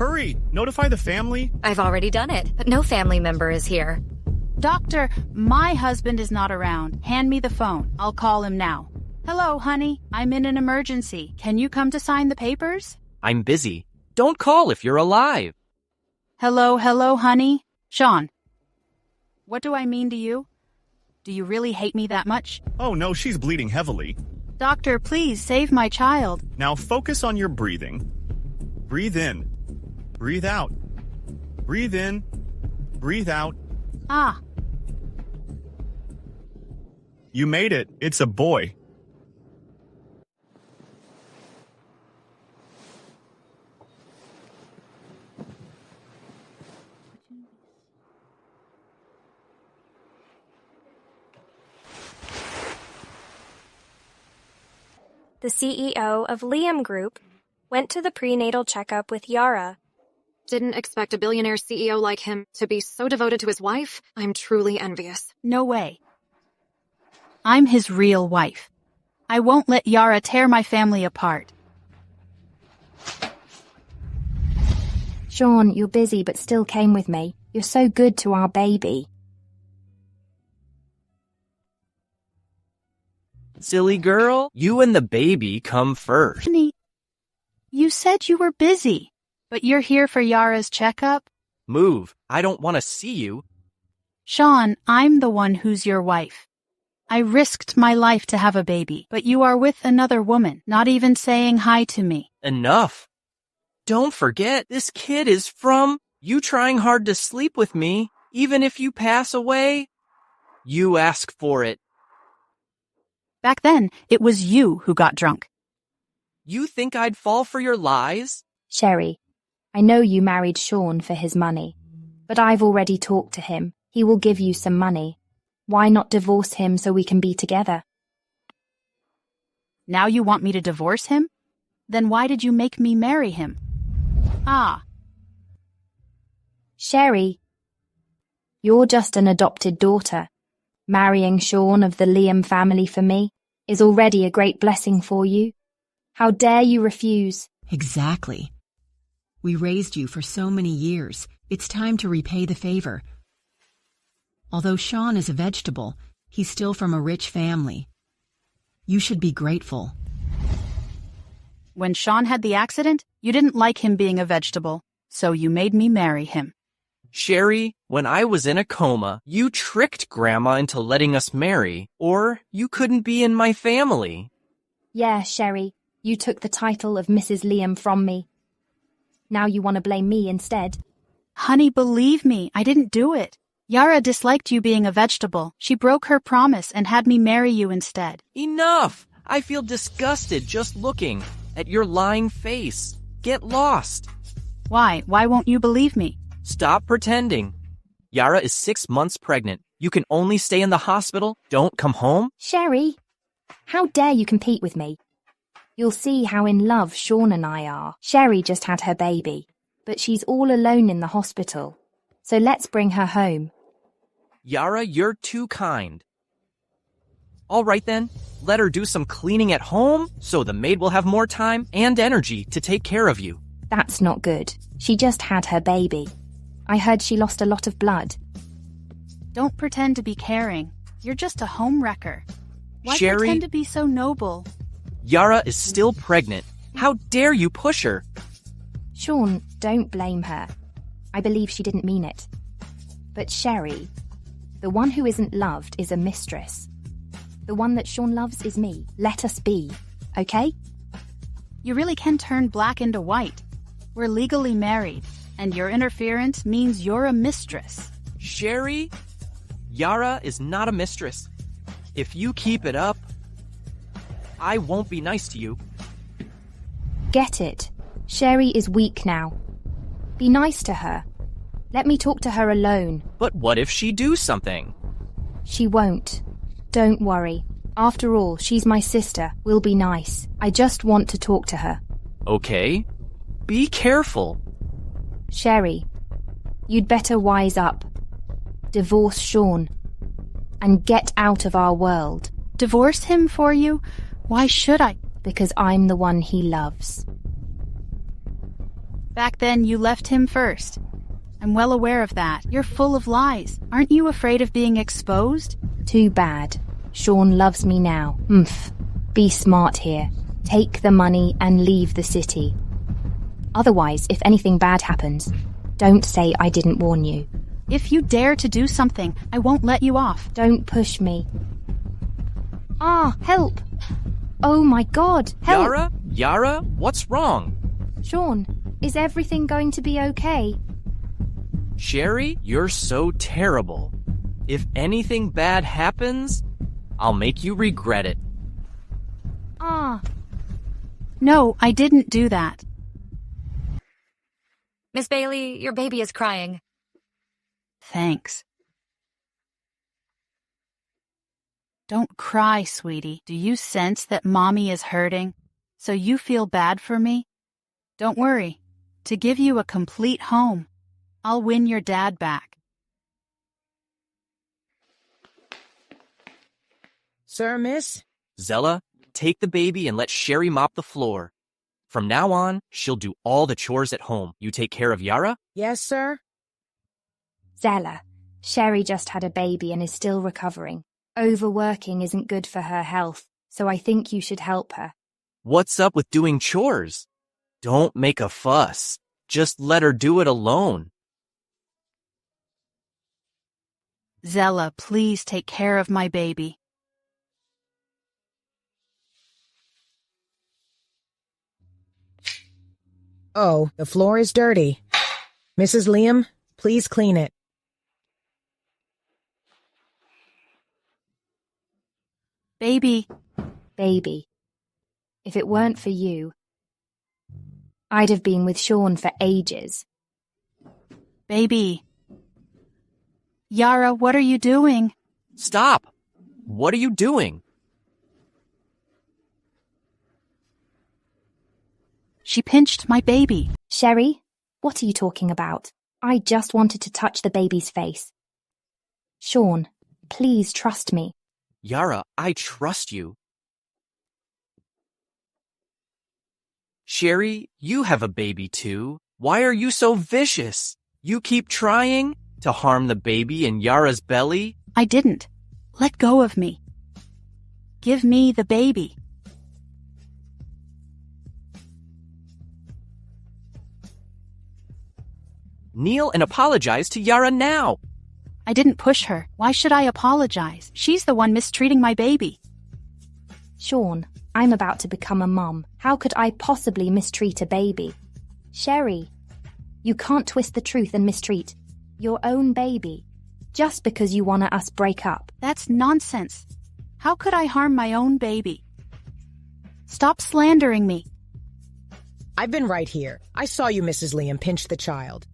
Hurry! Notify the family! I've already done it, but no family member is here. Doctor, my husband is not around. Hand me the phone. I'll call him now. Hello, honey. I'm in an emergency. Can you come to sign the papers? I'm busy. Don't call if you're alive. Hello, honey. Sean. What do I mean to you? Do you really hate me that much? Oh no, she's bleeding heavily. Doctor, please save my child. Now focus on your breathing. Breathe in. Breathe out. Breathe in. Breathe out. Ah. You made it. It's a boy. The CEO of Liam Group went to the prenatal checkup with Yara. Didn't expect a billionaire CEO like him to be so devoted to his wife. I'm truly envious. No way. I'm his real wife. I won't let Yara tear my family apart. Sean, you're busy but still came with me. You're so good to our baby. Silly girl, you and the baby come first. Honey, you said you were busy, but you're here for Yara's checkup? Move. I don't want to see you. Sean, I'm the one who's your wife. I risked my life to have a baby, but you are with another woman, not even saying hi to me. Enough. Don't forget, this kid is from you trying hard to sleep with me, even if you pass away. You ask for it. Back then, it was you who got drunk. You think I'd fall for your lies? Sherry, I know you married Sean for his money, but I've already talked to him. He will give you some money. Why not divorce him so we can be together? Now you want me to divorce him? Then why did you make me marry him? Ah. Sherry, you're just an adopted daughter. Marrying Sean of the Liam family for me is already a great blessing for you. How dare you refuse? Exactly. We raised you for so many years. It's time to repay the favor. Although Sean is a vegetable, he's still from a rich family. You should be grateful. When Sean had the accident, you didn't like him being a vegetable, so you made me marry him. Sherry, when I was in a coma, you tricked Grandma into letting us marry, or you couldn't be in my family. Yeah, Sherry, you took the title of Mrs. Liam from me. Now you want to blame me instead. Honey, believe me, I didn't do it. Yara disliked you being a vegetable. She broke her promise and had me marry you instead. Enough! I feel disgusted just looking at your lying face. Get lost. Why? Why won't you believe me? Stop pretending. Yara is 6 months pregnant. You can only stay in the hospital. Don't come home. Sherry, how dare you compete with me? You'll see how in love Sean and I are. Sherry just had her baby, but she's all alone in the hospital. So let's bring her home. Yara, you're too kind. All right then, let her do some cleaning at home so the maid will have more time and energy to take care of you. That's not good. She just had her baby. I heard she lost a lot of blood. Don't pretend to be caring. You're just a home wrecker. Why Sherry, pretend to be so noble? Yara is still pregnant. How dare you push her? Sean, don't blame her. I believe she didn't mean it. But Sherry, the one who isn't loved is a mistress. The one that Sean loves is me. Let us be, okay? You really can turn black into white. We're legally married, and your interference means you're a mistress. Sherry, Yara is not a mistress. If you keep it up, I won't be nice to you. Get it. Sherry is weak now. Be nice to her. Let me talk to her alone. But what if she do something? She won't. Don't worry. After all, she's my sister. We'll be nice. I just want to talk to her. Okay. Be careful. Sherry, you'd better wise up. Divorce Sean. And get out of our world. Divorce him for you? Why should I? Because I'm the one he loves. Back then, you left him first. I'm well aware of that. You're full of lies. Aren't you afraid of being exposed? Too bad. Sean loves me now. Be smart here. Take the money and leave the city. Otherwise, if anything bad happens, don't say I didn't warn you. If you dare to do something, I won't let you off. Don't push me. Help! Oh my God, help! Yara, what's wrong? Sean, is everything going to be okay? Sherry, you're so terrible. If anything bad happens, I'll make you regret it. No, I didn't do that. Miss Bailey, your baby is crying. Thanks. Don't cry, sweetie. Do you sense that Mommy is hurting? So you feel bad for me? Don't worry. To give you a complete home, I'll win your dad back. Sir, miss? Zella, take the baby and let Sherry mop the floor. From now on, she'll do all the chores at home. You take care of Yara? Yes, sir? Zella, Sherry just had a baby and is still recovering. Overworking isn't good for her health, so I think you should help her. What's up with doing chores? Don't make a fuss. Just let her do it alone. Zella, please take care of my baby. Oh, the floor is dirty. Mrs. Liam, please clean it. Baby. Baby. If it weren't for you, I'd have been with Sean for ages. Baby. Yara, what are you doing? Stop! What are you doing? She pinched my baby. Sherry, what are you talking about? I just wanted to touch the baby's face. Sean, please trust me. Yara, I trust you. Sherry, you have a baby too. Why are you so vicious? You keep trying to harm the baby in Yara's belly? I didn't. Let go of me. Give me the baby. Kneel and apologize to Yara now. I didn't push her. Why should I apologize? She's the one mistreating my baby. Sean, I'm about to become a mum. How could I possibly mistreat a baby? Sherry, you can't twist the truth and mistreat your own baby just because you want us break up. That's nonsense. How could I harm my own baby? Stop slandering me. I've been right here. I saw you, Mrs. Liam, pinch the child.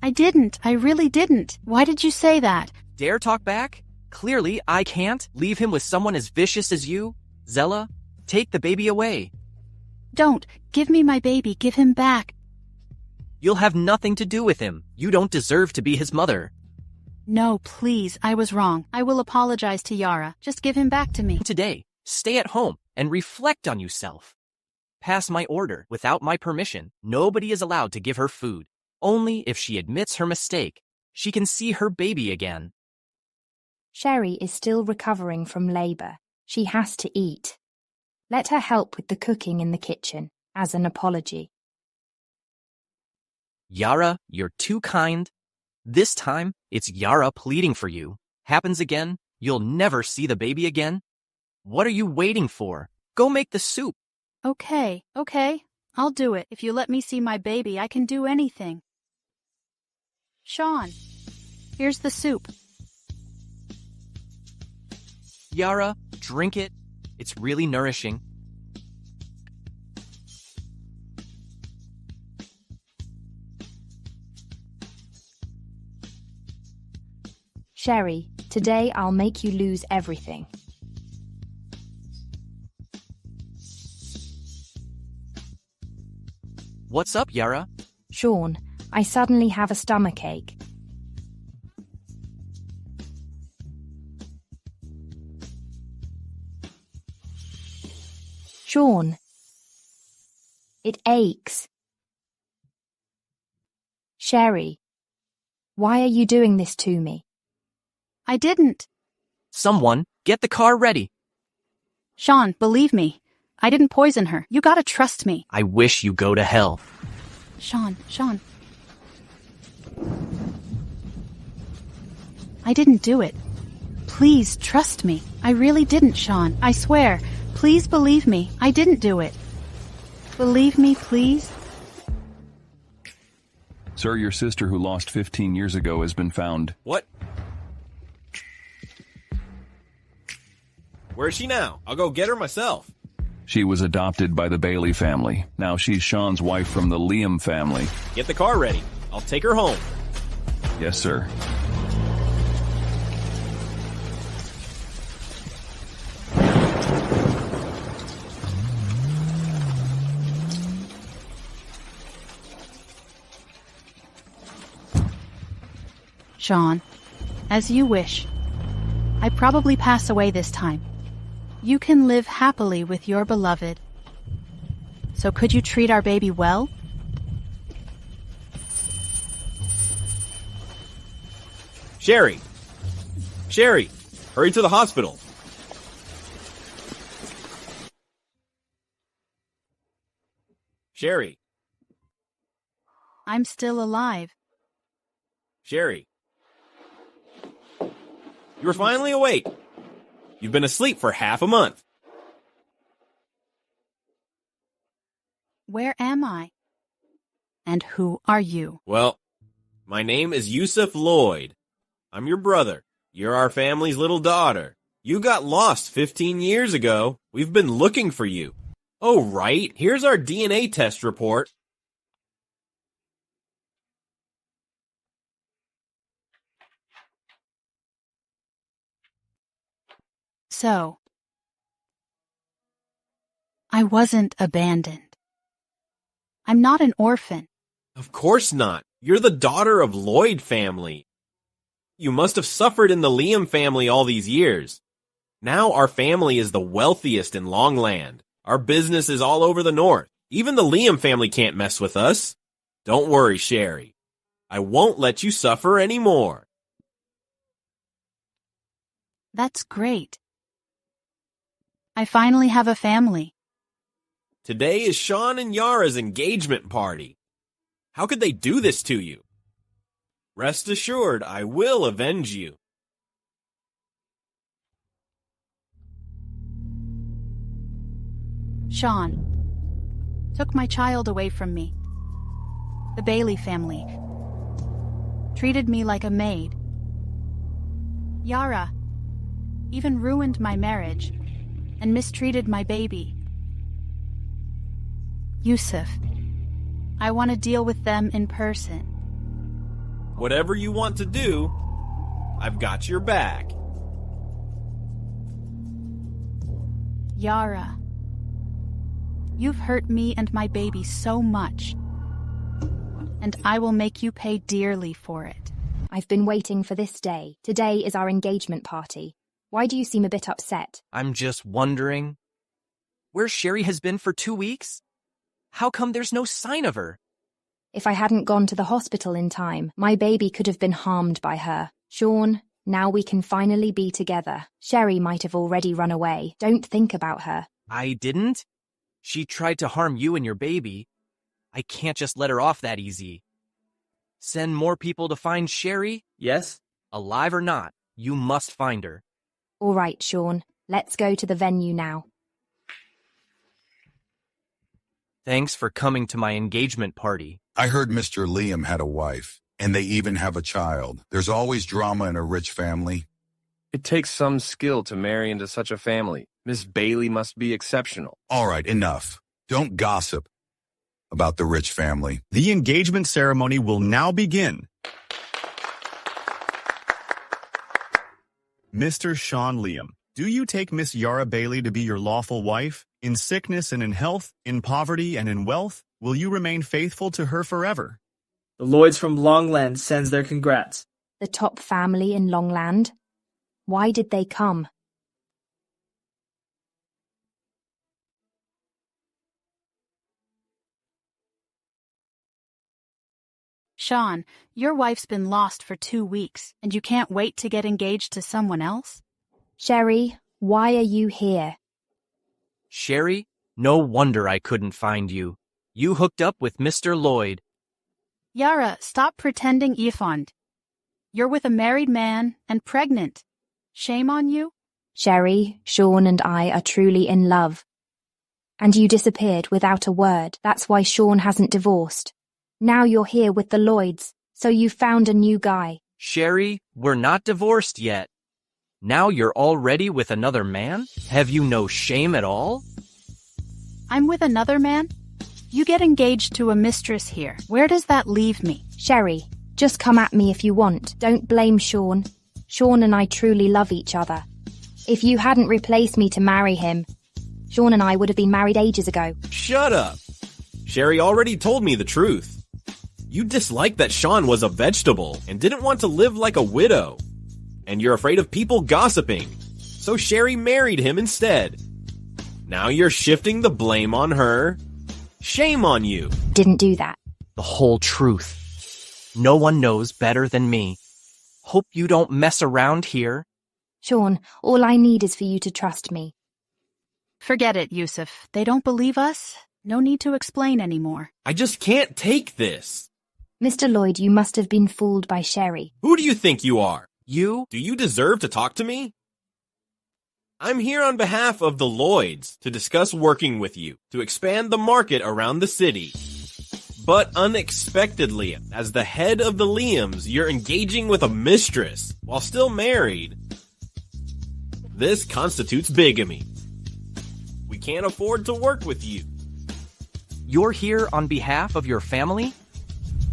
I didn't. I really didn't. Why did you say that? Dare talk back? Clearly, I can't leave him with someone as vicious as you. Zella, take the baby away. Don't. Give me my baby. Give him back. You'll have nothing to do with him. You don't deserve to be his mother. No, please. I was wrong. I will apologize to Yara. Just give him back to me. Today, stay at home and reflect on yourself. Pass my order. Without my permission, nobody is allowed to give her food. Only if she admits her mistake, she can see her baby again. Sherry is still recovering from labor. She has to eat. Let her help with the cooking in the kitchen as an apology. Yara, you're too kind. This time, it's Yara pleading for you. Happens again, you'll never see the baby again. What are you waiting for? Go make the soup. Okay. I'll do it. If you let me see my baby, I can do anything. Sean, here's the soup. Yara, drink it. It's really nourishing. Sherry, today I'll make you lose everything. What's up, Yara? Sean, I suddenly have a stomachache. Sean, It aches. Sherry, why are you doing this to me? I didn't. Someone, get the car ready. Sean, believe me. I didn't poison her. You gotta trust me. I wish you go to hell. Sean. I didn't do it. Please trust me. I really didn't, Sean. I swear. Please believe me. I didn't do it. Believe me, please. Sir, your sister who lost 15 years ago has been found. What? Where is she now? I'll go get her myself. She was adopted by the Bailey family. Now she's Sean's wife from the Liam family. Get the car ready. I'll take her home. Yes, sir. Sean, as you wish. I probably pass away this time. You can live happily with your beloved. So could you treat our baby well? Sherry! Sherry! Hurry to the hospital. Sherry! I'm still alive. Sherry! You were finally awake. You've been asleep for half a month. Where am I? And who are you? Well, my name is Yusuf Lloyd. I'm your brother. You're our family's little daughter. You got lost 15 years ago. We've been looking for you. Oh, right. Here's our DNA test report. So, I wasn't abandoned. I'm not an orphan. Of course not. You're the daughter of Lloyd family. You must have suffered in the Liam family all these years. Now our family is the wealthiest in Longland. Our business is all over the north. Even the Liam family can't mess with us. Don't worry, Sherry. I won't let you suffer anymore. That's great. I finally have a family. Today is Sean and Yara's engagement party. How could they do this to you? Rest assured, I will avenge you. Sean took my child away from me. The Bailey family treated me like a maid. Yara even ruined my marriage and mistreated my baby. Yusuf, I want to deal with them in person. Whatever you want to do, I've got your back. Yara, you've hurt me and my baby so much, and I will make you pay dearly for it. I've been waiting for this day. Today is our engagement party. Why do you seem a bit upset? I'm just wondering where Sherry has been for 2 weeks? How come there's no sign of her? If I hadn't gone to the hospital in time, my baby could have been harmed by her. Sean, now we can finally be together. Sherry might have already run away. Don't think about her. I didn't? She tried to harm you and your baby. I can't just let her off that easy. Send more people to find Sherry? Yes? Alive or not, you must find her. All right, Sean. Let's go to the venue now. Thanks for coming to my engagement party. I heard Mr. Liam had a wife, and they even have a child. There's always drama in a rich family. It takes some skill to marry into such a family. Miss Bailey must be exceptional. All right, enough. Don't gossip about the rich family. The engagement ceremony will now begin. Mr. Sean Liam, do you take Miss Yara Bailey to be your lawful wife? In sickness and in health, in poverty and in wealth, will you remain faithful to her forever? The Lloyds from Longland sends their congrats. The top family in Longland? Why did they come? Sean, your wife's been lost for 2 weeks, and you can't wait to get engaged to someone else? Sherry, why are you here? Sherry, no wonder I couldn't find you. You hooked up with Mr. Lloyd. Yara, stop pretending you fond. You're with a married man and pregnant. Shame on you? Sherry, Sean and I are truly in love. And you disappeared without a word. That's why Sean hasn't divorced. Now you're here with the Lloyds, so you found a new guy. Sherry, we're not divorced yet. Now you're already with another man? Have you no shame at all? I'm with another man? You get engaged to a mistress here. Where does that leave me? Sherry, just come at me if you want. Don't blame Sean. Sean and I truly love each other. If you hadn't replaced me to marry him, Sean and I would have been married ages ago. Shut up! Sherry already told me the truth. You disliked that Sean was a vegetable and didn't want to live like a widow. And you're afraid of people gossiping. So Sherry married him instead. Now you're shifting the blame on her. Shame on you. Didn't do that. The whole truth. No one knows better than me. Hope you don't mess around here. Sean, all I need is for you to trust me. Forget it, Yusuf. They don't believe us. No need to explain anymore. I just can't take this. Mr. Lloyd, you must have been fooled by Sherry. Who do you think you are? You? Do you deserve to talk to me? I'm here on behalf of the Lloyds to discuss working with you to expand the market around the city. But unexpectedly, as the head of the Liams, you're engaging with a mistress while still married. This constitutes bigamy. We can't afford to work with you. You're here on behalf of your family?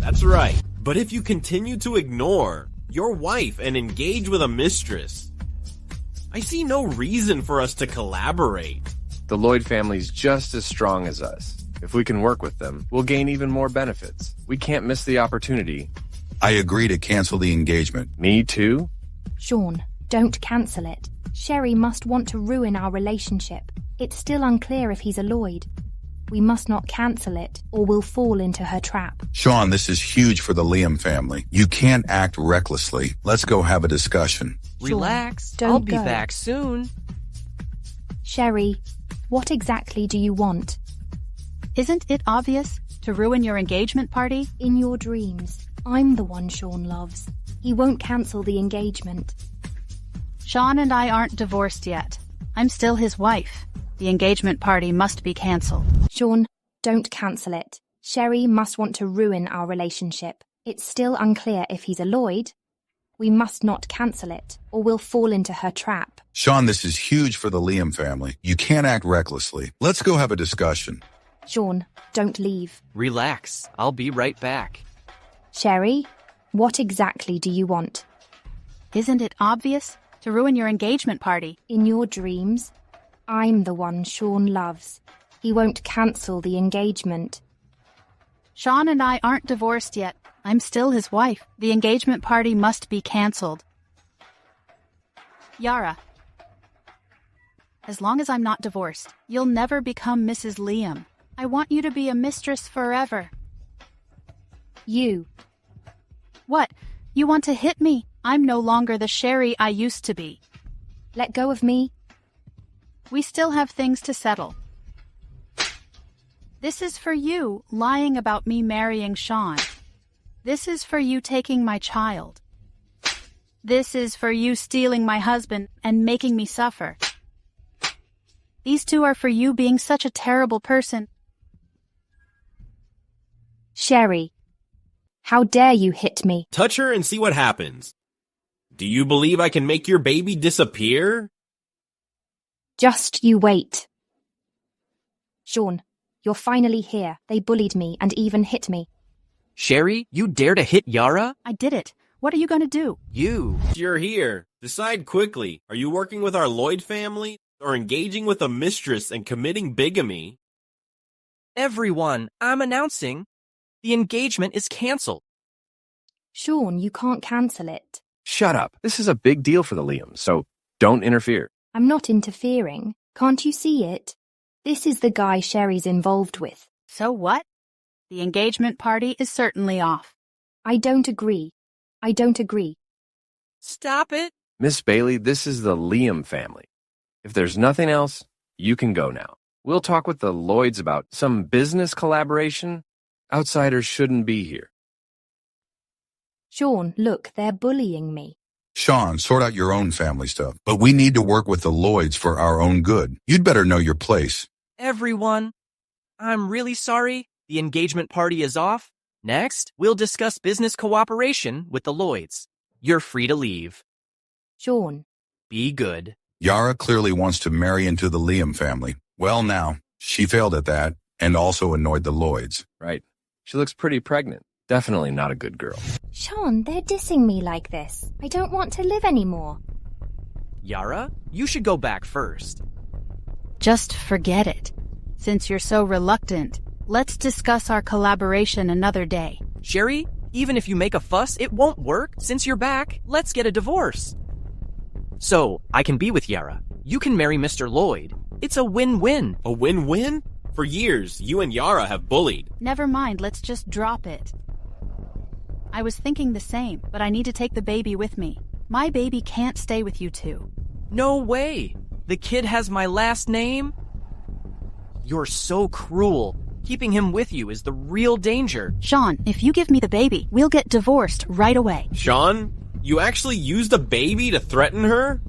That's right. But if you continue to ignore your wife and engage with a mistress, I see no reason for us to collaborate. The Lloyd family's just as strong as us. If we can work with them, we'll gain even more benefits. We can't miss the opportunity. I agree to cancel the engagement. Me too? Sean, don't cancel it. Sherry must want to ruin our relationship. It's still unclear if he's a Lloyd. We must not cancel it, or we'll fall into her trap. Sean, this is huge for the Liam family. You can't act recklessly. Let's go have a discussion. Relax. Sean, I'll be go. back soon. Sherry, what exactly do you want? Isn't it obvious? To ruin your engagement party? In your dreams, I'm the one Sean loves. He won't cancel the engagement. Sean and I aren't divorced yet. I'm still his wife. The engagement party must be cancelled. Sean, don't cancel it. Sherry must want to ruin our relationship. It's still unclear if he's a Lloyd. We must not cancel it, or we'll fall into her trap. Sean, this is huge for the Liam family. You can't act recklessly. Let's go have a discussion. Sean, don't leave. Relax. I'll be right back. Sherry, what exactly do you want? Isn't it obvious? To ruin your engagement party. In your dreams, I'm the one Sean loves. He won't cancel the engagement. Sean and I aren't divorced yet. I'm still his wife. The engagement party must be cancelled. Yara, as long as I'm not divorced, you'll never become Mrs. Liam. I want you to be a mistress forever. You. What? You want to hit me? I'm no longer the Sherry I used to be. Let go of me. We still have things to settle. This is for you lying about me marrying Sean. This is for you taking my child. This is for you stealing my husband and making me suffer. These two are for you being such a terrible person. Sherry, how dare you hit me? Touch her and see what happens. Do you believe I can make your baby disappear? Just you wait. Sean, you're finally here. They bullied me and even hit me. Sherry, you dare to hit Yara? I did it. What are you going to do? You're here. Decide quickly. Are you working with our Lloyd family or engaging with a mistress and committing bigamy? Everyone, I'm announcing the engagement is canceled. Sean, you can't cancel it. Shut up. This is a big deal for the Liams, so don't interfere. I'm not interfering. Can't you see it? This is the guy Sherry's involved with. So what? The engagement party is certainly off. I don't agree. I don't agree. Stop it. Miss Bailey, this is the Liam family. If there's nothing else, you can go now. We'll talk with the Lloyds about some business collaboration. Outsiders shouldn't be here. Sean, look, they're bullying me. Sean, sort out your own family stuff. But we need to work with the Lloyds for our own good. You'd better know your place. Everyone, I'm really sorry. The engagement party is off. Next, we'll discuss business cooperation with the Lloyds. You're free to leave. Sean. Be good. Yara clearly wants to marry into the Liam family. Well, now, she failed at that and also annoyed the Lloyds. Right. She looks pretty pregnant. Definitely not a good girl. Sean, they're dissing me like this. I don't want to live anymore. Yara, you should go back first. Just forget it. Since you're so reluctant, let's discuss our collaboration another day. Sherry, even if you make a fuss, it won't work. Since you're back, let's get a divorce. So, I can be with Yara. You can marry Mr. Lloyd. It's a win-win. A win-win? For years, you and Yara have bullied. Never mind, let's just drop it. I was thinking the same, but I need to take the baby with me. My baby can't stay with you two. No way. The kid has my last name? You're so cruel. Keeping him with you is the real danger. Sean, if you give me the baby, we'll get divorced right away. Sean, you actually used a baby to threaten her?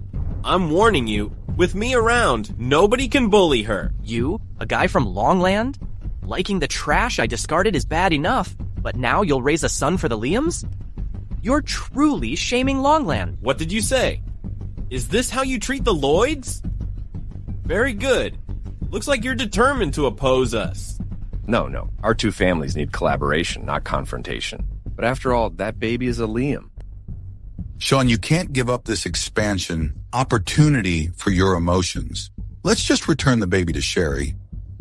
I'm warning you, with me around, nobody can bully her. You, a guy from Longland? Liking the trash I discarded is bad enough, but now you'll raise a son for the Liams? You're truly shaming Longland. What did you say? Is this how you treat the Lloyds? Very good. Looks like you're determined to oppose us. No. Our two families need collaboration, not confrontation. But after all, that baby is a Liam. Sean, you can't give up this expansion, opportunity for your emotions. Let's just return the baby to Sherry.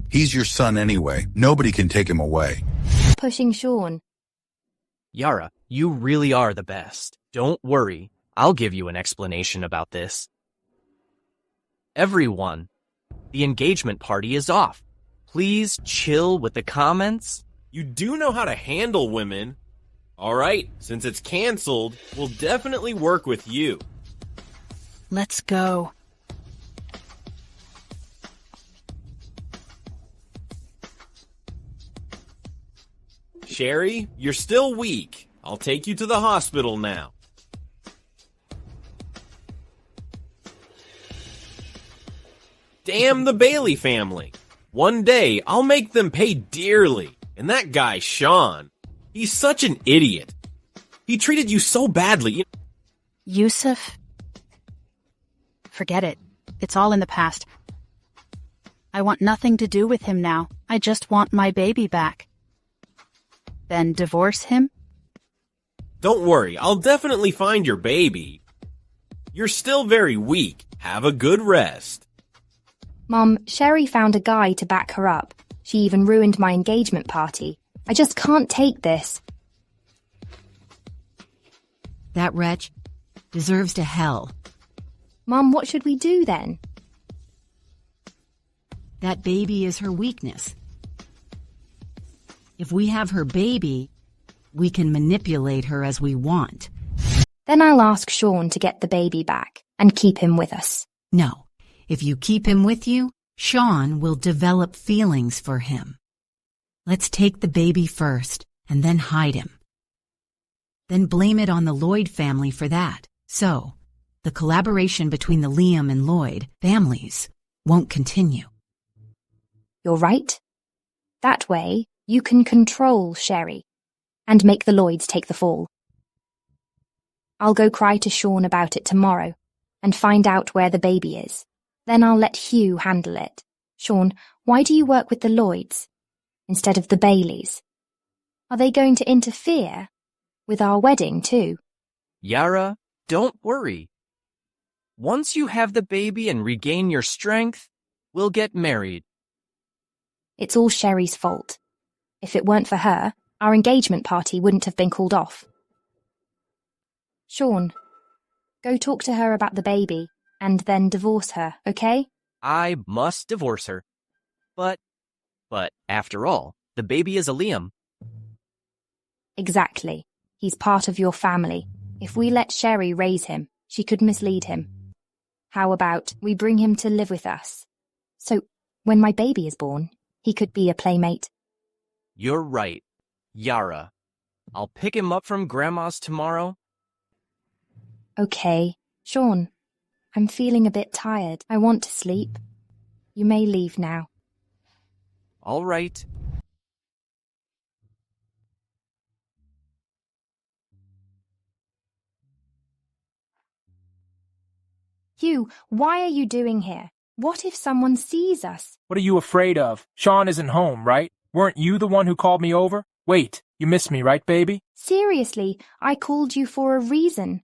He's your son anyway. Nobody can take him away. Pushing Sean. Yara, you really are the best. Don't worry. I'll give you an explanation about this. Everyone, the engagement party is off. Please chill with the comments. You do know how to handle women. All right, since it's canceled, we'll definitely work with you. Let's go. Sherry, you're still weak. I'll take you to the hospital now. Damn the Bailey family. One day, I'll make them pay dearly. And that guy, Sean, he's such an idiot. He treated you so badly. Yusuf? Forget it. It's all in the past. I want nothing to do with him now. I just want my baby back. Then divorce him? Don't worry, I'll definitely find your baby. You're still very weak. Have a good rest. Mom, Sherry found a guy to back her up. She even ruined my engagement party. I just can't take this. That wretch deserves to hell. Mom, what should we do then? That baby is her weakness. If we have her baby, we can manipulate her as we want. Then I'll ask Sean to get the baby back and keep him with us. No. If you keep him with you, Sean will develop feelings for him. Let's take the baby first and then hide him. Then blame it on the Lloyd family for that. So, the collaboration between the Liam and Lloyd families won't continue. You're right. That way, you can control Sherry and make the Lloyds take the fall. I'll go cry to Sean about it tomorrow and find out where the baby is. Then I'll let Hugh handle it. Sean, why do you work with the Lloyds instead of the Baileys? Are they going to interfere with our wedding too? Yara, don't worry. Once you have the baby and regain your strength, we'll get married. It's all Sherry's fault. If it weren't for her, our engagement party wouldn't have been called off. Sean, go talk to her about the baby and then divorce her, okay? I must divorce her. But after all, the baby is a Liam. Exactly. He's part of your family. If we let Sherry raise him, she could mislead him. How about we bring him to live with us? So, when my baby is born, he could be a playmate. You're right, Yara. I'll pick him up from Grandma's tomorrow. Okay, Sean, I'm feeling a bit tired. I want to sleep. You may leave now. All right. Hugh, why are you doing here? What if someone sees us? What are you afraid of? Sean isn't home, right? Weren't you the one who called me over? Wait, you missed me, right, baby? Seriously, I called you for a reason.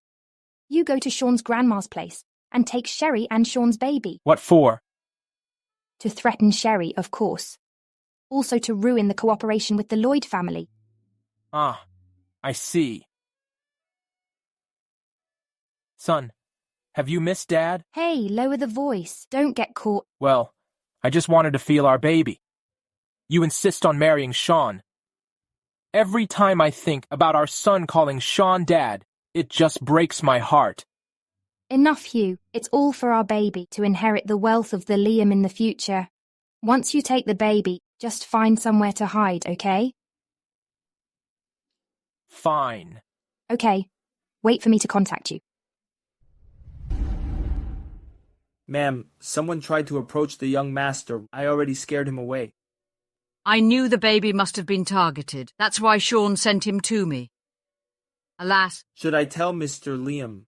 You go to Sean's grandma's place and take Sherry and Sean's baby. What for? To threaten Sherry, of course. Also to ruin the cooperation with the Lloyd family. Ah, I see. Son, have you missed Dad? Hey, lower the voice. Don't get caught. Well, I just wanted to feel our baby. You insist on marrying Sean. Every time I think about our son calling Sean Dad, it just breaks my heart. Enough, Hugh. It's all for our baby to inherit the wealth of the Liam in the future. Once you take the baby, just find somewhere to hide, okay? Fine. Okay. Wait for me to contact you. Ma'am, someone tried to approach the young master. I already scared him away. I knew the baby must have been targeted. That's why Sean sent him to me. Alas. Should I tell Mr. Liam?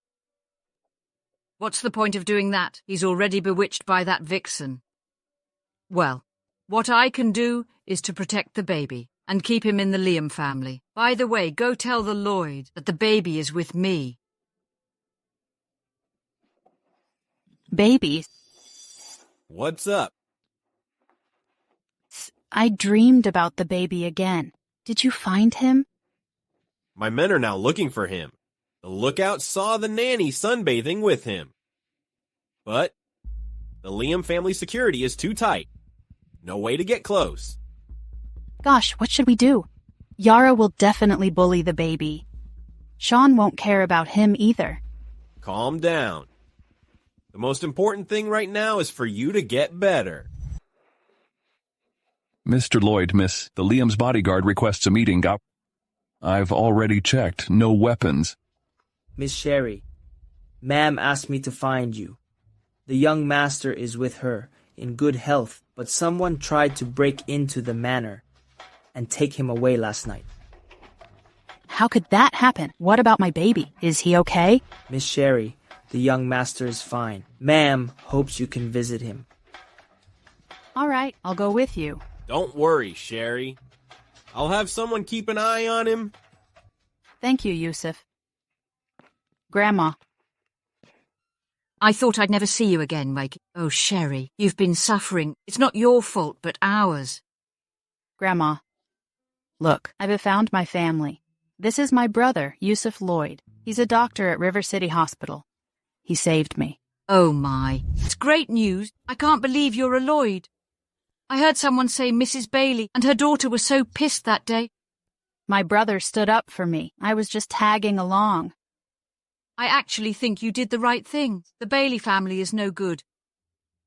What's the point of doing that? He's already bewitched by that vixen. Well, what I can do is to protect the baby and keep him in the Liam family. By the way, go tell the Lloyd that the baby is with me. Baby. What's up? I dreamed about the baby again. Did you find him? My men are now looking for him. The lookout saw the nanny sunbathing with him. But the Liam family security is too tight. No way to get close. Gosh, what should we do? Yara will definitely bully the baby. Sean won't care about him either. Calm down. The most important thing right now is for you to get better. Mr. Lloyd, miss, the Liam's bodyguard requests a meeting. I've already checked. No weapons. Miss Sherry, ma'am asked me to find you. The young master is with her, in good health, but someone tried to break into the manor and take him away last night. How could that happen? What about my baby? Is he okay? Miss Sherry, the young master is fine. Ma'am hopes you can visit him. All right, I'll go with you. Don't worry, Sherry. I'll have someone keep an eye on him. Thank you, Yusuf. Grandma. I thought I'd never see you again, Mike. Oh, Sherry, you've been suffering. It's not your fault, but ours. Grandma. Look, I've found my family. This is my brother, Yusuf Lloyd. He's a doctor at River City Hospital. He saved me. Oh, my. It's great news. I can't believe you're a Lloyd. I heard someone say Mrs. Bailey and her daughter were so pissed that day. My brother stood up for me. I was just tagging along. I actually think you did the right thing. The Bailey family is no good.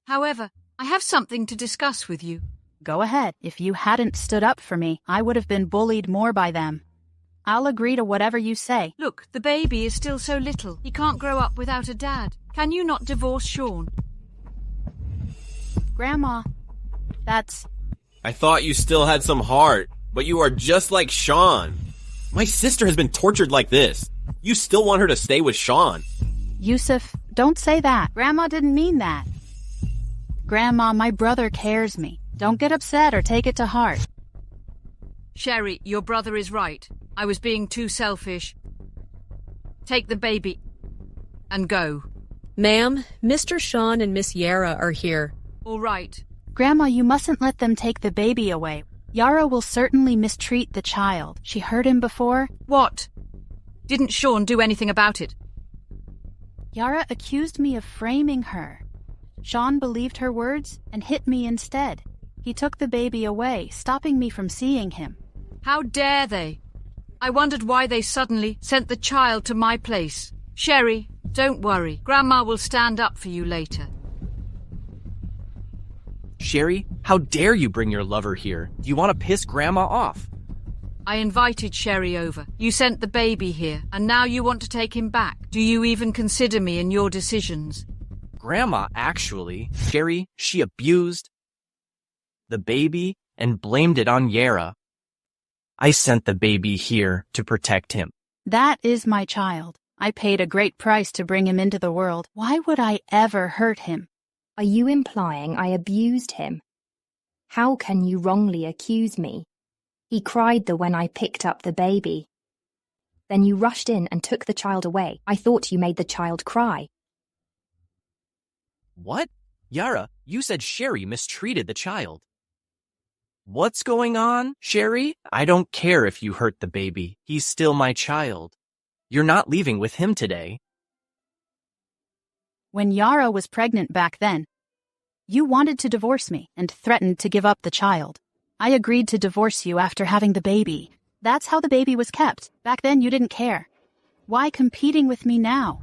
However, I have something to discuss with you. Go ahead. If you hadn't stood up for me, I would have been bullied more by them. I'll agree to whatever you say. Look, the baby is still so little. He can't grow up without a dad. Can you not divorce Sean? Grandma, that's... I thought you still had some heart, but you are just like Sean. My sister has been tortured like this. You still want her to stay with Sean. Yusuf, don't say that. Grandma didn't mean that. Grandma, my brother cares me. Don't get upset or take it to heart. Sherry, your brother is right. I was being too selfish. Take the baby and go. Ma'am, Mr. Sean and Miss Yara are here. All right. Grandma, you mustn't let them take the baby away. Yara will certainly mistreat the child. She hurt him before. What? Didn't Sean do anything about it? Yara accused me of framing her. Sean believed her words and hit me instead. He took the baby away, stopping me from seeing him. How dare they? I wondered why they suddenly sent the child to my place. Sherry, don't worry. Grandma will stand up for you later. Sherry, how dare you bring your lover here? Do you want to piss Grandma off? I invited Sherry over. You sent the baby here, and now you want to take him back. Do you even consider me in your decisions? Grandma, actually. Sherry, she abused the baby and blamed it on Yara. I sent the baby here to protect him. That is my child. I paid a great price to bring him into the world. Why would I ever hurt him? Are you implying I abused him? How can you wrongly accuse me? He cried when I picked up the baby. Then you rushed in and took the child away. I thought you made the child cry. What? Yara, you said Sherry mistreated the child. What's going on, Sherry? I don't care if you hurt the baby. He's still my child. You're not leaving with him today. When Yara was pregnant back then, you wanted to divorce me and threatened to give up the child. I agreed to divorce you after having the baby. That's how the baby was kept. Back then you didn't care. Why competing with me now?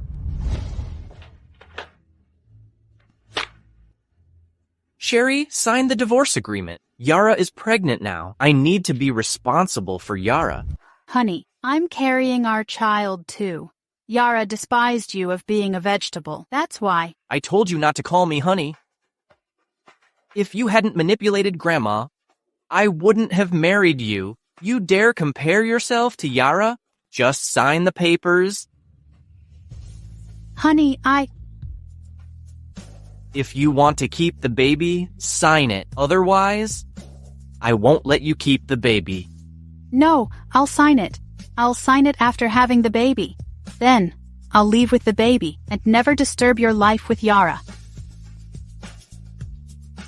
Sherry, sign the divorce agreement. Yara is pregnant now. I need to be responsible for Yara. Honey, I'm carrying our child too. Yara despised you of being a vegetable. That's why. I told you not to call me honey. If you hadn't manipulated Grandma, I wouldn't have married you. You dare compare yourself to Yara? Just sign the papers. Honey, If you want to keep the baby, sign it. Otherwise, I won't let you keep the baby. No, I'll sign it. I'll sign it after having the baby. Then, I'll leave with the baby and never disturb your life with Yara.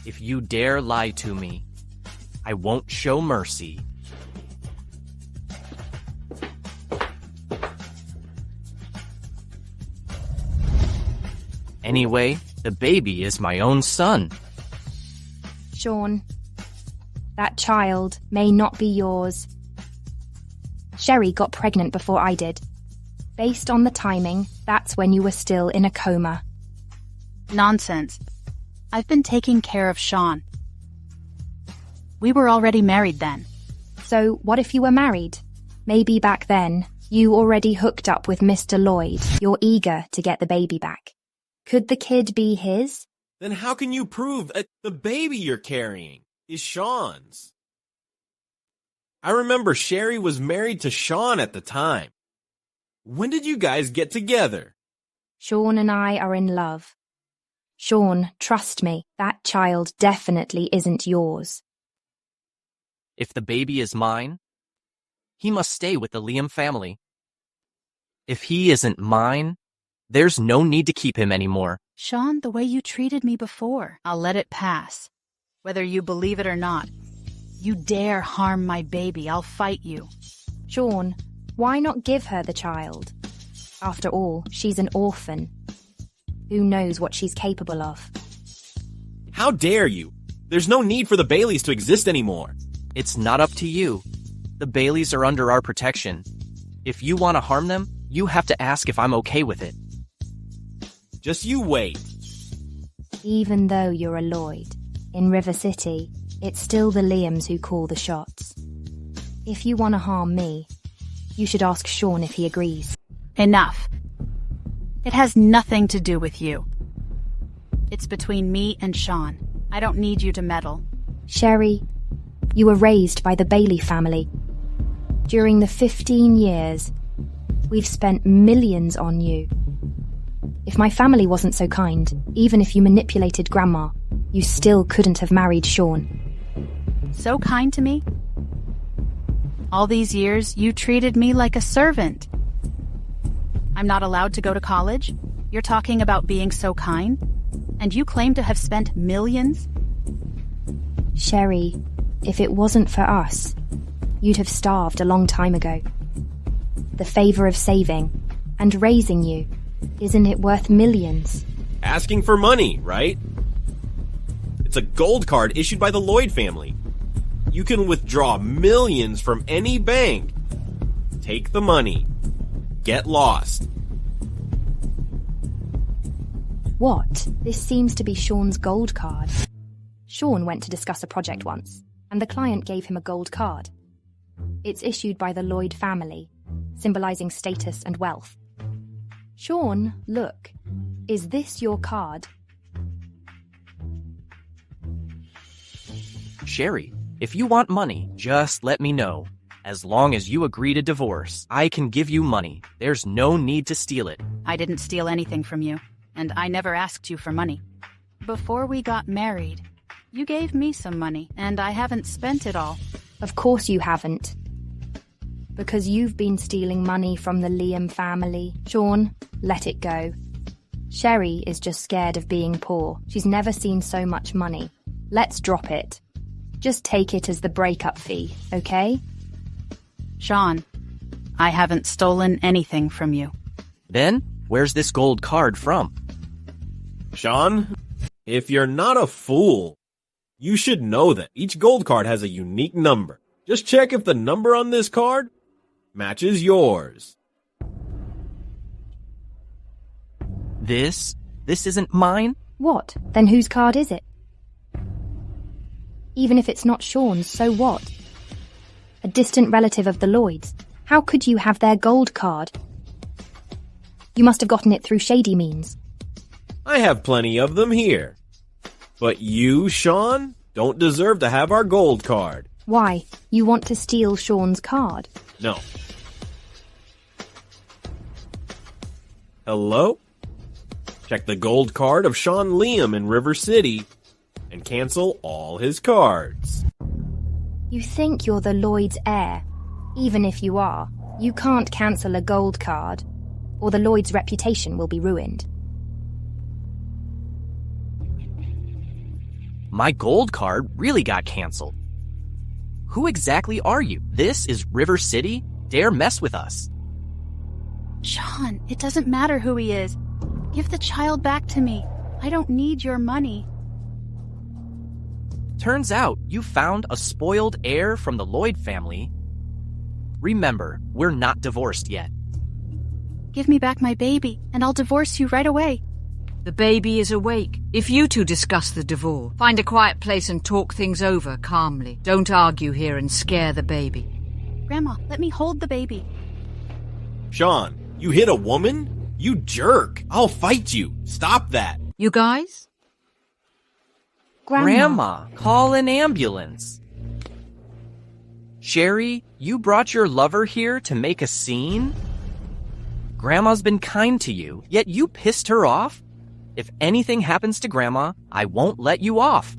If you dare lie to me, I won't show mercy. Anyway, the baby is my own son. Sean, that child may not be yours. Sherry got pregnant before I did. Based on the timing, that's when you were still in a coma. Nonsense. I've been taking care of Sean. We were already married then. So what if you were married? Maybe back then, you already hooked up with Mr. Lloyd. You're eager to get the baby back. Could the kid be his? Then how can you prove the baby you're carrying is Sean's? I remember Sherry was married to Sean at the time. When did you guys get together? Sean and I are in love. Sean, trust me, that child definitely isn't yours. If the baby is mine, he must stay with the Liam family. If he isn't mine, there's no need to keep him anymore. Sean, the way you treated me before, I'll let it pass. Whether you believe it or not. You dare harm my baby, I'll fight you. Sean, why not give her the child? After all, she's an orphan. Who knows what she's capable of? How dare you? There's no need for the Baileys to exist anymore. It's not up to you. The Baileys are under our protection. If you want to harm them, you have to ask if I'm okay with it. Just you wait. Even though you're a Lloyd, in River City, it's still the Liams who call the shots. If you want to harm me, you should ask Sean if he agrees. Enough. It has nothing to do with you. It's between me and Sean. I don't need you to meddle. Sherry, you were raised by the Bailey family. During the 15 years, we've spent millions on you. If my family wasn't so kind, even if you manipulated Grandma, you still couldn't have married Sean. So kind to me? All these years, you treated me like a servant. I'm not allowed to go to college? You're talking about being so kind? And you claim to have spent millions? Sherry, if it wasn't for us, you'd have starved a long time ago. The favor of saving and raising you, isn't it worth millions? Asking for money, right? It's a gold card issued by the Lloyd family. You can withdraw millions from any bank. Take the money. Get lost. What? This seems to be Sean's gold card. Sean went to discuss a project once, and the client gave him a gold card. It's issued by the Lloyd family, symbolizing status and wealth. Sean, look. Is this your card? Sherry, if you want money, just let me know. As long as you agree to divorce, I can give you money. There's no need to steal it. I didn't steal anything from you, and I never asked you for money. Before we got married, you gave me some money, and I haven't spent it all. Of course you haven't. Because you've been stealing money from the Liam family. Sean, let it go. Sherry is just scared of being poor. She's never seen so much money. Let's drop it. Just take it as the breakup fee, okay? Sean, I haven't stolen anything from you. Then, where's this gold card from? Sean, if you're not a fool, you should know that each gold card has a unique number. Just check if the number on this card matches yours. This isn't mine? What? Then whose card is it? Even if it's not Sean's, so what? A distant relative of the Lloyds. How could you have their gold card? You must have gotten it through shady means. I have plenty of them here. But you, Sean, don't deserve to have our gold card. Why? You want to steal Sean's card? No. Hello? Check the gold card of Sean Liam in River City and cancel all his cards. You think you're the Lloyd's heir. Even if you are, you can't cancel a gold card, or the Lloyd's reputation will be ruined. My gold card really got canceled. Who exactly are you? This is River City? Dare mess with us. Sean, it doesn't matter who he is. Give the child back to me. I don't need your money. Turns out you found a spoiled heir from the Lloyd family. Remember, we're not divorced yet. Give me back my baby, and I'll divorce you right away. The baby is awake. If you two discuss the divorce, find a quiet place and talk things over calmly. Don't argue here and scare the baby. Grandma, let me hold the baby. Sean, you hit a woman? You jerk. I'll fight you. Stop that. You guys? Grandma, call an ambulance. Sherry, you brought your lover here to make a scene? Grandma's been kind to you, yet you pissed her off? If anything happens to Grandma, I won't let you off.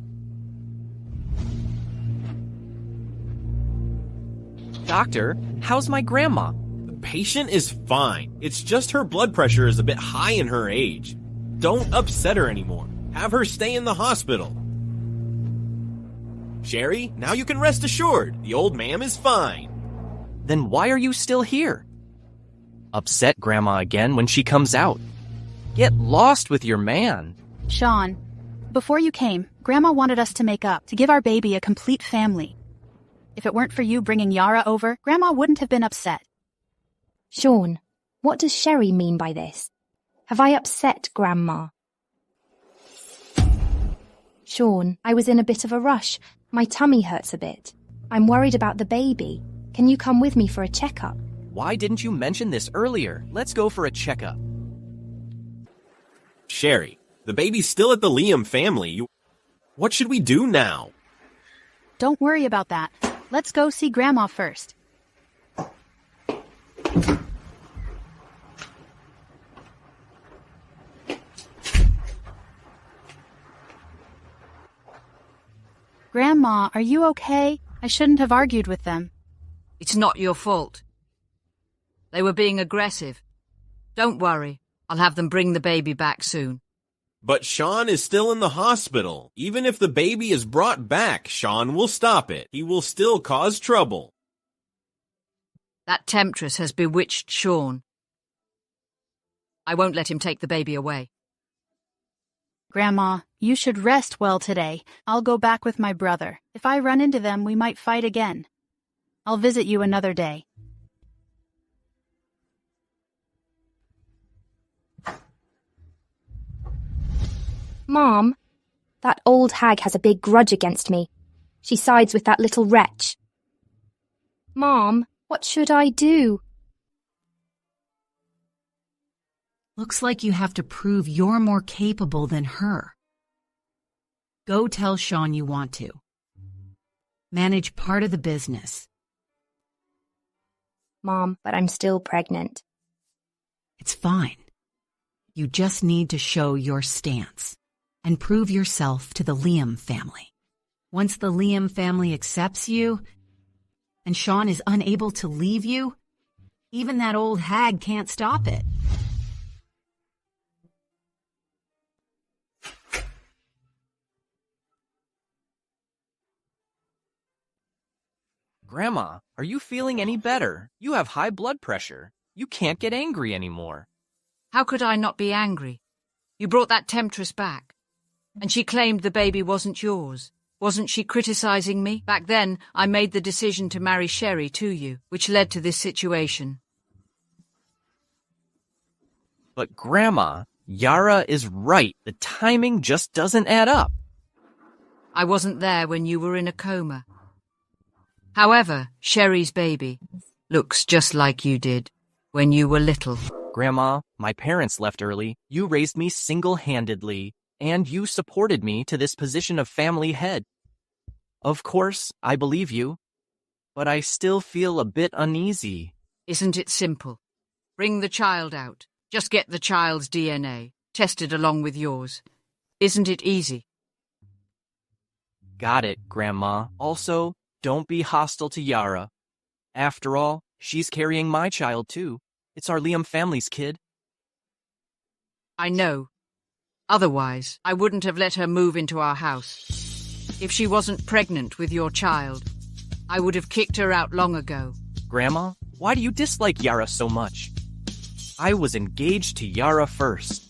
Doctor, how's my grandma? The patient is fine. It's just her blood pressure is a bit high in her age. Don't upset her anymore. Have her stay in the hospital. Sherry, now you can rest assured. The old ma'am is fine. Then why are you still here? Upset Grandma again when she comes out. Get lost with your man. Sean, before you came, Grandma wanted us to make up, to give our baby a complete family. If it weren't for you bringing Yara over, Grandma wouldn't have been upset. Sean, what does Sherry mean by this? Have I upset Grandma? Sean, I was in a bit of a rush. My tummy hurts a bit. I'm worried about the baby. Can you come with me for a checkup? Why didn't you mention this earlier? Let's go for a checkup. Sherry, the baby's still at the Liam family. What should we do now? Don't worry about that. Let's go see Grandma first. Grandma, are you okay? I shouldn't have argued with them. It's not your fault. They were being aggressive. Don't worry. I'll have them bring the baby back soon. But Sean is still in the hospital. Even if the baby is brought back, Sean will stop it. He will still cause trouble. That temptress has bewitched Sean. I won't let him take the baby away. Grandma, you should rest well today. I'll go back with my brother. If I run into them, we might fight again. I'll visit you another day. Mom, that old hag has a big grudge against me. She sides with that little wretch. Mom, what should I do? Looks like you have to prove you're more capable than her. Go tell Sean you want to. Manage part of the business. Mom, but I'm still pregnant. It's fine. You just need to show your stance and prove yourself to the Liam family. Once the Liam family accepts you, and Sean is unable to leave you, even that old hag can't stop it. Grandma, are you feeling any better? You have high blood pressure. You can't get angry anymore. How could I not be angry? You brought that temptress back, and she claimed the baby wasn't yours. Wasn't she criticizing me? Back then, I made the decision to marry Sherry to you, which led to this situation. But Grandma, Yara is right. The timing just doesn't add up. I wasn't there when you were in a coma. However, Sherry's baby looks just like you did when you were little. Grandma, my parents left early. You raised me single-handedly, and you supported me to this position of family head. Of course, I believe you, but I still feel a bit uneasy. Isn't it simple? Bring the child out. Just get the child's DNA, tested along with yours. Isn't it easy? Got it, Grandma. Also, don't be hostile to Yara. After all, she's carrying my child too. It's our Liam family's kid. I know. Otherwise, I wouldn't have let her move into our house. If she wasn't pregnant with your child, I would have kicked her out long ago. Grandma, why do you dislike Yara so much? I was engaged to Yara first.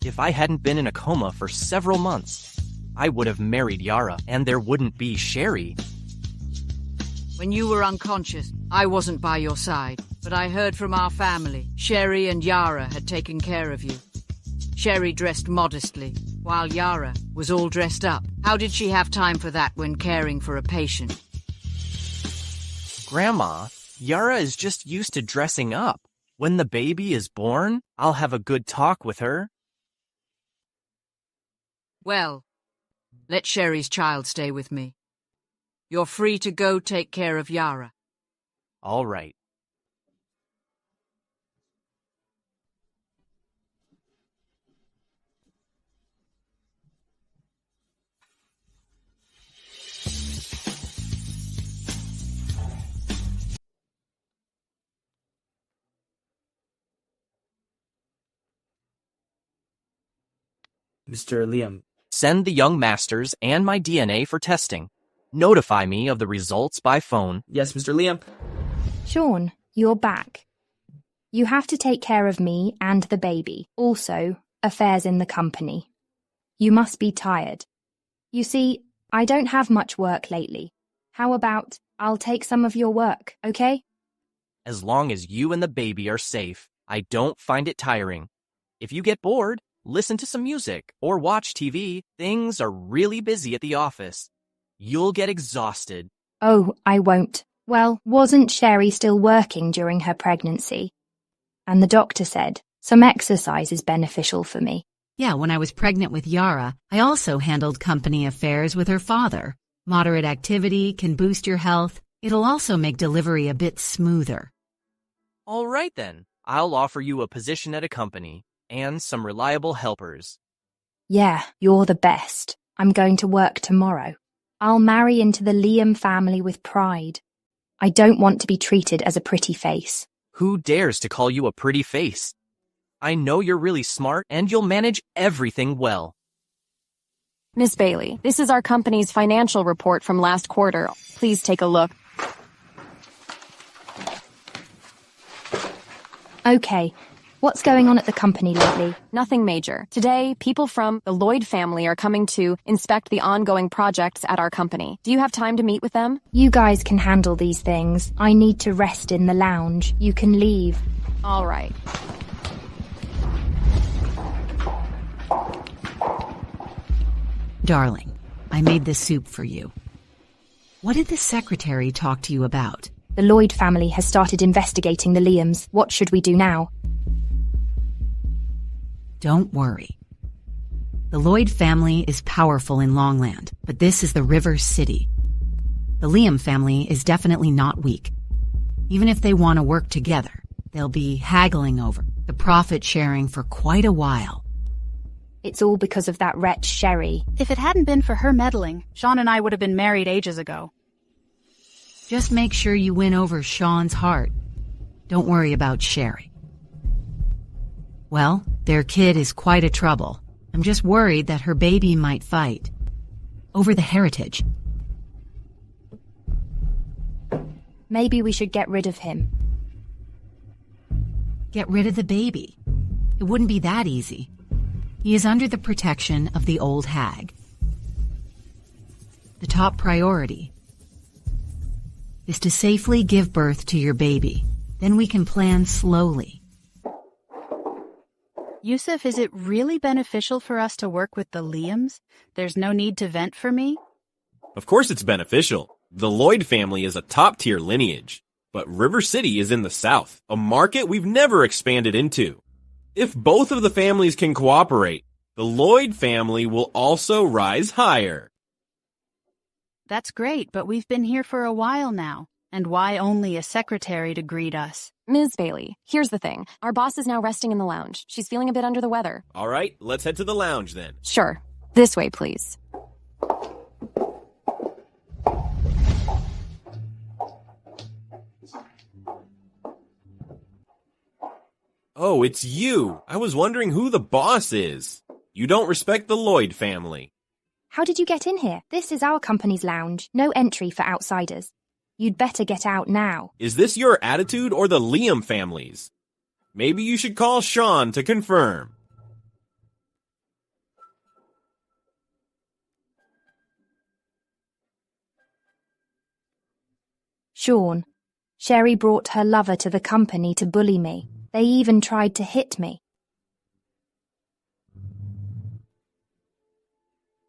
If I hadn't been in a coma for several months, I would have married Yara, and there wouldn't be Sherry. When you were unconscious, I wasn't by your side, but I heard from our family. Sherry and Yara had taken care of you. Sherry dressed modestly, while Yara was all dressed up. How did she have time for that when caring for a patient? Grandma, Yara is just used to dressing up. When the baby is born, I'll have a good talk with her. Well, let Sherry's child stay with me. You're free to go take care of Yara. All right. Mr. Liam. Send the young masters and my DNA for testing. Notify me of the results by phone. Yes, Mr. Liam. Sean, you're back. You have to take care of me and the baby. Also, affairs in the company. You must be tired. You see, I don't have much work lately. How about I'll take some of your work, okay? As long as you and the baby are safe, I don't find it tiring. If you get bored, listen to some music or watch TV. Things are really busy at the office. You'll get exhausted. Oh, I won't. Well, wasn't Sherry still working during her pregnancy? And the doctor said some exercise is beneficial for me. Yeah, when I was pregnant with Yara, I also handled company affairs with her father. Moderate activity can boost your health. It'll also make delivery a bit smoother. All right then. I'll offer you a position at a company and some reliable helpers. Yeah, you're the best. I'm going to work tomorrow. I'll marry into the Liam family with pride. I don't want to be treated as a pretty face. Who dares to call you a pretty face? I know you're really smart and you'll manage everything well. Miss Bailey, this is our company's financial report from last quarter. Please take a look. Okay. What's going on at the company lately? Nothing major. Today, people from the Lloyd family are coming to inspect the ongoing projects at our company. Do you have time to meet with them? You guys can handle these things. I need to rest in the lounge. You can leave. All right. Darling, I made this soup for you. What did the secretary talk to you about? The Lloyd family has started investigating the Liams. What should we do now? Don't worry. The Lloyd family is powerful in Longland, but this is the River City. The Liam family is definitely not weak. Even if they want to work together, they'll be haggling over the profit sharing for quite a while. It's all because of that wretch Sherry. If it hadn't been for her meddling, Sean and I would have been married ages ago. Just make sure you win over Sean's heart. Don't worry about Sherry. Well, their kid is quite a trouble. I'm just worried that her baby might fight over the heritage. Maybe we should get rid of him. Get rid of the baby? It wouldn't be that easy. He is under the protection of the old hag. The top priority is to safely give birth to your baby. Then we can plan slowly. Yusuf, is it really beneficial for us to work with the Liams? There's no need to vent for me? Of course it's beneficial. The Lloyd family is a top-tier lineage. But River City is in the south, a market we've never expanded into. If both of the families can cooperate, the Lloyd family will also rise higher. That's great, but we've been here for a while now. And why only a secretary to greet us? Ms. Bailey, here's the thing. Our boss is now resting in the lounge. She's feeling a bit under the weather. All right, let's head to the lounge then. Sure. This way, please. Oh, it's you. I was wondering who the boss is. You don't respect the Lloyd family. How did you get in here? This is our company's lounge. No entry for outsiders. You'd better get out now. Is this your attitude or the Liam family's? Maybe you should call Sean to confirm. Sean, Sherry brought her lover to the company to bully me. They even tried to hit me.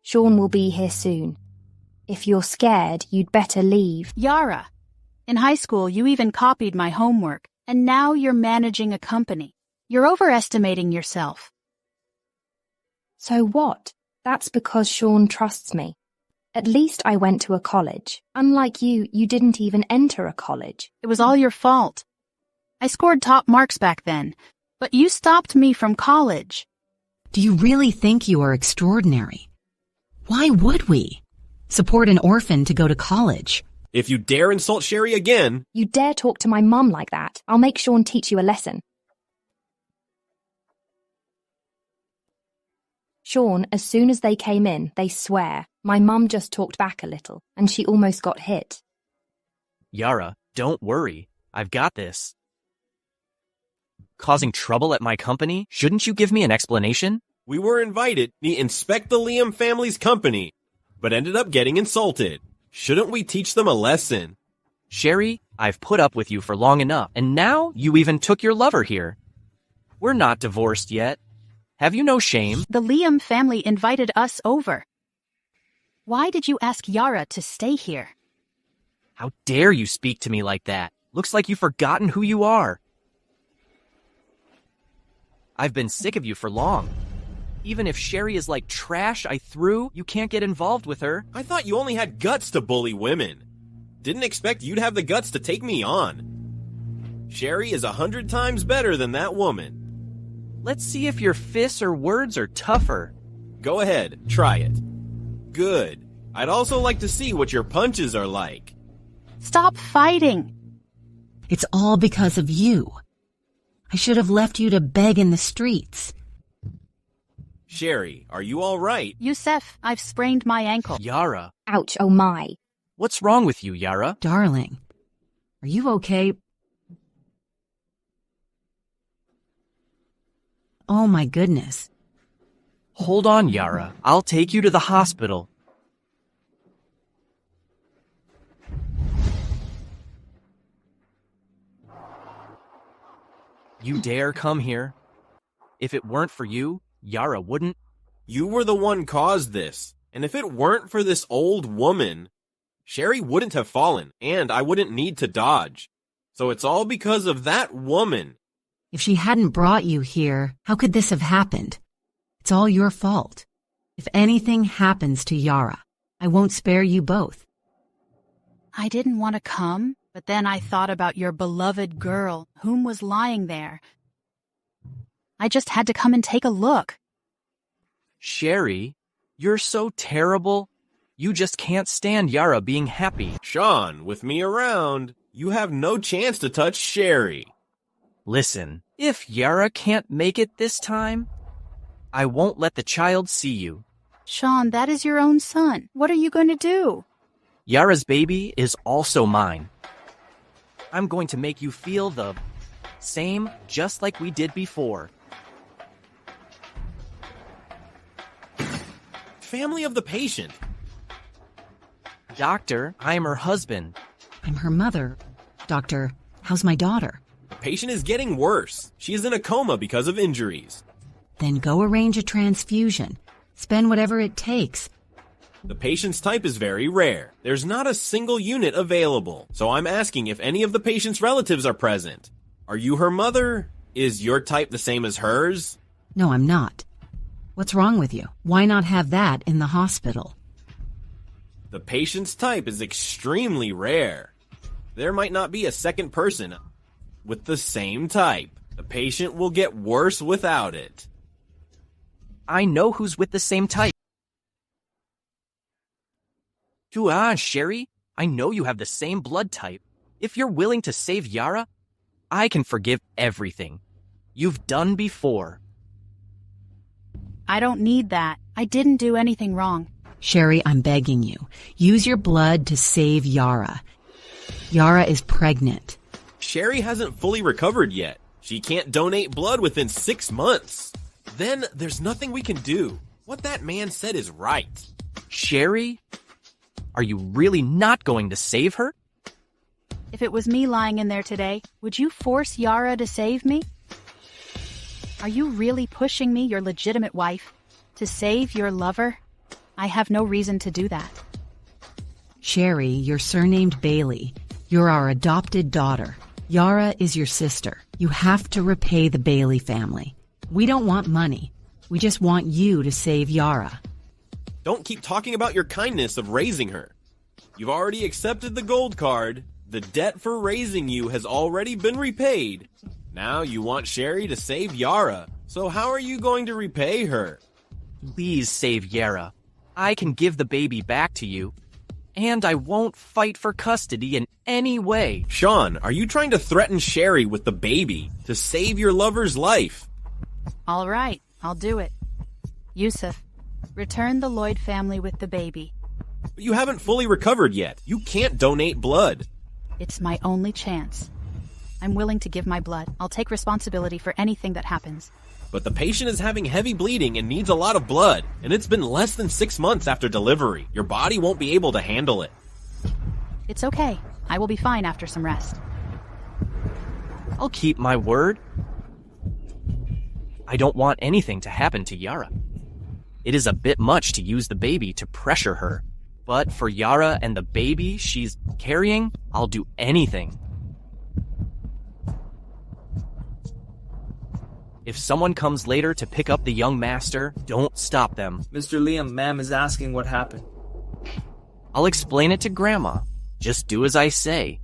Sean will be here soon. If you're scared, you'd better leave. Yara, in high school you even copied my homework, and now you're managing a company. You're overestimating yourself. So what? That's because Sean trusts me. At least I went to a college. Unlike you, you didn't even enter a college. It was all your fault. I scored top marks back then, but you stopped me from college. Do you really think you are extraordinary? Why would we support an orphan to go to college? If you dare insult Sherry again... You dare talk to my mum like that? I'll make Sean teach you a lesson. Sean, as soon as they came in, they swear. My mum just talked back a little, and she almost got hit. Yara, don't worry. I've got this. Causing trouble at my company? Shouldn't you give me an explanation? We were invited to inspect the Liam family's company, but ended up getting insulted. Shouldn't we teach them a lesson? Sherry, I've put up with you for long enough, and now you even took your lover here. We're not divorced yet. Have you no shame? The Liam family invited us over. Why did you ask Yara to stay here? How dare you speak to me like that? Looks like you've forgotten who you are. I've been sick of you for long. Even if Sherry is like trash I threw, you can't get involved with her. I thought you only had guts to bully women. Didn't expect you'd have the guts to take me on. Sherry is 100 times better than that woman. Let's see if your fists or words are tougher. Go ahead, try it. Good. I'd also like to see what your punches are like. Stop fighting. It's all because of you. I should have left you to beg in the streets. Sherry, are you all right? Yusuf, I've sprained my ankle. Yara. Ouch, oh my. What's wrong with you, Yara? Darling, are you okay? Oh my goodness. Hold on, Yara. I'll take you to the hospital. You dare come here? If it weren't for you, Yara wouldn't. You were the one caused this. And if it weren't for this old woman, Sherry wouldn't have fallen, and I wouldn't need to dodge. So it's all because of that woman. If she hadn't brought you here, how could this have happened? It's all your fault. If anything happens to Yara, I won't spare you both. I didn't want to come, but then I thought about your beloved girl, whom was lying there. I just had to come and take a look. Sherry, you're so terrible. You just can't stand Yara being happy. Sean, with me around, you have no chance to touch Sherry. Listen, if Yara can't make it this time, I won't let the child see you. Sean, that is your own son. What are you going to do? Yara's baby is also mine. I'm going to make you feel the same, just like we did before. Family of the patient. Doctor, I'm her husband. I'm her mother. Doctor, how's my daughter? The patient is getting worse. She is in a coma because of injuries. Then go arrange a transfusion. Spend whatever it takes. The patient's type is very rare. There's not a single unit available. So I'm asking if any of the patient's relatives are present. Are you her mother? Is your type the same as hers? No, I'm not. What's wrong with you? Why not have that in the hospital? The patient's type is extremely rare. There might not be a second person with the same type. The patient will get worse without it. I know who's with the same type. Sherry, I know you have the same blood type. If you're willing to save Yara, I can forgive everything you've done before. I don't need that. I didn't do anything wrong. Sherry, I'm begging you. Use your blood to save Yara. Yara is pregnant. Sherry hasn't fully recovered yet. She can't donate blood within 6 months. Then there's nothing we can do. What that man said is right. Sherry, are you really not going to save her? If it was me lying in there today, would you force Yara to save me? Are you really pushing me, your legitimate wife, to save your lover? I have no reason to do that. Sherry, you're surnamed Bailey. You're our adopted daughter. Yara is your sister. You have to repay the Bailey family. We don't want money. We just want you to save Yara. Don't keep talking about your kindness of raising her. You've already accepted the gold card. The debt for raising you has already been repaid. Now you want Sherry to save Yara. So how are you going to repay her? Please save Yara. I can give the baby back to you. And I won't fight for custody in any way. Sean, are you trying to threaten Sherry with the baby to save your lover's life? All right, I'll do it. Yusuf, return the Lloyd family with the baby. But you haven't fully recovered yet. You can't donate blood. It's my only chance. I'm willing to give my blood. I'll take responsibility for anything that happens. But the patient is having heavy bleeding and needs a lot of blood, and it's been less than 6 months after delivery. Your body won't be able to handle it. It's okay. I will be fine after some rest. I'll keep my word. I don't want anything to happen to Yara. It is a bit much to use the baby to pressure her. But for Yara and the baby she's carrying, I'll do anything. If someone comes later to pick up the young master, don't stop them. Mr. Liam, ma'am is asking what happened. I'll explain it to Grandma. Just do as I say.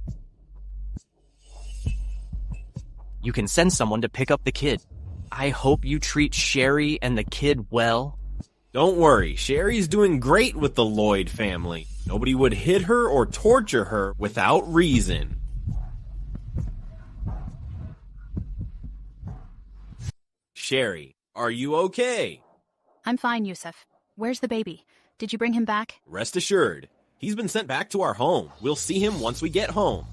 You can send someone to pick up the kid. I hope you treat Sherry and the kid well. Don't worry, Sherry's doing great with the Lloyd family. Nobody would hit her or torture her without reason. Sherry, are you okay? I'm fine, Yusuf. Where's the baby? Did you bring him back? Rest assured. He's been sent back to our home. We'll see him once we get home.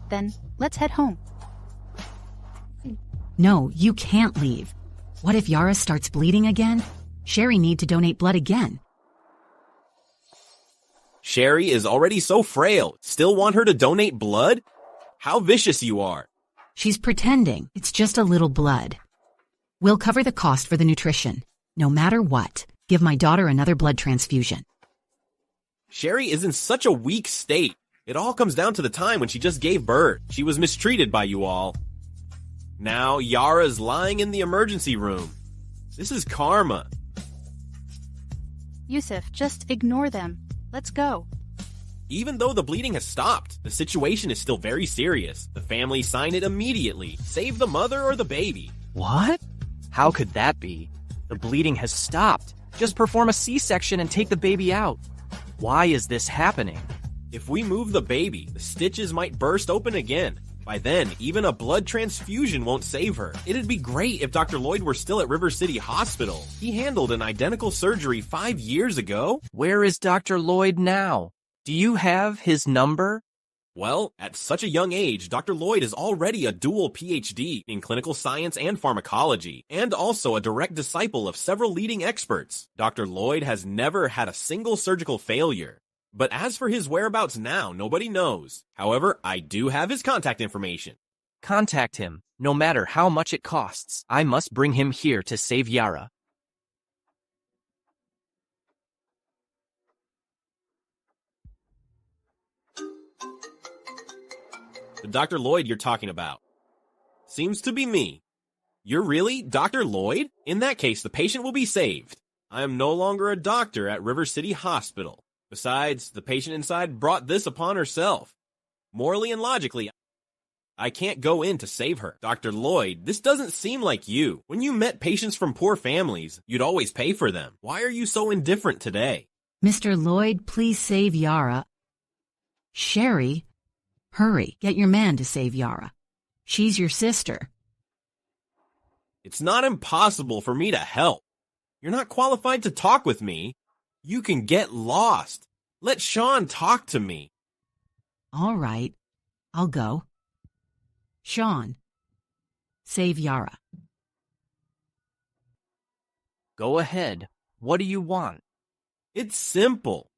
Then let's head home. No, you can't leave. What if Yara starts bleeding again? Sherry need to donate blood again. Sherry is already so frail. Still want her to donate blood? How vicious you are. She's pretending. It's just a little blood. We'll cover the cost for the nutrition, no matter what. Give my daughter another blood transfusion. Sherry is in such a weak state. It all comes down to the time when she just gave birth. She was mistreated by you all. Now Yara's lying in the emergency room. This is karma. Yusuf, just ignore them. Let's go. Even though the bleeding has stopped, the situation is still very serious. The family sign it immediately. Save the mother or the baby. What? How could that be? The bleeding has stopped. Just perform a C-section and take the baby out. Why is this happening? If we move the baby, the stitches might burst open again. By then, even a blood transfusion won't save her. It'd be great if Dr. Lloyd were still at River City Hospital. He handled an identical surgery 5 years ago. Where is Dr. Lloyd now? Do you have his number? Well, at such a young age, Dr. Lloyd is already a dual PhD in clinical science and pharmacology, and also a direct disciple of several leading experts. Dr. Lloyd has never had a single surgical failure. But as for his whereabouts now, nobody knows. However, I do have his contact information. Contact him, no matter how much it costs. I must bring him here to save Yara. The Dr. Lloyd you're talking about. Seems to be me. You're really Dr. Lloyd? In that case, the patient will be saved. I am no longer a doctor at River City Hospital. Besides, the patient inside brought this upon herself. Morally and logically, I can't go in to save her. Dr. Lloyd, this doesn't seem like you. When you met patients from poor families, you'd always pay for them. Why are you so indifferent today? Mr. Lloyd, please save Yara. Sherry, hurry, get your man to save Yara. She's your sister. It's not impossible for me to help. You're not qualified to talk with me. You can get lost. Let Sean talk to me. All right, I'll go. Sean, save Yara. Go ahead. What do you want? It's simple.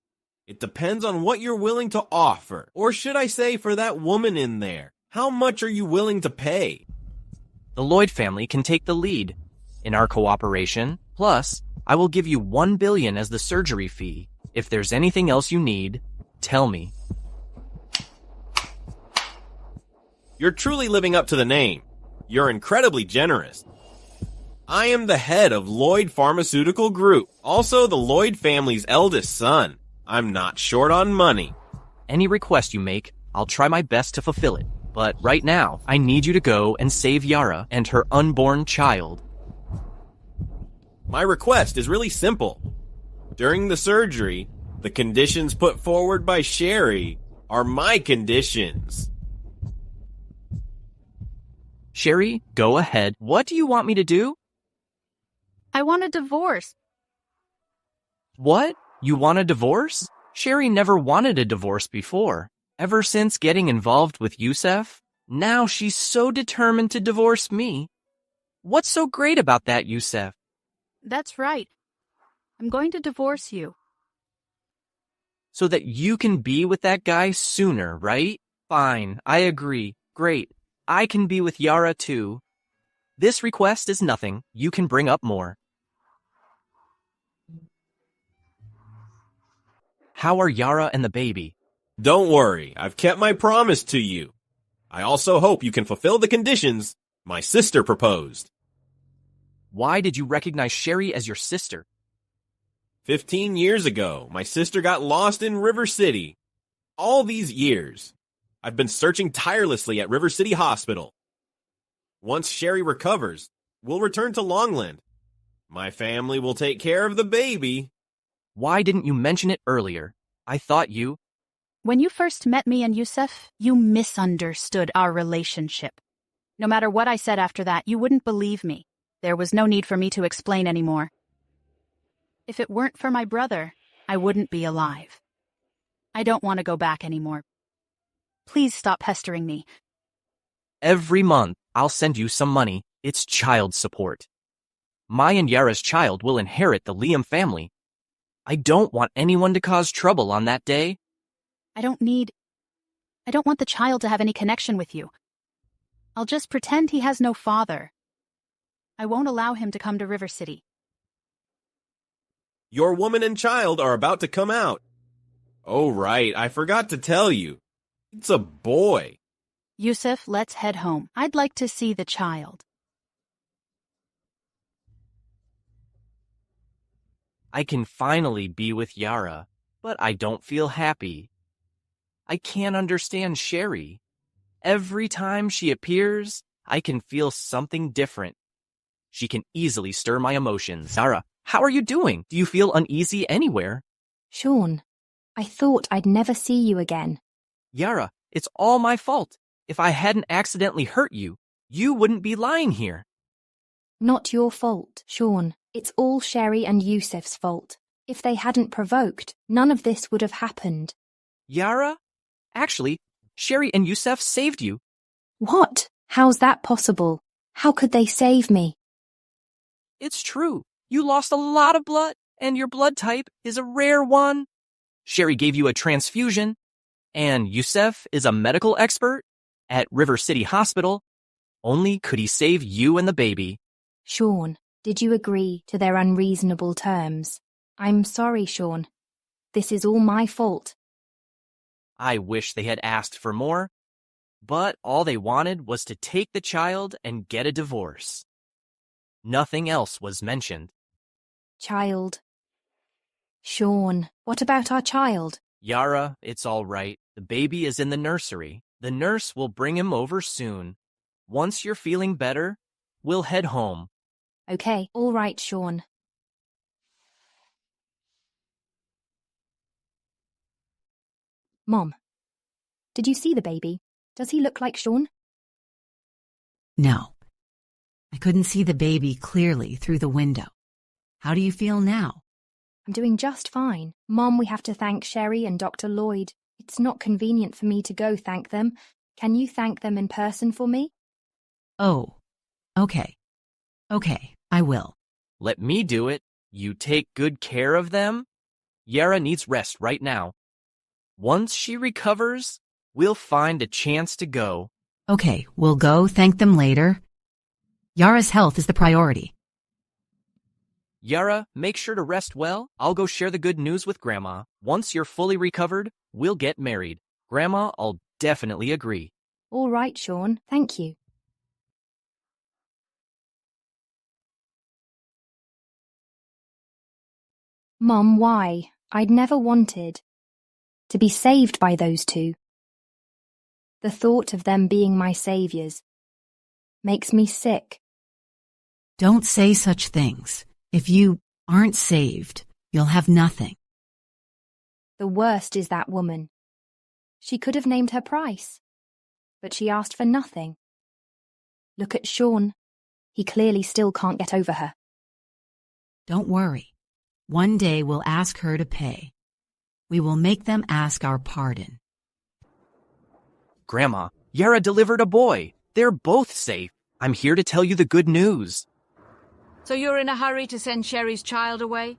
It depends on what you're willing to offer. Or should I say for that woman in there? How much are you willing to pay? The Lloyd family can take the lead in our cooperation. Plus, I will give you $1 billion as the surgery fee. If there's anything else you need, tell me. You're truly living up to the name. You're incredibly generous. I am the head of Lloyd Pharmaceutical Group, also the Lloyd family's eldest son. I'm not short on money. Any request you make, I'll try my best to fulfill it. But right now, I need you to go and save Yara and her unborn child. My request is really simple. During the surgery, the conditions put forward by Sherry are my conditions. Sherry, go ahead. What do you want me to do? I want a divorce. What? You want a divorce? Sherry never wanted a divorce before. Ever since getting involved with Yusuf, now she's so determined to divorce me. What's so great about that, Yusuf? That's right. I'm going to divorce you. So that you can be with that guy sooner, right? Fine, I agree. Great. I can be with Yara too. This request is nothing. You can bring up more. How are Yara and the baby? Don't worry, I've kept my promise to you. I also hope you can fulfill the conditions my sister proposed. Why did you recognize Sherry as your sister? 15 years ago, my sister got lost in River City. All these years, I've been searching tirelessly at River City Hospital. Once Sherry recovers, we'll return to Longland. My family will take care of the baby. Why didn't you mention it earlier? I thought you... When you first met me and Yusuf, you misunderstood our relationship. No matter what I said after that, you wouldn't believe me. There was no need for me to explain anymore. If it weren't for my brother, I wouldn't be alive. I don't want to go back anymore. Please stop pestering me. Every month, I'll send you some money. It's child support. My and Yara's child will inherit the Liam family. I don't want anyone to cause trouble on that day. I don't want the child to have any connection with you. I'll just pretend he has no father. I won't allow him to come to River City. Your woman and child are about to come out. Oh, right, I forgot to tell you. It's a boy. Yusuf, let's head home. I'd like to see the child. I can finally be with Yara, but I don't feel happy. I can't understand Sherry. Every time she appears, I can feel something different. She can easily stir my emotions. Yara, how are you doing? Do you feel uneasy anywhere? Sean, I thought I'd never see you again. Yara, it's all my fault. If I hadn't accidentally hurt you, you wouldn't be lying here. Not your fault, Sean. It's all Sherry and Yusuf's fault. If they hadn't provoked, none of this would have happened. Yara? Actually, Sherry and Yusuf saved you. What? How's that possible? How could they save me? It's true. You lost a lot of blood, and your blood type is a rare one. Sherry gave you a transfusion, and Yusuf is a medical expert at River City Hospital. Only could he save you and the baby. Sean, did you agree to their unreasonable terms? I'm sorry, Sean. This is all my fault. I wish they had asked for more, but all they wanted was to take the child and get a divorce. Nothing else was mentioned. Child. Sean, what about our child? Yara, it's all right. The baby is in the nursery. The nurse will bring him over soon. Once you're feeling better, we'll head home. Okay, all right, Sean. Mom, did you see the baby? Does he look like Sean? No. I couldn't see the baby clearly through the window. How do you feel now? I'm doing just fine. Mom, we have to thank Sherry and Dr. Lloyd. It's not convenient for me to go thank them. Can you thank them in person for me? Oh, okay. Okay, I will. Let me do it. You take good care of them. Yara needs rest right now. Once she recovers, we'll find a chance to go. Okay, we'll go thank them later. Yara's health is the priority. Yara, make sure to rest well. I'll go share the good news with Grandma. Once you're fully recovered, we'll get married. Grandma, I'll definitely agree. All right, Sean. Thank you. Mum, why? I'd never wanted to be saved by those two. The thought of them being my saviors makes me sick. Don't say such things. If you aren't saved, you'll have nothing. The worst is that woman. She could have named her price, but she asked for nothing. Look at Sean. He clearly still can't get over her. Don't worry. One day we'll ask her to pay. We will make them ask our pardon. Grandma, Yara delivered a boy. They're both safe. I'm here to tell you the good news. So you're in a hurry to send Sherry's child away?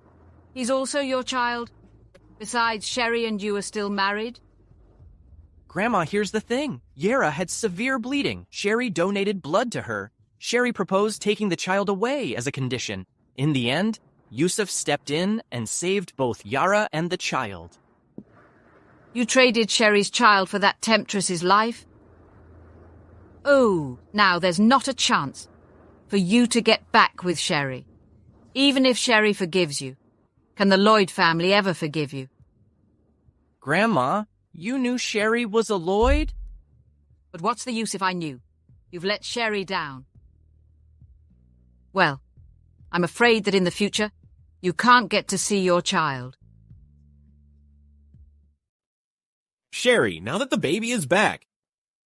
He's also your child? Besides, Sherry and you are still married? Grandma, here's the thing. Yara had severe bleeding. Sherry donated blood to her. Sherry proposed taking the child away as a condition. In the end, Yusuf stepped in and saved both Yara and the child. You traded Sherry's child for that temptress's life? Oh, now there's not a chance for you to get back with Sherry. Even if Sherry forgives you, can the Lloyd family ever forgive you? Grandma, you knew Sherry was a Lloyd? But what's the use if I knew? You've let Sherry down. Well, I'm afraid that in the future, you can't get to see your child. Sherry, now that the baby is back,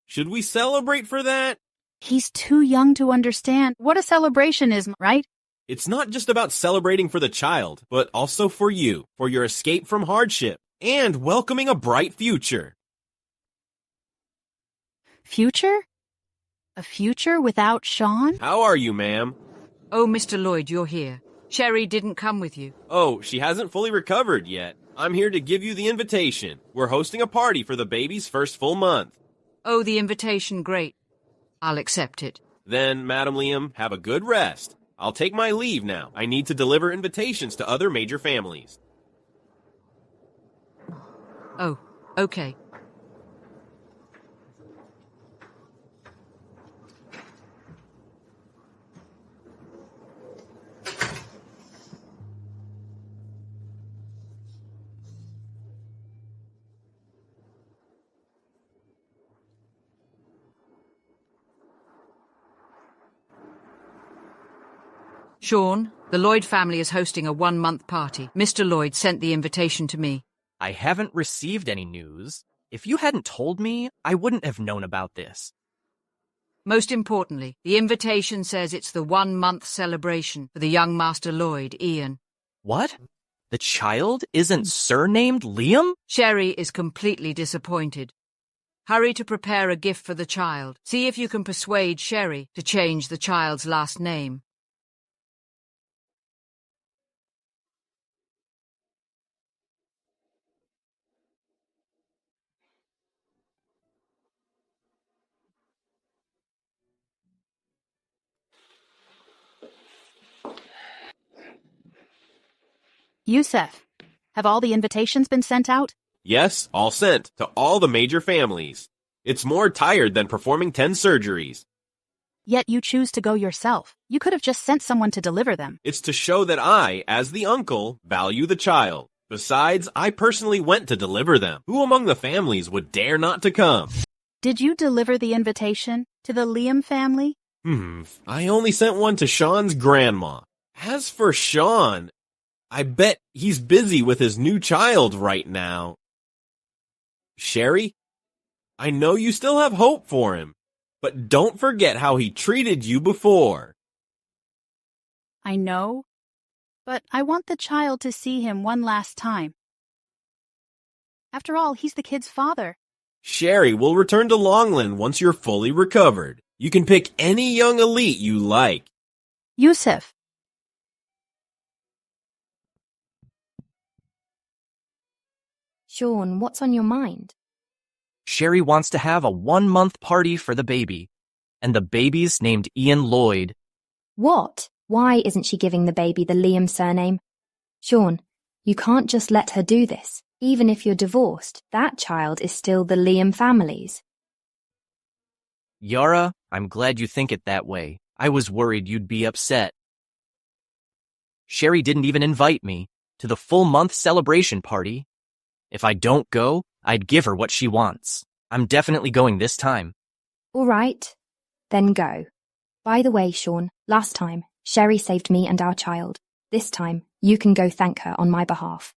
should we celebrate for that? He's too young to understand what a celebration is, right? It's not just about celebrating for the child, but also for you, for your escape from hardship, and welcoming a bright future. Future? A future without Sean? How are you, ma'am? Oh, Mr. Lloyd, you're here. Sherry didn't come with you. Oh, she hasn't fully recovered yet. I'm here to give you the invitation. We're hosting a party for the baby's first full month. Oh, the invitation, great. I'll accept it. Then, Madam Liam, have a good rest. I'll take my leave now. I need to deliver invitations to other major families. Oh, okay. Sean, the Lloyd family is hosting a 1-month party. Mr. Lloyd sent the invitation to me. I haven't received any news. If you hadn't told me, I wouldn't have known about this. Most importantly, the invitation says it's the 1-month celebration for the young Master Lloyd, Ian. What? The child isn't surnamed Liam? Sherry is completely disappointed. Hurry to prepare a gift for the child. See if you can persuade Sherry to change the child's last name. Yusef, have all the invitations been sent out? Yes, all sent to all the major families. It's more tired than performing 10 surgeries. Yet you choose to go yourself. You could have just sent someone to deliver them. It's to show that I, as the uncle, value the child. Besides, I personally went to deliver them. Who among the families would dare not to come? Did you deliver the invitation to the Liam family? I only sent one to Sean's grandma. As for Sean, I bet he's busy with his new child right now. Sherry, I know you still have hope for him, but don't forget how he treated you before. I know, but I want the child to see him one last time. After all, he's the kid's father. Sherry will return to Longland once you're fully recovered. You can pick any young elite you like. Yusef. Sean, what's on your mind? Sherry wants to have a 1-month party for the baby, and the baby's named Ian Lloyd. What? Why isn't she giving the baby the Liam surname? Sean, you can't just let her do this. Even if you're divorced, that child is still the Liam family's. Yara, I'm glad you think it that way. I was worried you'd be upset. Sherry didn't even invite me to the full-month celebration party. If I don't go, I'd give her what she wants. I'm definitely going this time. All right, then go. By the way, Sean, last time, Sherry saved me and our child. This time, you can go thank her on my behalf.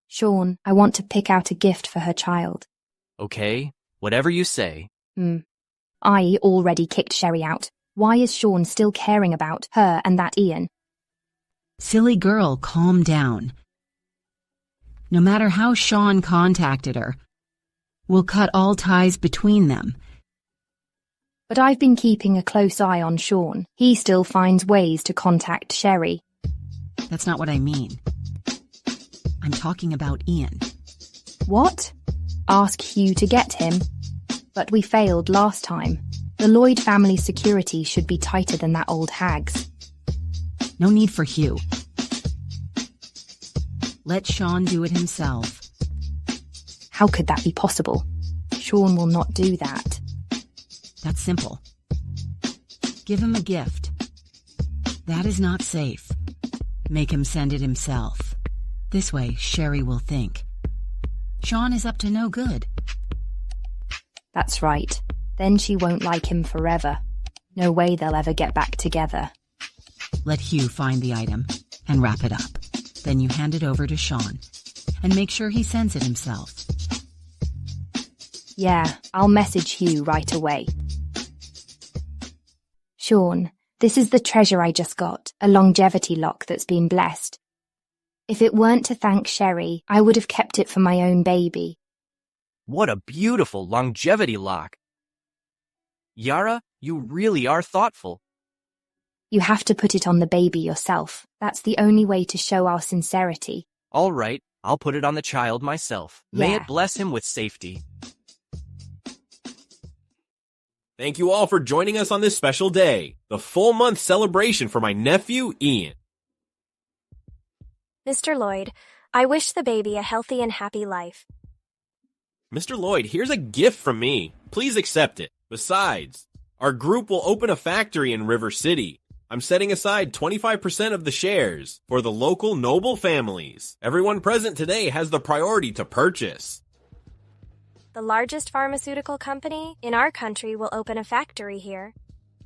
Sean, I want to pick out a gift for her child. Okay, whatever you say. I already kicked Sherry out. Why is Sean still caring about her and that Ian? Silly girl, calm down. No matter how Sean contacted her, we'll cut all ties between them. But I've been keeping a close eye on Sean. He still finds ways to contact Sherry. That's not what I mean. I'm talking about Ian. What? Ask Hugh to get him. But we failed last time. The Lloyd family's security should be tighter than that old hag's. No need for Hugh. Let Sean do it himself. How could that be possible? Sean will not do that. That's simple. Give him a gift. That is not safe. Make him send it himself. This way, Sherry will think. Sean is up to no good. That's right. Then she won't like him forever. No way they'll ever get back together. Let Hugh find the item and wrap it up. Then you hand it over to Sean and make sure he sends it himself. Yeah, I'll message Hugh right away. Sean, this is the treasure I just got, a longevity lock that's been blessed. If it weren't to thank Sherry, I would have kept it for my own baby. What a beautiful longevity lock. Yara, you really are thoughtful. You have to put it on the baby yourself. That's the only way to show our sincerity. All right, I'll put it on the child myself. May Yeah. it bless him with safety. Thank you all for joining us on this special day, the full month celebration for my nephew, Ian. Mr. Lloyd, I wish the baby a healthy and happy life. Mr. Lloyd, here's a gift from me. Please accept it. Besides, our group will open a factory in River City. I'm setting aside 25% of the shares for the local noble families. Everyone present today has the priority to purchase. The largest pharmaceutical company in our country will open a factory here.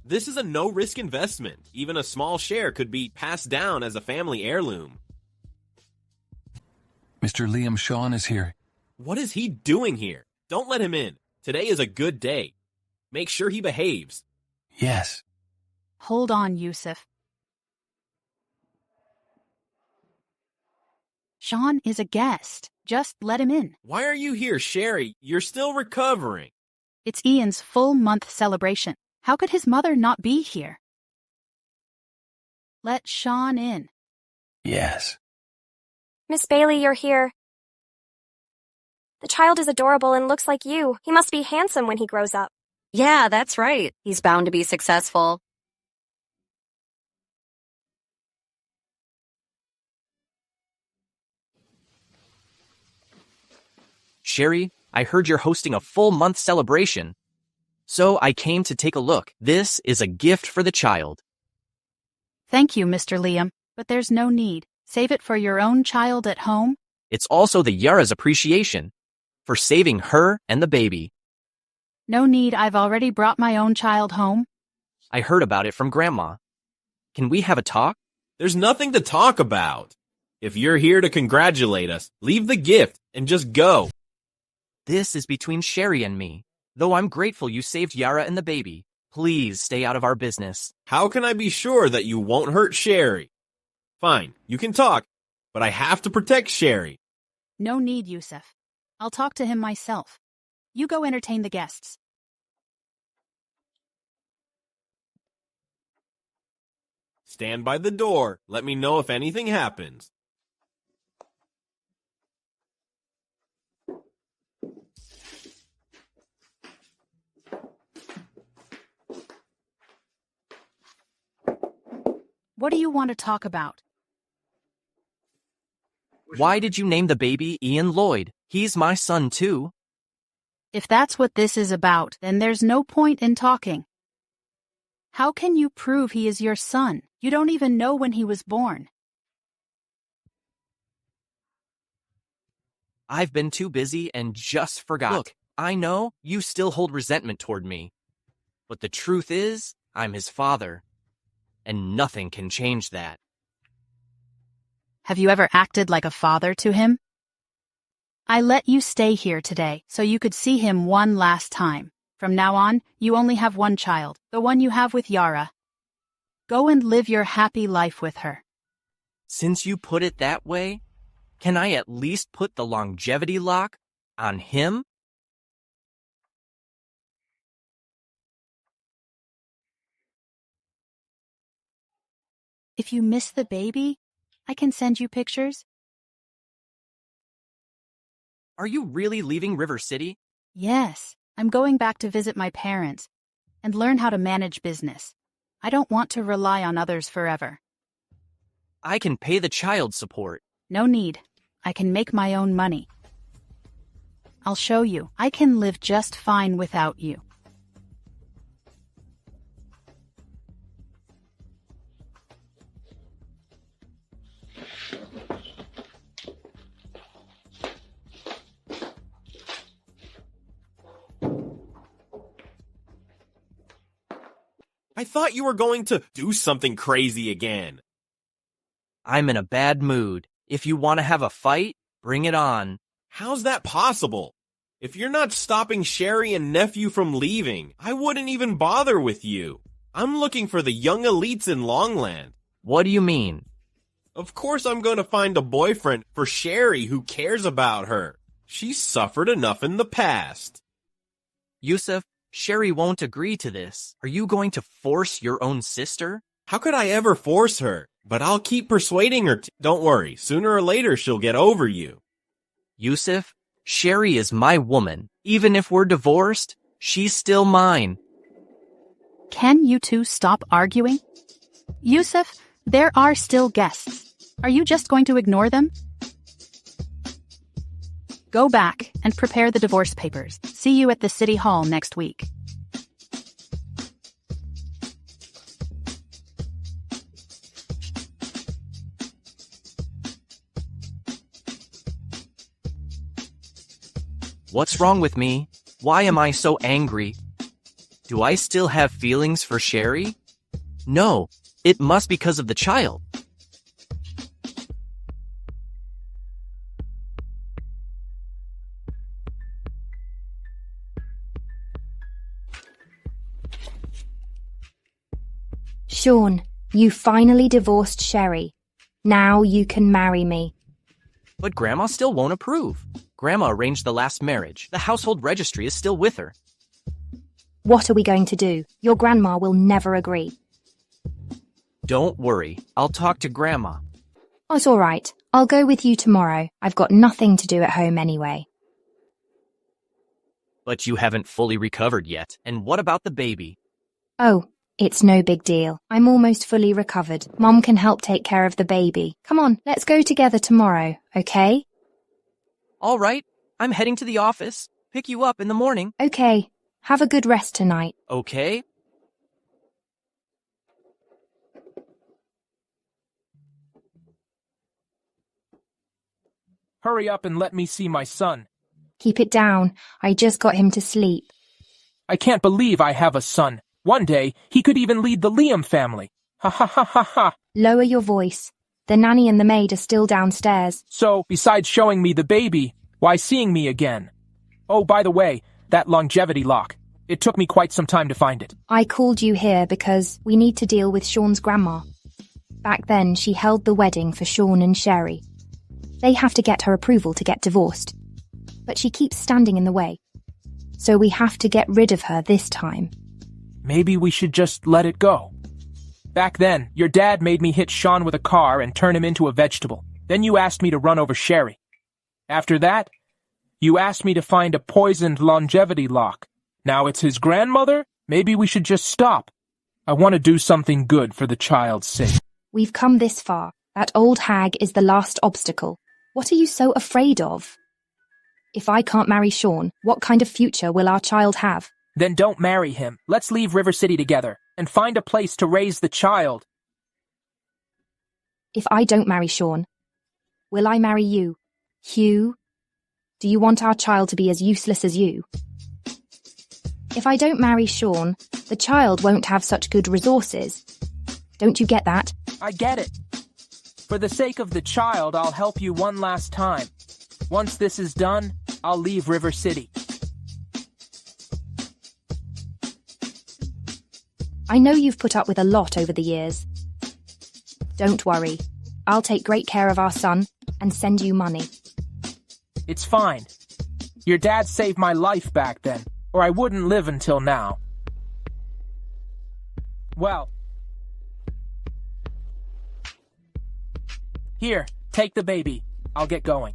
This is a no-risk investment. Even a small share could be passed down as a family heirloom. Mr. Liam Shawn is here. What is he doing here? Don't let him in. Today is a good day. Make sure he behaves. Yes. Hold on, Yusuf. Shawn is a guest. Just let him in. Why are you here, Sherry? You're still recovering. It's Ian's full month celebration. How could his mother not be here? Let Shawn in. Yes. Miss Bailey, you're here. The child is adorable and looks like you. He must be handsome when he grows up. Yeah, that's right. He's bound to be successful. Sherry, I heard you're hosting a full month celebration. So I came to take a look. This is a gift for the child. Thank you, Mr. Liam, but there's no need. Save it for your own child at home. It's also the Yara's appreciation for saving her and the baby. No need, I've already brought my own child home. I heard about it from Grandma. Can we have a talk? There's nothing to talk about. If you're here to congratulate us, leave the gift and just go. This is between Sherry and me. Though I'm grateful you saved Yara and the baby, please stay out of our business. How can I be sure that you won't hurt Sherry? Fine, you can talk, but I have to protect Sherry. No need, Yusuf. I'll talk to him myself. You go entertain the guests. Stand by the door. Let me know if anything happens. What do you want to talk about? Why did you name the baby Ian Lloyd? He's my son too. If that's what this is about, then there's no point in talking. How can you prove he is your son? You don't even know when he was born. I've been too busy and just forgot. Look, I know you still hold resentment toward me. But the truth is, I'm his father. And nothing can change that. Have you ever acted like a father to him? I let you stay here today so you could see him one last time. From now on, you only have one child, the one you have with Yara. Go and live your happy life with her. Since you put it that way, can I at least put the longevity lock on him? If you miss the baby, I can send you pictures. Are you really leaving River City? Yes, I'm going back to visit my parents and learn how to manage business. I don't want to rely on others forever. I can pay the child support. No need. I can make my own money. I'll show you. I can live just fine without you. I thought you were going to do something crazy again. I'm in a bad mood. If you want to have a fight, bring it on. How's that possible? If you're not stopping Sherry and nephew from leaving, I wouldn't even bother with you. I'm looking for the young elites in Longland. What do you mean? Of course I'm going to find a boyfriend for Sherry who cares about her. She's suffered enough in the past. Yusuf, Sherry won't agree to this. Are you going to force your own sister? How could I ever force her? But I'll keep persuading her. Don't worry, sooner or later she'll get over you. Yusuf, Sherry is my woman. Even if we're divorced, she's still mine. Can you two stop arguing? Yusuf, there are still guests. Are you just going to ignore them? Go back and prepare the divorce papers. See you at the city hall next week. What's wrong with me? Why am I so angry? Do I still have feelings for Sherry? No, it must be because of the child. Sean, you finally divorced Sherry. Now you can marry me. But Grandma still won't approve. Grandma arranged the last marriage. The household registry is still with her. What are we going to do? Your grandma will never agree. Don't worry, I'll talk to Grandma. Oh, it's all right. I'll go with you tomorrow. I've got nothing to do at home anyway. But you haven't fully recovered yet. And what about the baby? Oh, it's no big deal. I'm almost fully recovered. Mom can help take care of the baby. Come on, let's go together tomorrow, okay? All right, I'm heading to the office. Pick you up in the morning. Okay. Have a good rest tonight. Okay. Hurry up and let me see my son. Keep it down. I just got him to sleep. I can't believe I have a son. One day, he could even lead the Liam family. Ha ha ha ha ha. Lower your voice. The nanny and the maid are still downstairs. So, besides showing me the baby, why seeing me again? Oh, by the way, that longevity lock. It took me quite some time to find it. I called you here because we need to deal with Sean's grandma. Back then, she held the wedding for Sean and Sherry. They have to get her approval to get divorced. But she keeps standing in the way. So we have to get rid of her this time. Maybe we should just let it go. Back then, your dad made me hit Sean with a car and turn him into a vegetable. Then you asked me to run over Sherry. After that, you asked me to find a poisoned longevity lock. Now it's his grandmother? Maybe we should just stop. I want to do something good for the child's sake. We've come this far. That old hag is the last obstacle. What are you so afraid of? If I can't marry Sean, what kind of future will our child have? Then don't marry him. Let's leave River City together and find a place to raise the child. If I don't marry Sean, will I marry you? Hugh? Do you want our child to be as useless as you? If I don't marry Sean, the child won't have such good resources. Don't you get that? I get it. For the sake of the child, I'll help you one last time. Once this is done, I'll leave River City. I know you've put up with a lot over the years. Don't worry. I'll take great care of our son and send you money. It's fine. Your dad saved my life back then, or I wouldn't live until now. Well. Here, take the baby. I'll get going.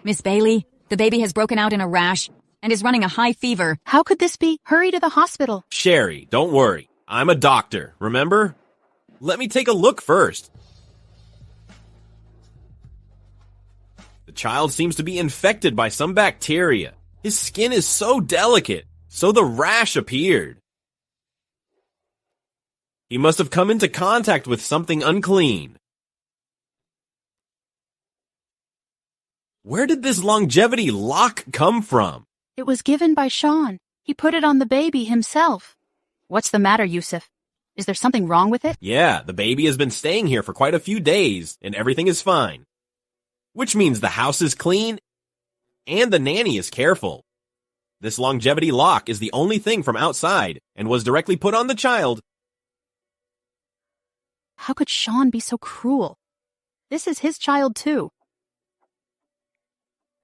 Miss Bailey, the baby has broken out in a rash and is running a high fever. How could this be? Hurry to the hospital. Sherry, don't worry. I'm a doctor, remember? Let me take a look first. The child seems to be infected by some bacteria. His skin is so delicate, so the rash appeared. He must have come into contact with something unclean. Where did this longevity lock come from? It was given by Sean. He put it on the baby himself. What's the matter, Yusuf? Is there something wrong with it? Yeah, the baby has been staying here for quite a few days, and everything is fine. Which means the house is clean, and the nanny is careful. This longevity lock is the only thing from outside, and was directly put on the child. How could Sean be so cruel? This is his child, too.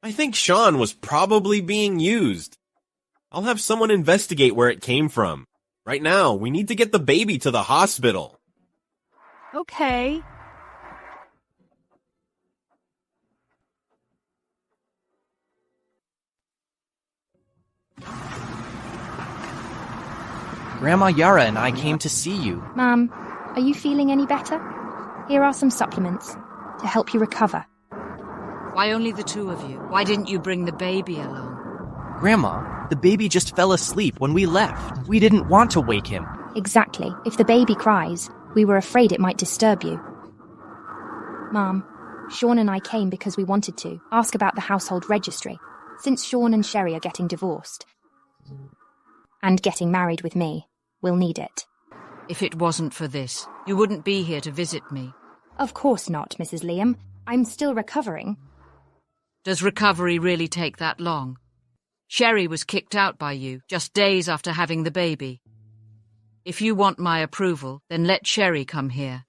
I think Sean was probably being used. I'll have someone investigate where it came from. Right now, we need to get the baby to the hospital. Okay. Grandma Yara and I came to see you. Ma'am, are you feeling any better? Here are some supplements to help you recover. Why only the two of you? Why didn't you bring the baby along? Grandma, the baby just fell asleep when we left. We didn't want to wake him. Exactly. If the baby cries, we were afraid it might disturb you. Ma'am, Sean and I came because we wanted to ask about the household registry, since Sean and Sherry are getting divorced. And getting married with me. We'll need it. If it wasn't for this, you wouldn't be here to visit me. Of course not, Mrs. Liam. I'm still recovering. Does recovery really take that long? Sherry was kicked out by you just days after having the baby. If you want my approval, then let Sherry come here.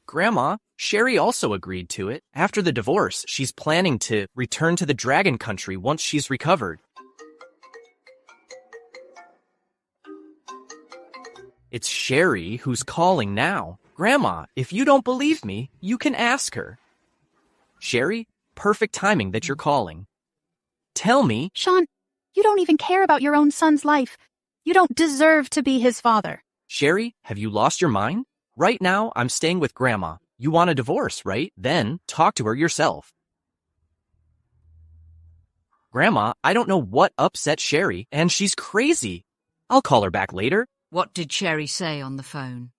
Grandma, Sherry also agreed to it. After the divorce, she's planning to return to the Dragon Country once she's recovered. It's Sherry who's calling now. Grandma, if you don't believe me, you can ask her. Sherry, perfect timing that you're calling. Tell me... Sean, you don't even care about your own son's life. You don't deserve to be his father. Sherry, have you lost your mind? Right now, I'm staying with Grandma. You want a divorce, right? Then talk to her yourself. Grandma, I don't know what upset Sherry, and she's crazy. I'll call her back later. What did Sherry say on the phone?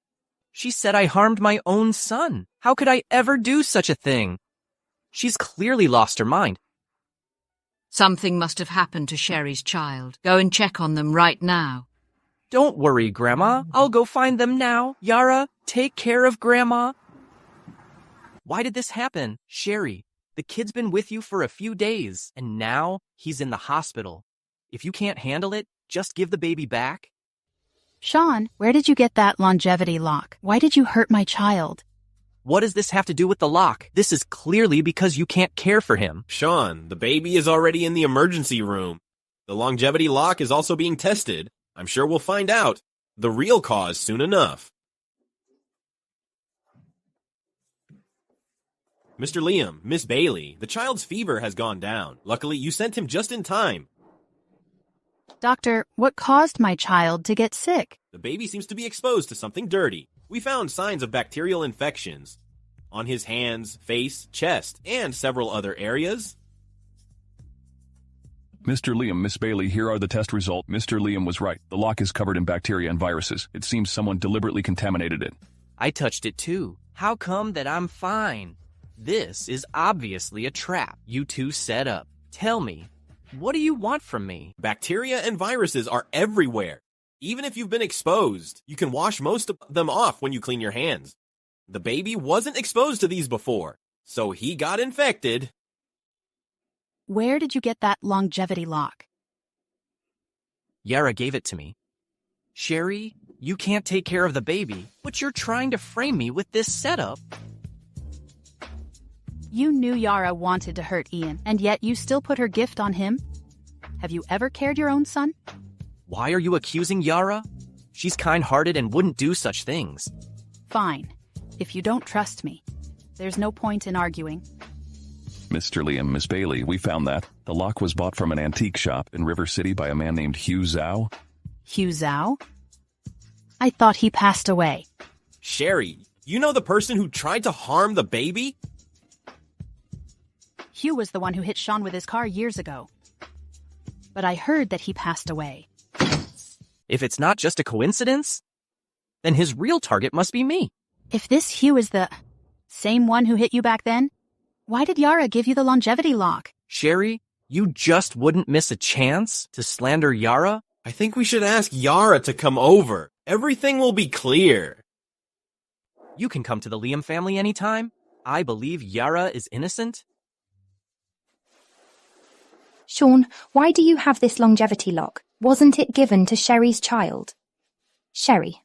She said I harmed my own son. How could I ever do such a thing? She's clearly lost her mind. Something must have happened to Sherry's child. Go and check on them right now. Don't worry, Grandma. I'll go find them now. Yara, take care of Grandma. Why did this happen? Sherry, the kid's been with you for a few days, and now he's in the hospital. If you can't handle it, just give the baby back. Sean, where did you get that longevity lock? Why did you hurt my child? What does this have to do with the lock? This is clearly because you can't care for him. Sean, the baby is already in the emergency room. The longevity lock is also being tested. I'm sure we'll find out the real cause soon enough. Mr. Liam, Miss Bailey, the child's fever has gone down. Luckily, you sent him just in time. Doctor, what caused my child to get sick? The baby seems to be exposed to something dirty. We found signs of bacterial infections on his hands, face, chest, and several other areas. Mr. Liam, Miss Bailey, here are the test results. Mr. Liam was right. The lock is covered in bacteria and viruses. It seems someone deliberately contaminated it. I touched it too. How come that I'm fine? This is obviously a trap you two set up. Tell me, what do you want from me? Bacteria and viruses are everywhere. Even if you've been exposed, you can wash most of them off when you clean your hands. The baby wasn't exposed to these before, so he got infected. Where did you get that longevity lock? Yara gave it to me. Sherry, you can't take care of the baby, but you're trying to frame me with this setup. You knew Yara wanted to hurt Ian, and yet you still put her gift on him? Have you ever cared your own son? Why are you accusing Yara? She's kind-hearted and wouldn't do such things. Fine. If you don't trust me, there's no point in arguing. Mr. Liam, Miss Bailey, we found that. The lock was bought from an antique shop in River City by a man named Hugh Zhao. Hugh Zhao? I thought he passed away. Sherry, you know the person who tried to harm the baby? Hugh was the one who hit Sean with his car years ago. But I heard that he passed away. If it's not just a coincidence, then his real target must be me. If this Hugh is the same one who hit you back then, why did Yara give you the longevity lock? Sherry, you just wouldn't miss a chance to slander Yara? I think we should ask Yara to come over. Everything will be clear. You can come to the Liam family anytime. I believe Yara is innocent. Sean, why do you have this longevity lock? Wasn't it given to Sherry's child? Sherry,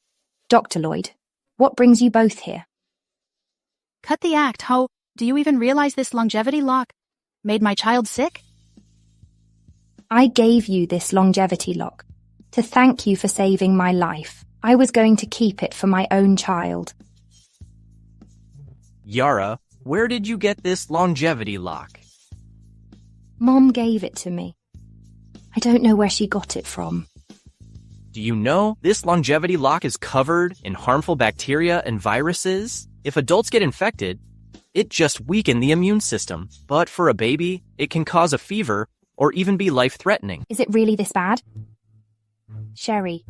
Dr. Lloyd, what brings you both here? Cut the act. How do you even realize this longevity lock made my child sick? I gave you this longevity lock to thank you for saving my life. I was going to keep it for my own child. Yara, where did you get this longevity lock? Mom gave it to me. I don't know where she got it from. Do you know this longevity lock is covered in harmful bacteria and viruses? If adults get infected, it just weakens the immune system. But for a baby, it can cause a fever or even be life-threatening. Is it really this bad? Sherry,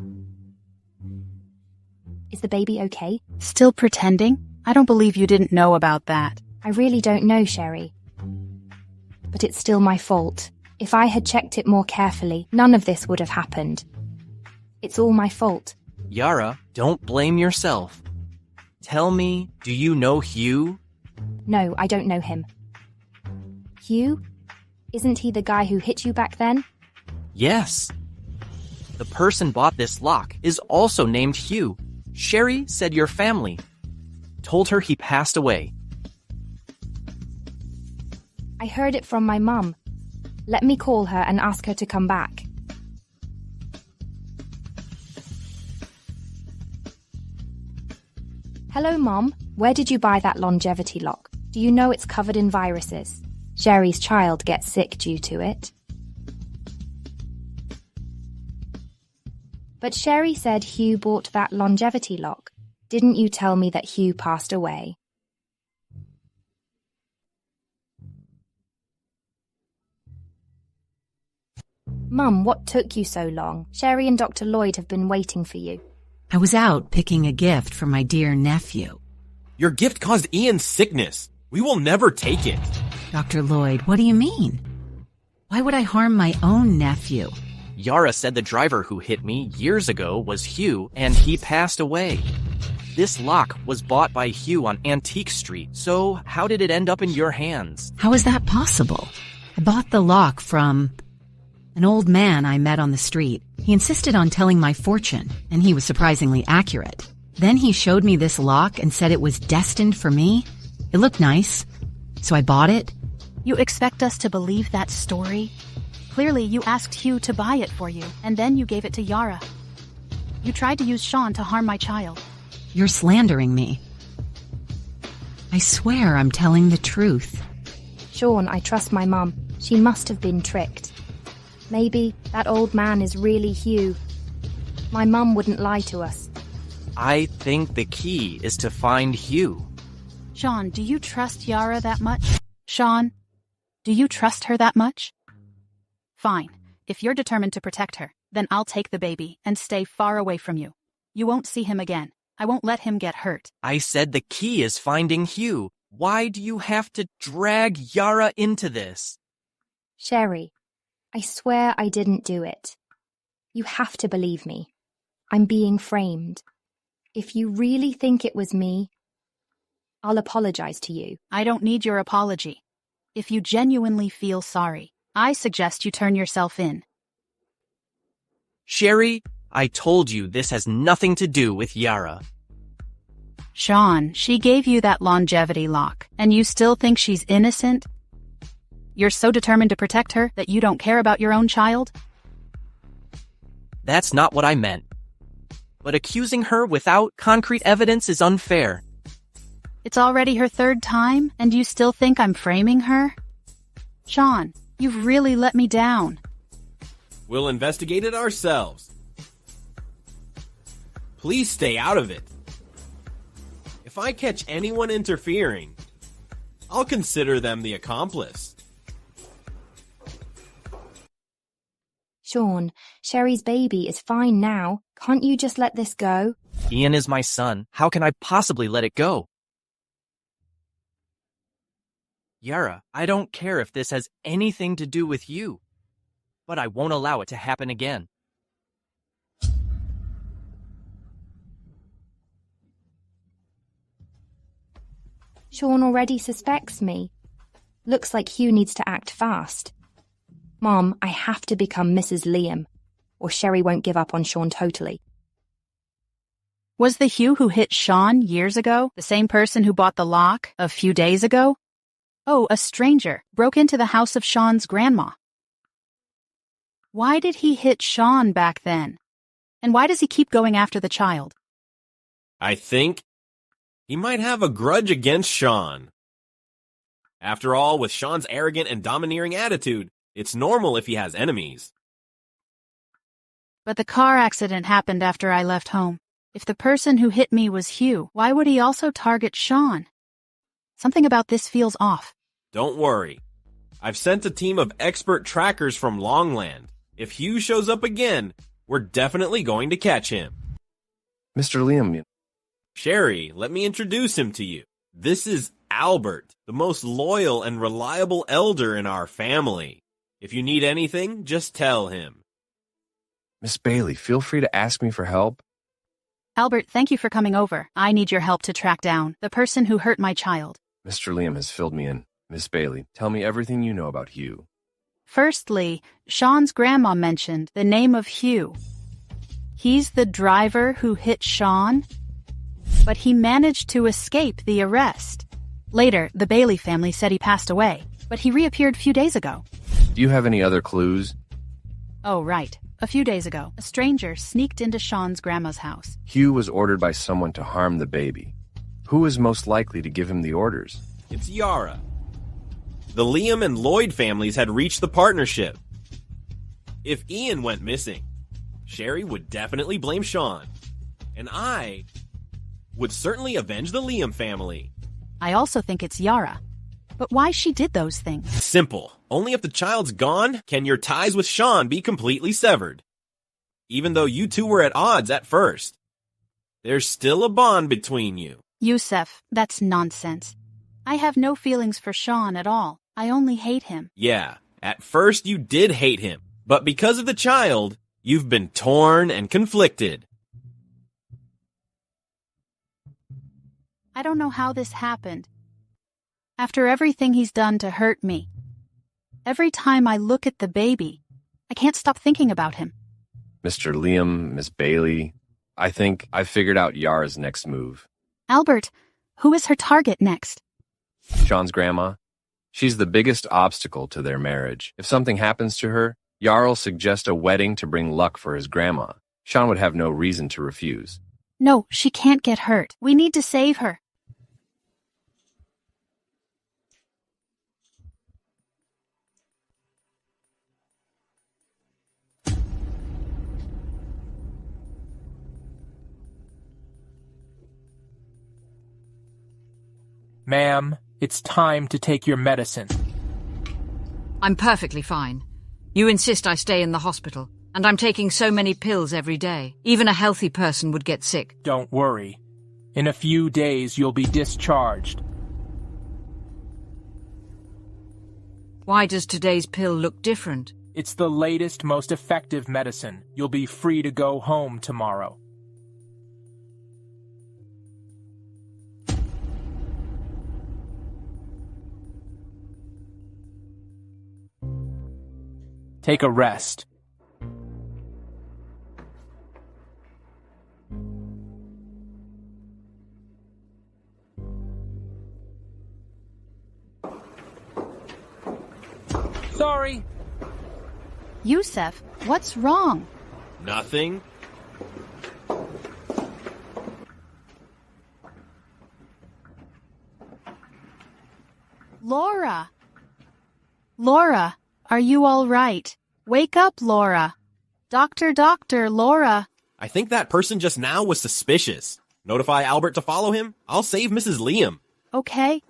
is the baby okay? Still pretending? I don't believe you didn't know about that. I really don't know, Sherry. But it's still my fault. If I had checked it more carefully, none of this would have happened. It's all my fault. Yara, don't blame yourself. Tell me, do you know Hugh? No, I don't know him. Hugh? Isn't he the guy who hit you back then? Yes. The person bought this lock is also named Hugh. Sherry said your family told her he passed away. I heard it from my mum. Let me call her and ask her to come back. Hello, Mom. Where did you buy that longevity lock? Do you know it's covered in viruses? Sherry's child gets sick due to it. But Sherry said Hugh bought that longevity lock. Didn't you tell me that Hugh passed away? Mum, what took you so long? Sherry and Dr. Lloyd have been waiting for you. I was out picking a gift for my dear nephew. Your gift caused Ian's sickness. We will never take it. Dr. Lloyd, what do you mean? Why would I harm my own nephew? Yara said the driver who hit me years ago was Hugh, and he passed away. This lock was bought by Hugh on Antique Street, so how did it end up in your hands? How is that possible? I bought the lock from an old man I met on the street. He insisted on telling my fortune, and he was surprisingly accurate. Then he showed me this lock and said it was destined for me. It looked nice, so I bought it. You expect us to believe that story? Clearly, you asked Hugh to buy it for you, and then you gave it to Yara. You tried to use Sean to harm my child. You're slandering me. I swear I'm telling the truth. Sean, I trust my mum. She must have been tricked. Maybe that old man is really Hugh. My mum wouldn't lie to us. I think the key is to find Hugh. Sean, do you trust Yara that much? Sean, do you trust her that much? Fine. If you're determined to protect her, then I'll take the baby and stay far away from you. You won't see him again. I won't let him get hurt. I said the key is finding Hugh. Why do you have to drag Yara into this? Sherry, I swear I didn't do it. You have to believe me. I'm being framed. If you really think it was me, I'll apologize to you. I don't need your apology. If you genuinely feel sorry, I suggest you turn yourself in. Sherry, I told you this has nothing to do with Yara. Sean, she gave you that longevity lock, and you still think she's innocent? You're so determined to protect her that you don't care about your own child? That's not what I meant. But accusing her without concrete evidence is unfair. It's already her third time, and you still think I'm framing her? Sean, you've really let me down. We'll investigate it ourselves. Please stay out of it. If I catch anyone interfering, I'll consider them the accomplice. Sean, Sherry's baby is fine now. Can't you just let this go? Ian is my son. How can I possibly let it go? Yara, I don't care if this has anything to do with you, but I won't allow it to happen again. Sean already suspects me. Looks like Hugh needs to act fast. Mom, I have to become Mrs. Liam, or Sherry won't give up on Sean totally. Was the Hugh who hit Sean years ago the same person who bought the lock a few days ago? Oh, a stranger broke into the house of Sean's grandma. Why did he hit Sean back then? And why does he keep going after the child? I think he might have a grudge against Sean. After all, with Sean's arrogant and domineering attitude, it's normal if he has enemies. But the car accident happened after I left home. If the person who hit me was Hugh, why would he also target Sean? Something about this feels off. Don't worry. I've sent a team of expert trackers from Longland. If Hugh shows up again, we're definitely going to catch him. Mr. Liam. Sherry, let me introduce him to you. This is Albert, the most loyal and reliable elder in our family. If you need anything, just tell him. Miss Bailey, feel free to ask me for help. Albert, thank you for coming over. I need your help to track down the person who hurt my child. Mr. Liam has filled me in. Miss Bailey, tell me everything you know about Hugh. Firstly, Sean's grandma mentioned the name of Hugh. He's the driver who hit Sean, but he managed to escape the arrest. Later, the Bailey family said he passed away, but he reappeared a few days ago. Do you have any other clues? Oh, right. A few days ago, a stranger sneaked into Sean's grandma's house. Hugh was ordered by someone to harm the baby. Who is most likely to give him the orders? It's Yara. The Liam and Lloyd families had reached the partnership. If Ian went missing, Sherry would definitely blame Sean. And I would certainly avenge the Liam family. I also think it's Yara. But why she did those things? Simple. Only if the child's gone can your ties with Sean be completely severed. Even though you two were at odds at first, there's still a bond between you. Yusef, that's nonsense. I have no feelings for Sean at all. I only hate him. Yeah, at first you did hate him, but because of the child, you've been torn and conflicted. I don't know how this happened. After everything he's done to hurt me, every time I look at the baby, I can't stop thinking about him. Mr. Liam, Miss Bailey, I think I've figured out Yara's next move. Albert, who is her target next? Sean's grandma. She's the biggest obstacle to their marriage. If something happens to her, Yara'll suggest a wedding to bring luck for his grandma. Sean would have no reason to refuse. No, she can't get hurt. We need to save her. Ma'am, it's time to take your medicine. I'm perfectly fine. You insist I stay in the hospital, and I'm taking so many pills every day. Even a healthy person would get sick. Don't worry. In a few days, you'll be discharged. Why does today's pill look different? It's the latest, most effective medicine. You'll be free to go home tomorrow. Take a rest. Sorry. Yusef, what's wrong? Nothing. Laura! Laura, are you all right? Wake up, Laura. Doctor, Laura. I think that person just now was suspicious. Notify Albert to follow him. I'll save Mrs. Liam. Okay.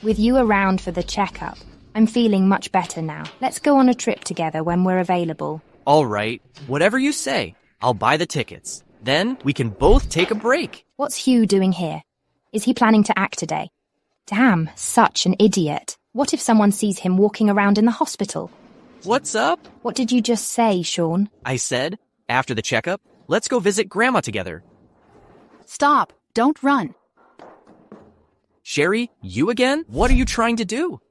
With you around for the checkup, I'm feeling much better now. Let's go on a trip together when we're available. All right, whatever you say. I'll buy the tickets. Then we can both take a break. What's Hugh doing here? Is he planning to act today? Damn, such an idiot. What if someone sees him walking around in the hospital? What's up? What did you just say, Sean? I said, after the checkup, let's go visit Grandma together. Stop. Don't run. Sherry, you again? What are you trying to do?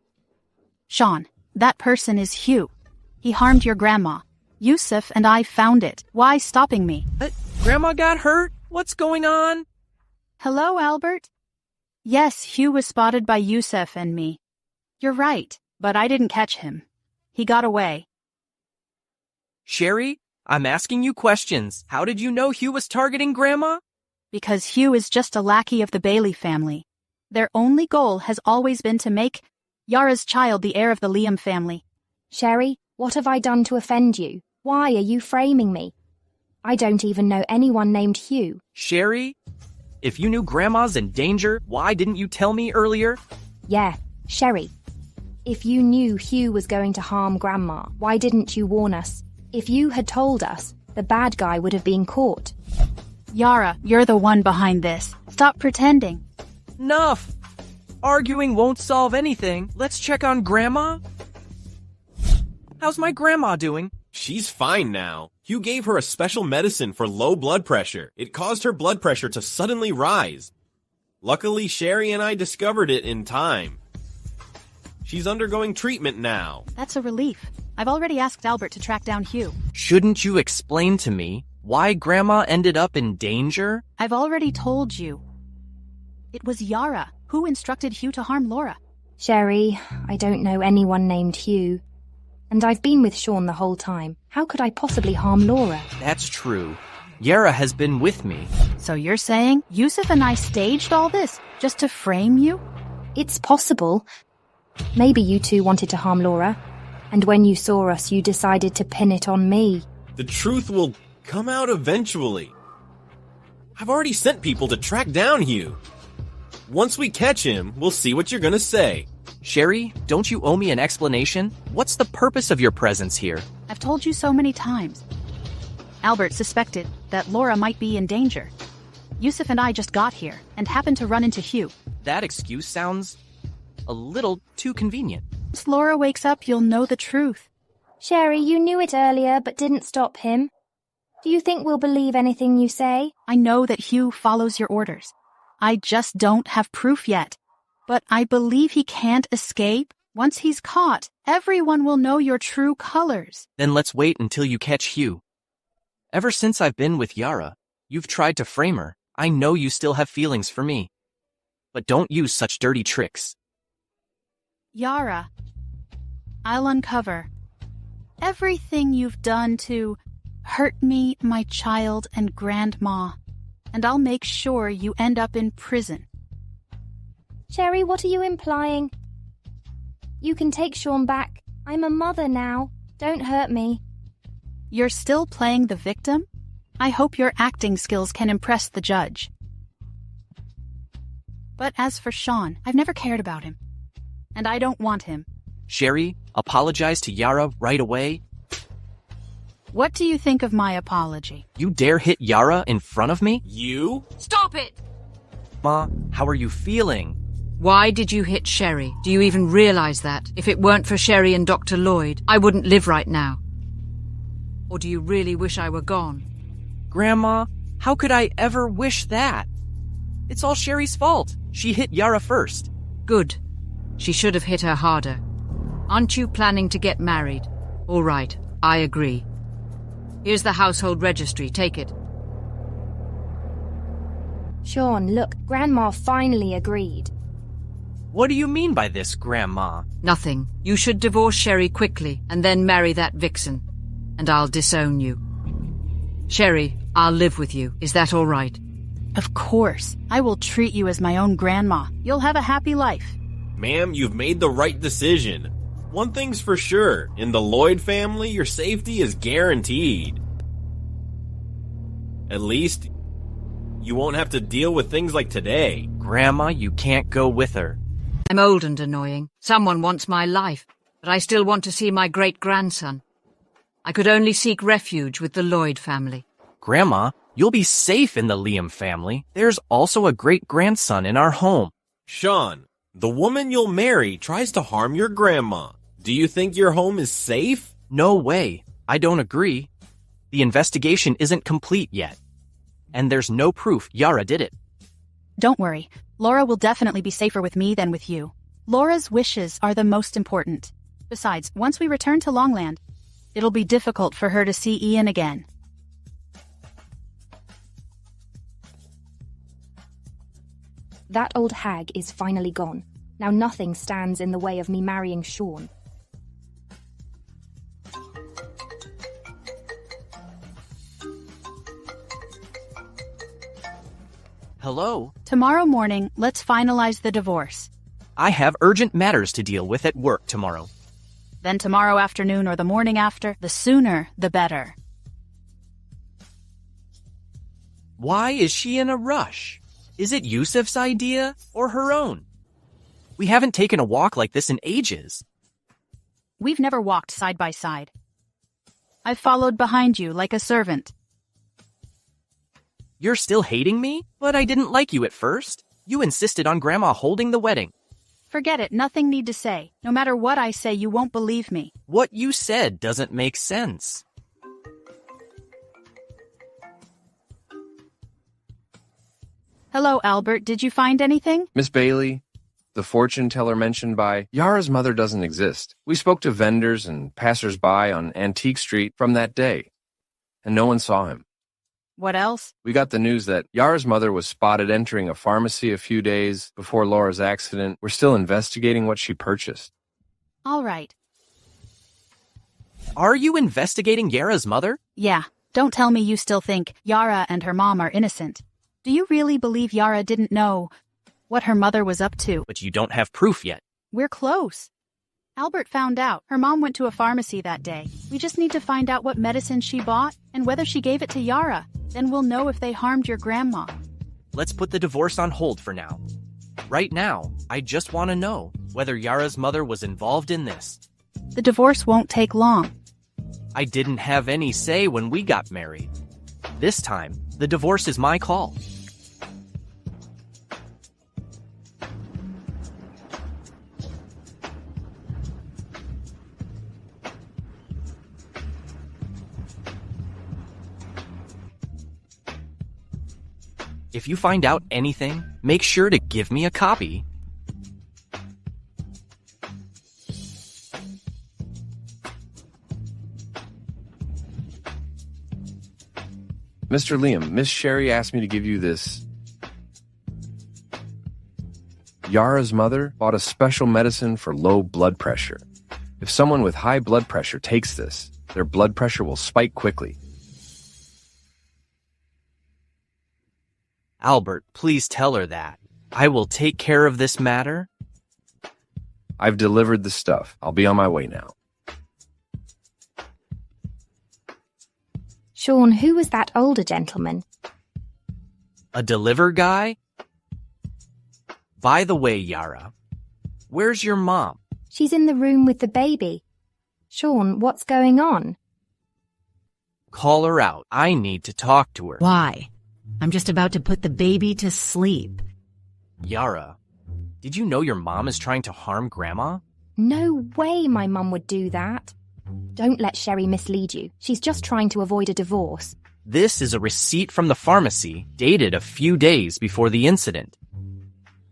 Sean, that person is Hugh. He harmed your grandma. Yusef and I found it. Why stopping me? Grandma got hurt? What's going on? Hello, Albert? Yes, Hugh was spotted by Yusef and me. You're right, but I didn't catch him. He got away. Sherry, I'm asking you questions. How did you know Hugh was targeting Grandma? Because Hugh is just a lackey of the Bailey family. Their only goal has always been to make Yara's child the heir of the Liam family. Sherry, What have I done to offend you? Why are you framing me? I don't even know anyone named Hugh. Sherry, if you knew Grandma's in danger, why didn't you tell me earlier? Yeah, Sherry. If you knew Hugh was going to harm Grandma, why didn't you warn us? If you had told us, the bad guy would have been caught. Yara, you're the one behind this. Stop pretending. Enough! Arguing won't solve anything. Let's check on Grandma. How's my grandma doing? She's fine now. Hugh gave her a special medicine for low blood pressure. It caused her blood pressure to suddenly rise. Luckily, Sherry and I discovered it in time. She's undergoing treatment now. That's a relief. I've already asked Albert to track down Hugh. Shouldn't you explain to me why Grandma ended up in danger? I've already told you. It was Yara who instructed Hugh to harm Laura. Sherry, I don't know anyone named Hugh. And I've been with Sean the whole time. How could I possibly harm Laura? That's true. Yara has been with me. So you're saying Yusuf and I staged all this just to frame you? It's possible. Maybe you two wanted to harm Laura. And when you saw us, you decided to pin it on me. The truth will come out eventually. I've already sent people to track down Hugh. Once we catch him, we'll see what you're gonna say. Sherry, don't you owe me an explanation? What's the purpose of your presence here? I've told you so many times. Albert suspected that Laura might be in danger. Yusuf and I just got here and happened to run into Hugh. That excuse sounds a little too convenient. Once Laura wakes up, you'll know the truth. Sherry, you knew it earlier but didn't stop him. Do you think we'll believe anything you say? I know that Hugh follows your orders. I just don't have proof yet. But I believe he can't escape. Once he's caught, everyone will know your true colors. Then let's wait until you catch Hugh. Ever since I've been with Yara, you've tried to frame her. I know you still have feelings for me. But don't use such dirty tricks. Yara, I'll uncover everything you've done to hurt me, my child, and Grandma. And I'll make sure you end up in prison. Sherry, what are you implying? You can take Sean back. I'm a mother now. Don't hurt me. You're still playing the victim? I hope your acting skills can impress the judge. But as for Sean, I've never cared about him. And I don't want him. Sherry, apologize to Yara right away. What do you think of my apology? You dare hit Yara in front of me? You? Stop it! Ma, how are you feeling? Why did you hit Sherry? Do you even realize that? If it weren't for Sherry and Dr. Lloyd, I wouldn't live right now. Or do you really wish I were gone? Grandma, how could I ever wish that? It's all Sherry's fault. She hit Yara first. Good. She should have hit her harder. Aren't you planning to get married? All right, I agree. Here's the household registry. Take it. Sean, look, Grandma finally agreed. What do you mean by this, Grandma? Nothing. You should divorce Sherry quickly and then marry that vixen. And I'll disown you. Sherry, I'll live with you. Is that all right? Of course. I will treat you as my own grandma. You'll have a happy life. Ma'am, you've made the right decision. One thing's for sure. In the Lloyd family, your safety is guaranteed. At least, you won't have to deal with things like today. Grandma, you can't go with her. I'm old and annoying. Someone wants my life, but I still want to see my great-grandson. I could only seek refuge with the Lloyd family. Grandma, you'll be safe in the Liam family. There's also a great-grandson in our home. Sean, the woman you'll marry tries to harm your grandma. Do you think your home is safe? No way. I don't agree. The investigation isn't complete yet. And there's no proof Yara did it. Don't worry. Laura will definitely be safer with me than with you. Laura's wishes are the most important. Besides, once we return to Longland, it'll be difficult for her to see Ian again. That old hag is finally gone. Now nothing stands in the way of me marrying Sean. Hello? Tomorrow morning, let's finalize the divorce. I have urgent matters to deal with at work tomorrow. then tomorrow afternoon or the morning after. The sooner, the better. Why is she in a rush? Is it Yusuf's idea or her own? We haven't taken a walk like this in ages. We've never walked side by side. I've followed behind you like a servant. You're still hating me? But I didn't like you at first. You insisted on Grandma holding the wedding. Forget it, nothing need to say. No matter what I say, you won't believe me. What you said doesn't make sense. Hello, Albert. Did you find anything? Miss Bailey, the fortune teller mentioned by Yara's mother doesn't exist. We spoke to vendors and passers-by on Antique Street from that day, and no one saw him. What else? We got the news that Yara's mother was spotted entering a pharmacy a few days before Laura's accident. We're still investigating what she purchased. All right. Are you investigating Yara's mother? Yeah. Don't tell me you still think Yara and her mom are innocent. Do you really believe Yara didn't know what her mother was up to? But you don't have proof yet. We're close. Albert found out. Her mom went to a pharmacy that day. We just need to find out what medicine she bought and whether she gave it to Yara. Then we'll know if they harmed your grandma. Let's put the divorce on hold for now. Right now, I just want to know whether Yara's mother was involved in this. The divorce won't take long. I didn't have any say when we got married. This time, the divorce is my call. If you find out anything, make sure to give me a copy. Mr. Liam, Miss Sherry asked me to give you this. Yara's mother bought a special medicine for low blood pressure. If someone with high blood pressure takes this, their blood pressure will spike quickly. Albert, please tell her that. I will take care of this matter. I've delivered the stuff. I'll be on my way now. Sean, who was that older gentleman? A deliver guy? By the way, Yara, where's your mom? She's in the room with the baby. Sean, what's going on? Call her out. I need to talk to her. Why? I'm just about to put the baby to sleep. Yara, did you know your mom is trying to harm Grandma? No way my mum would do that. Don't let Sherry mislead you. She's just trying to avoid a divorce. This is a receipt from the pharmacy, dated a few days before the incident.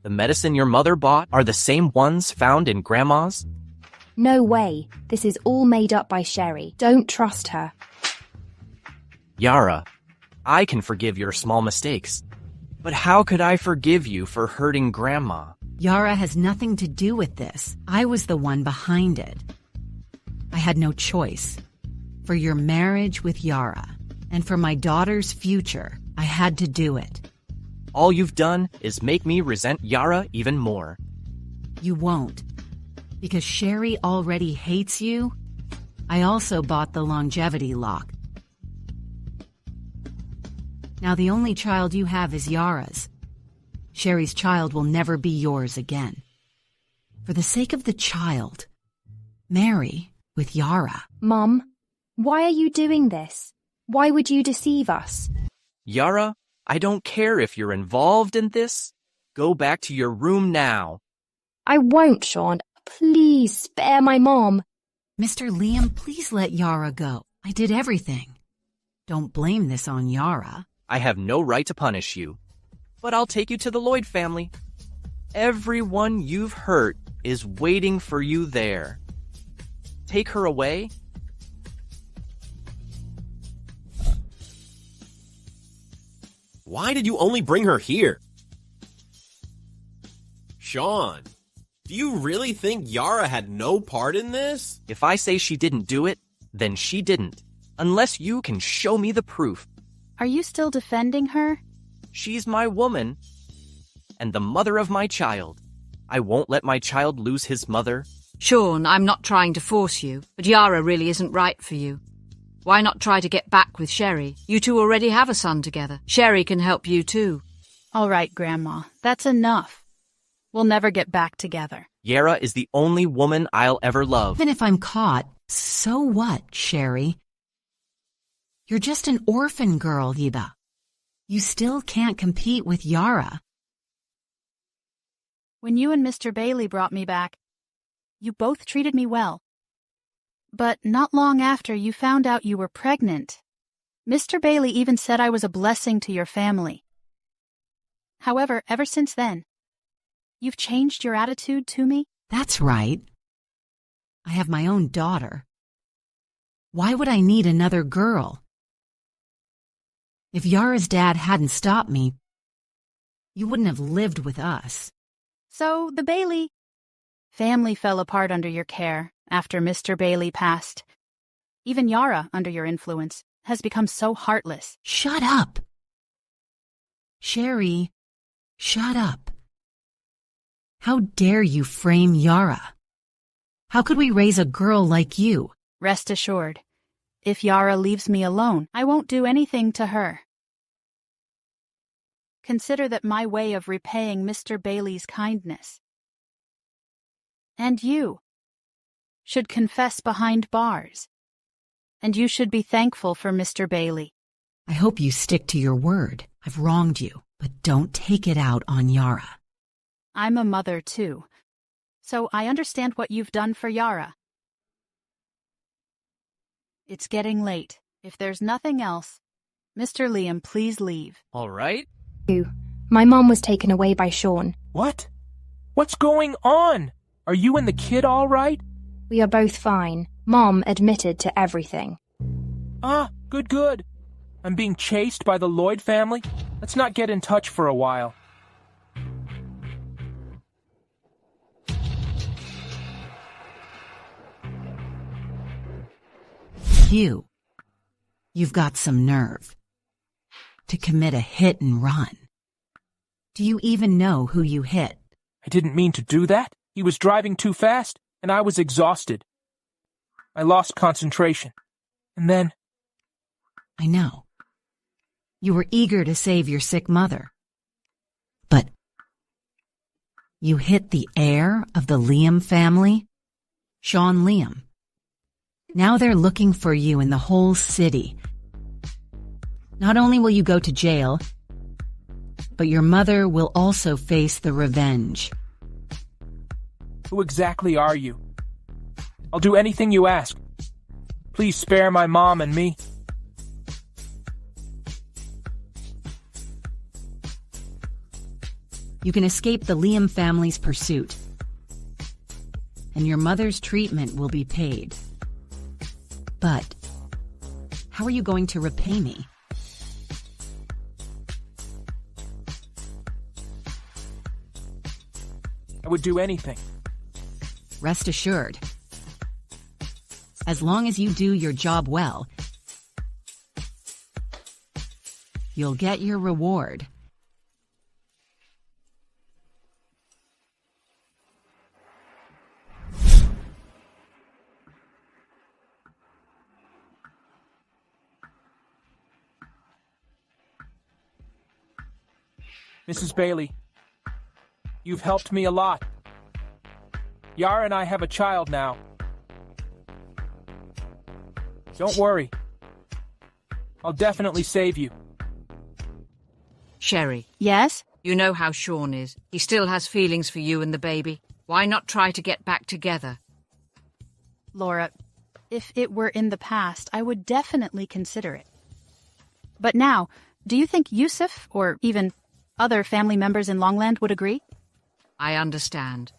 The medicine your mother bought are the same ones found in Grandma's? No way. This is all made up by Sherry. Don't trust her. Yara, I can forgive your small mistakes. But how could I forgive you for hurting Grandma? Yara has nothing to do with this. I was the one behind it. I had no choice. For your marriage with Yara, and for my daughter's future, I had to do it. All you've done is make me resent Yara even more. You won't. Because Sherry already hates you, I also bought the longevity lock. Now the only child you have is Yara's. Sherry's child will never be yours again. For the sake of the child, marry with Yara. Mum, why are you doing this? Why would you deceive us? Yara, I don't care if you're involved in this. Go back to your room now. I won't, Sean. Please spare my mom. Mr. Liam, please let Yara go. I did everything. Don't blame this on Yara. I have no right to punish you, but I'll take you to the Lloyd family. Everyone you've hurt is waiting for you there. Take her away. Why did you only bring her here? Sean, do you really think Yara had no part in this? If I say she didn't do it, then she didn't. Unless you can show me the proof. Are you still defending her? She's my woman, and the mother of my child. I won't let my child lose his mother, Sean, I'm not trying to force you, but Yara really isn't right for you. Why not try to get back with Sherry? You two already have a son together. Sherry can help you too. All right, Grandma, that's enough. We'll never get back together. Yara is the only woman I'll ever love. Even if I'm caught, so what, Sherry? You're just an orphan girl, Yiba. You still can't compete with Yara. When you and Mr. Bailey brought me back, you both treated me well. But not long after you found out you were pregnant, Mr. Bailey even said I was a blessing to your family. However, ever since then, you've changed your attitude to me? That's right. I have my own daughter. Why would I need another girl? If Yara's dad hadn't stopped me, you wouldn't have lived with us. So the Bailey family fell apart under your care after Mr. Bailey passed. Even Yara, under your influence, has become so heartless. Shut up! Sherry, shut up. How dare you frame Yara? How could we raise a girl like you? Rest assured, if Yara leaves me alone, I won't do anything to her. Consider that my way of repaying Mr. Bailey's kindness. And you should confess behind bars. And you should be thankful for Mr. Bailey. I hope you stick to your word. I've wronged you, but don't take it out on Yara. I'm a mother, too, so I understand what you've done for Yara. It's getting late. If there's nothing else, Mr. Liam, please leave. All right. My mom was taken away by Sean. What? What's going on? Are you and the kid all right? We are both fine. Mom admitted to everything. Ah, good. I'm being chased by the Lloyd family. Let's not get in touch for a while. Hugh, you've got some nerve to commit a hit and run. Do you even know who you hit? I didn't mean to do that. He was driving too fast, and I was exhausted. I lost concentration. And then... I know. You were eager to save your sick mother. But you hit the heir of the Liam family, Sean Liam. Now they're looking for you in the whole city. Not only will you go to jail, but your mother will also face the revenge. Who exactly are you? I'll do anything you ask. Please spare my mom and me. You can escape the Liam family's pursuit, and your mother's treatment will be paid. But how are you going to repay me? I would do anything. Rest assured, as long as you do your job well, you'll get your reward. Mrs. Bailey, you've helped me a lot. Yara and I have a child now. Don't worry. I'll definitely save you. Sherry. Yes? You know how Sean is. He still has feelings for you and the baby. Why not try to get back together? Laura, if it were in the past, I would definitely consider it. But now, do you think Yusuf, or even other family members in Longland, would agree? I understand.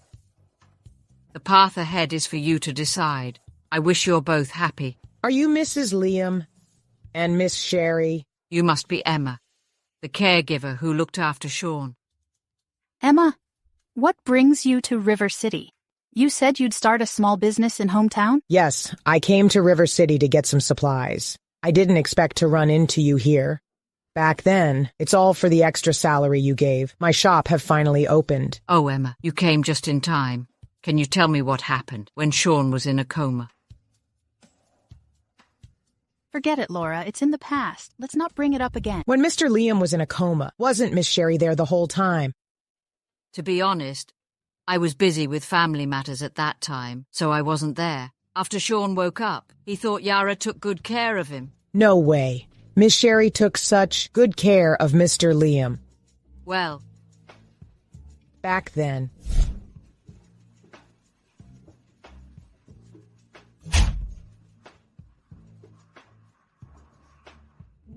The path ahead is for you to decide. I wish you're both happy. Are you Mrs. Liam and Miss Sherry? You must be Emma, the caregiver who looked after Sean. Emma, what brings you to River City? You said you'd start a small business in hometown? Yes, I came to River City to get some supplies. I didn't expect to run into you here. Back then, it's all for the extra salary you gave. My shop have finally opened. Oh, Emma, you came just in time. Can you tell me what happened when Sean was in a coma? Forget it, Laura. It's in the past. Let's not bring it up again. When Mr. Liam was in a coma, wasn't Miss Sherry there the whole time? To be honest, I was busy with family matters at that time, so I wasn't there. After Sean woke up, he thought Yara took good care of him. No way. Miss Sherry took such good care of Mr. Liam. Well, back then.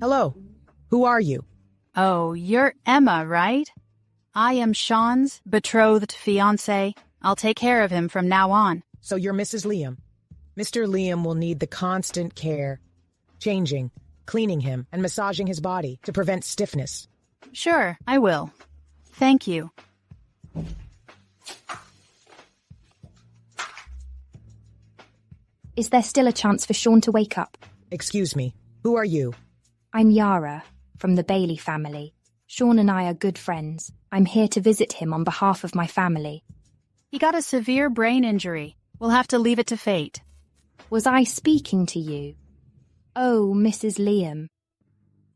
Hello. Who are you? Oh, you're Emma, right? I am Sean's betrothed fiancé. I'll take care of him from now on. So you're Mrs. Liam. Mr. Liam will need the constant care, changing, cleaning him, and massaging his body to prevent stiffness. Sure, I will. Thank you. Is there still a chance for Sean to wake up? Excuse me, who are you? I'm Yara, from the Bailey family. Sean and I are good friends. I'm here to visit him on behalf of my family. He got a severe brain injury. We'll have to leave it to fate. Was I speaking to you? Oh, Mrs. Liam.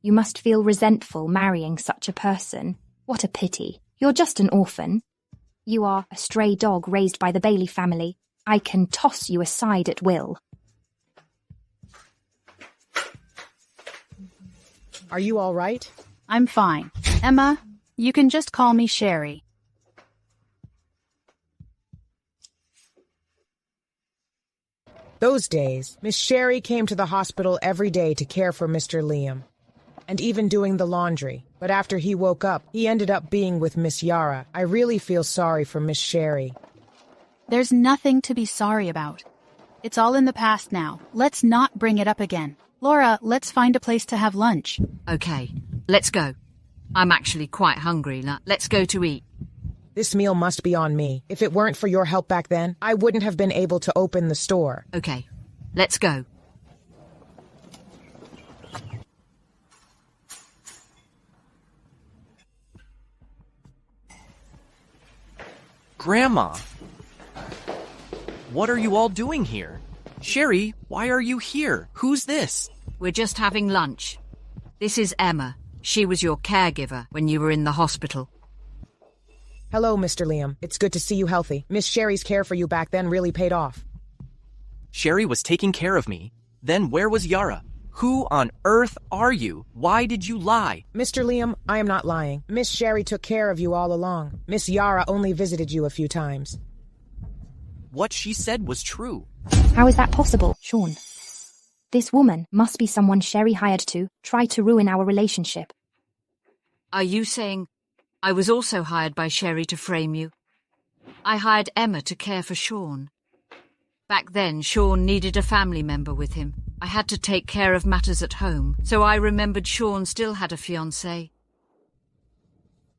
You must feel resentful marrying such a person. What a pity. You're just an orphan. You are a stray dog raised by the Bailey family. I can toss you aside at will. Are you all right? I'm fine. Emma, you can just call me Sherry. Those days, Miss Sherry came to the hospital every day to care for Mr. Liam, and even doing the laundry. But after he woke up, he ended up being with Miss Yara. I really feel sorry for Miss Sherry. There's nothing to be sorry about. It's all in the past now. Let's not bring it up again. Laura, let's find a place to have lunch. Okay, let's go. I'm actually quite hungry. Let's go to eat. This meal must be on me. If it weren't for your help back then, I wouldn't have been able to open the store. Okay, let's go. Grandma! What are you all doing here? Sherry, why are you here? Who's this? We're just having lunch. This is Emma. She was your caregiver when you were in the hospital. Hello, Mr. Liam. It's good to see you healthy. Miss Sherry's care for you back then really paid off. Sherry was taking care of me. Then where was Yara? Who on earth are you? Why did you lie? Mr. Liam, I am not lying. Miss Sherry took care of you all along. Miss Yara only visited you a few times. What she said was true. How is that possible, Sean? This woman must be someone Sherry hired to try to ruin our relationship. Are you saying I was also hired by Sherry to frame you? I hired Emma to care for Sean. Back then, Sean needed a family member with him. I had to take care of matters at home, so I remembered Sean still had a fiancé.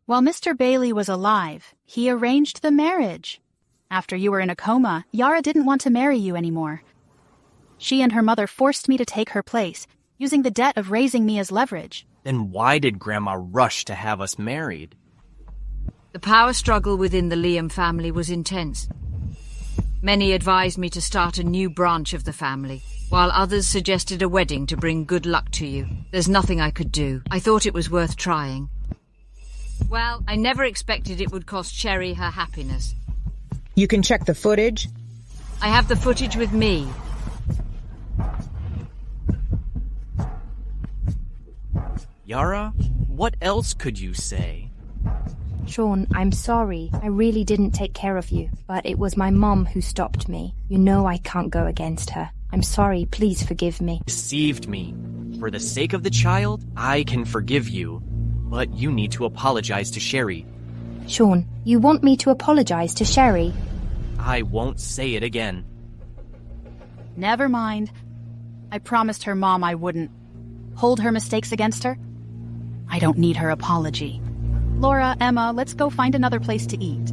While Mr. Bailey was alive, he arranged the marriage. After you were in a coma, Yara didn't want to marry you anymore. She and her mother forced me to take her place, using the debt of raising me as leverage. Then why did Grandma rush to have us married? The power struggle within the Liam family was intense. Many advised me to start a new branch of the family, while others suggested a wedding to bring good luck to you. There's nothing I could do. I thought it was worth trying. Well, I never expected it would cost Sherry her happiness. You can check the footage. I have the footage with me. Yara, what else could you say? Sean, I'm sorry. I really didn't take care of you, but it was my mom who stopped me. You know I can't go against her. I'm sorry, please forgive me. Deceived me. For the sake of the child, I can forgive you. But you need to apologize to Sherry. Sean, you want me to apologize to Sherry? I won't say it again. Never mind. I promised her mom I wouldn't hold her mistakes against her. I don't need her apology. Laura, Emma, let's go find another place to eat.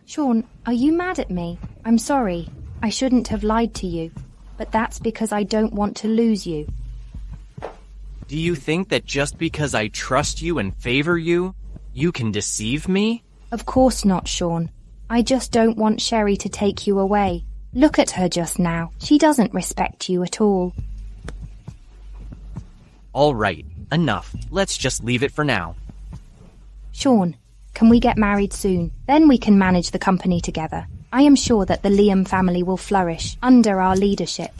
Sean, are you mad at me? I'm sorry. I shouldn't have lied to you, but that's because I don't want to lose you. Do you think that just because I trust you and favor you, you can deceive me? Of course not, Sean. I just don't want Sherry to take you away. Look at her just now. She doesn't respect you at all. All right, enough. Let's just leave it for now. Sean, can we get married soon? Then we can manage the company together. I am sure that the Liam family will flourish under our leadership.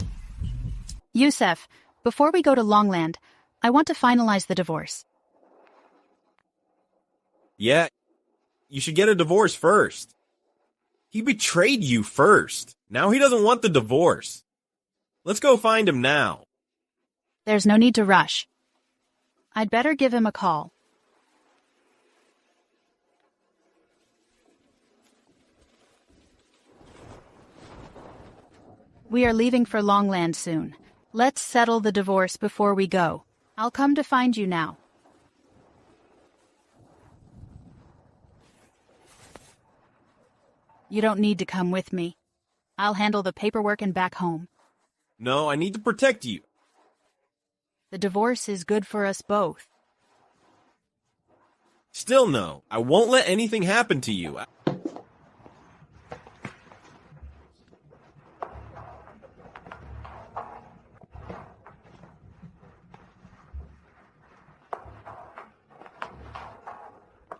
Yusef, before we go to Longland, I want to finalize the divorce. Yeah, you should get a divorce first. He betrayed you first. Now he doesn't want the divorce. Let's go find him now. There's no need to rush. I'd better give him a call. We are leaving for Longland soon. Let's settle the divorce before we go. I'll come to find you now. You don't need to come with me. I'll handle the paperwork and back home. No, I need to protect you. The divorce is good for us both. Still no, I won't let anything happen to you.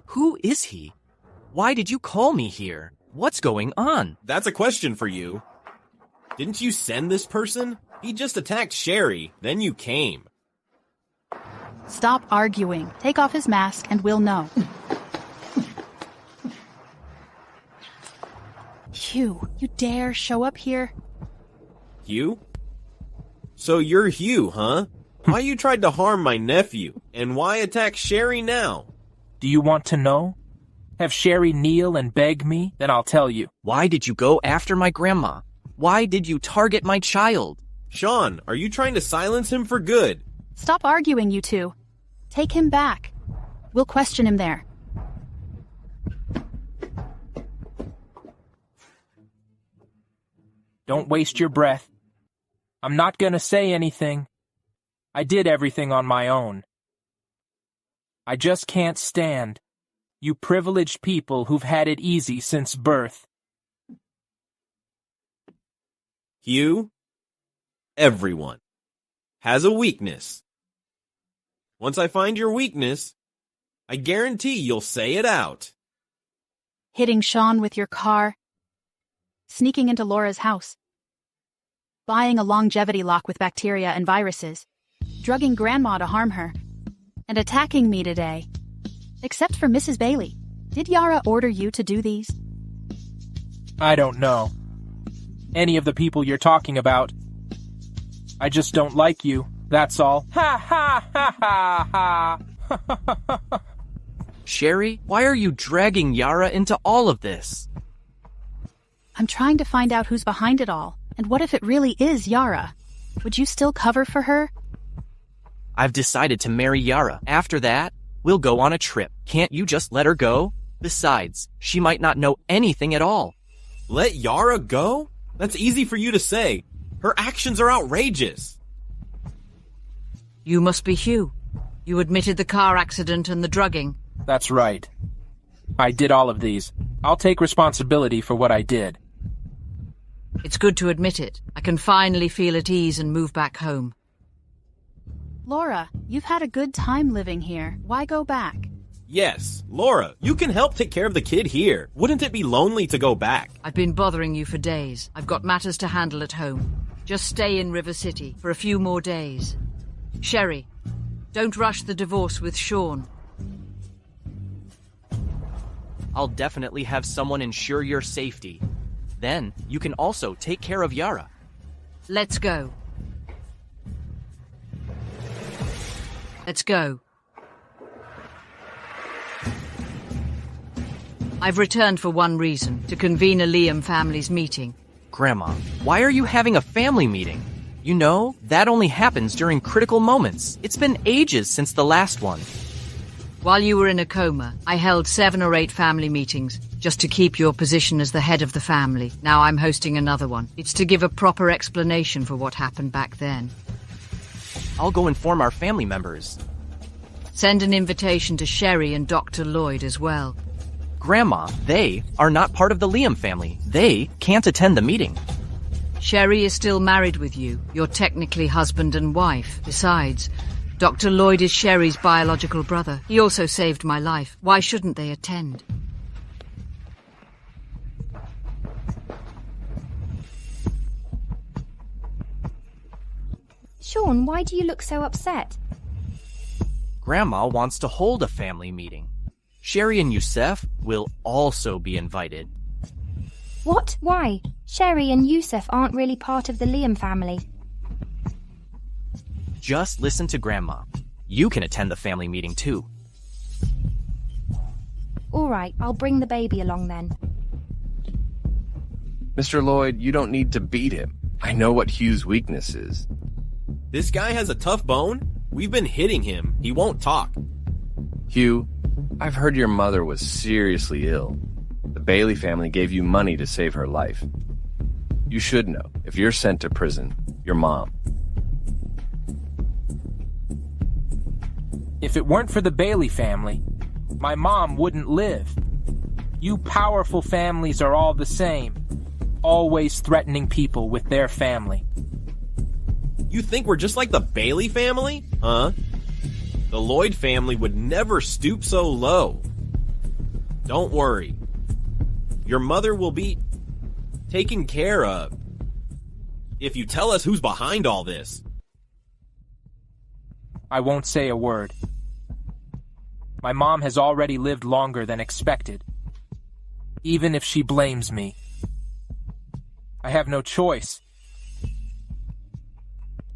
Who is he? Why did you call me here? What's going on? That's a question for you. Didn't you send this person? He just attacked Sherry, then you came. Stop arguing. Take off his mask and we'll know. Hugh, you dare show up here? Hugh? So you're Hugh, huh? Why you tried to harm my nephew? And why attack Sherry now? Do you want to know? Have Sherry kneel and beg me? Then I'll tell you. Why did you go after my grandma? Why did you target my child? Sean, are you trying to silence him for good? Stop arguing, you two. Take him back. We'll question him there. Don't waste your breath. I'm not gonna say anything. I did everything on my own. I just can't stand you privileged people who've had it easy since birth. Hugh, everyone has a weakness. Once I find your weakness, I guarantee you'll say it out. Hitting Sean with your car. Sneaking into Laura's house. Buying a longevity lock with bacteria and viruses. Drugging Grandma to harm her. And attacking me today. Except for Mrs. Bailey. Did Yara order you to do these? I don't know. Any of the people you're talking about. I just don't like you, that's all. Ha ha ha ha ha! Sherry, why are you dragging Yara into all of this? I'm trying to find out who's behind it all. And what if it really is Yara? Would you still cover for her? I've decided to marry Yara. After that, we'll go on a trip. Can't you just let her go? Besides, she might not know anything at all. Let Yara go? That's easy for you to say. Her actions are outrageous. You must be Hugh. You admitted the car accident and the drugging. That's right. I did all of these. I'll take responsibility for what I did. It's good to admit it. I can finally feel at ease and move back home. Laura, you've had a good time living here. Why go back? Yes, Laura, you can help take care of the kid here. Wouldn't it be lonely to go back? I've been bothering you for days. I've got matters to handle at home. Just stay in River City for a few more days. Sherry, don't rush the divorce with Sean. I'll definitely have someone ensure your safety. Then, you can also take care of Yara. Let's go. Let's go. I've returned for one reason, to convene a Liam family's meeting. Grandma, why are you having a family meeting? You know, that only happens during critical moments. It's been ages since the last one. While you were in a coma, I held 7 or 8 family meetings, just to keep your position as the head of the family. Now I'm hosting another one. It's to give a proper explanation for what happened back then. I'll go inform our family members. Send an invitation to Sherry and Dr. Lloyd as well. Grandma, they are not part of the Liam family. They can't attend the meeting. Sherry is still married with you. You're technically husband and wife. Besides, Dr. Lloyd is Sherry's biological brother. He also saved my life. Why shouldn't they attend? Sean, why do you look so upset? Grandma wants to hold a family meeting. Sherry and Yusef will also be invited. What? Why? Sherry and Yusef aren't really part of the Liam family. Just listen to Grandma. You can attend the family meeting too. All right, I'll bring the baby along then. Mr. Lloyd, you don't need to beat him. I know what Hugh's weakness is. This guy has a tough bone? We've been hitting him. He won't talk. Hugh, I've heard your mother was seriously ill. The Bailey family gave you money to save her life. You should know, if you're sent to prison, your mom. If it weren't for the Bailey family, my mom wouldn't live. You powerful families are all the same, always threatening people with their family. You think we're just like the Bailey family? Huh? The Lloyd family would never stoop so low. Don't worry. Your mother will be taken care of if you tell us who's behind all this. I won't say a word. My mom has already lived longer than expected. Even if she blames me, I have no choice.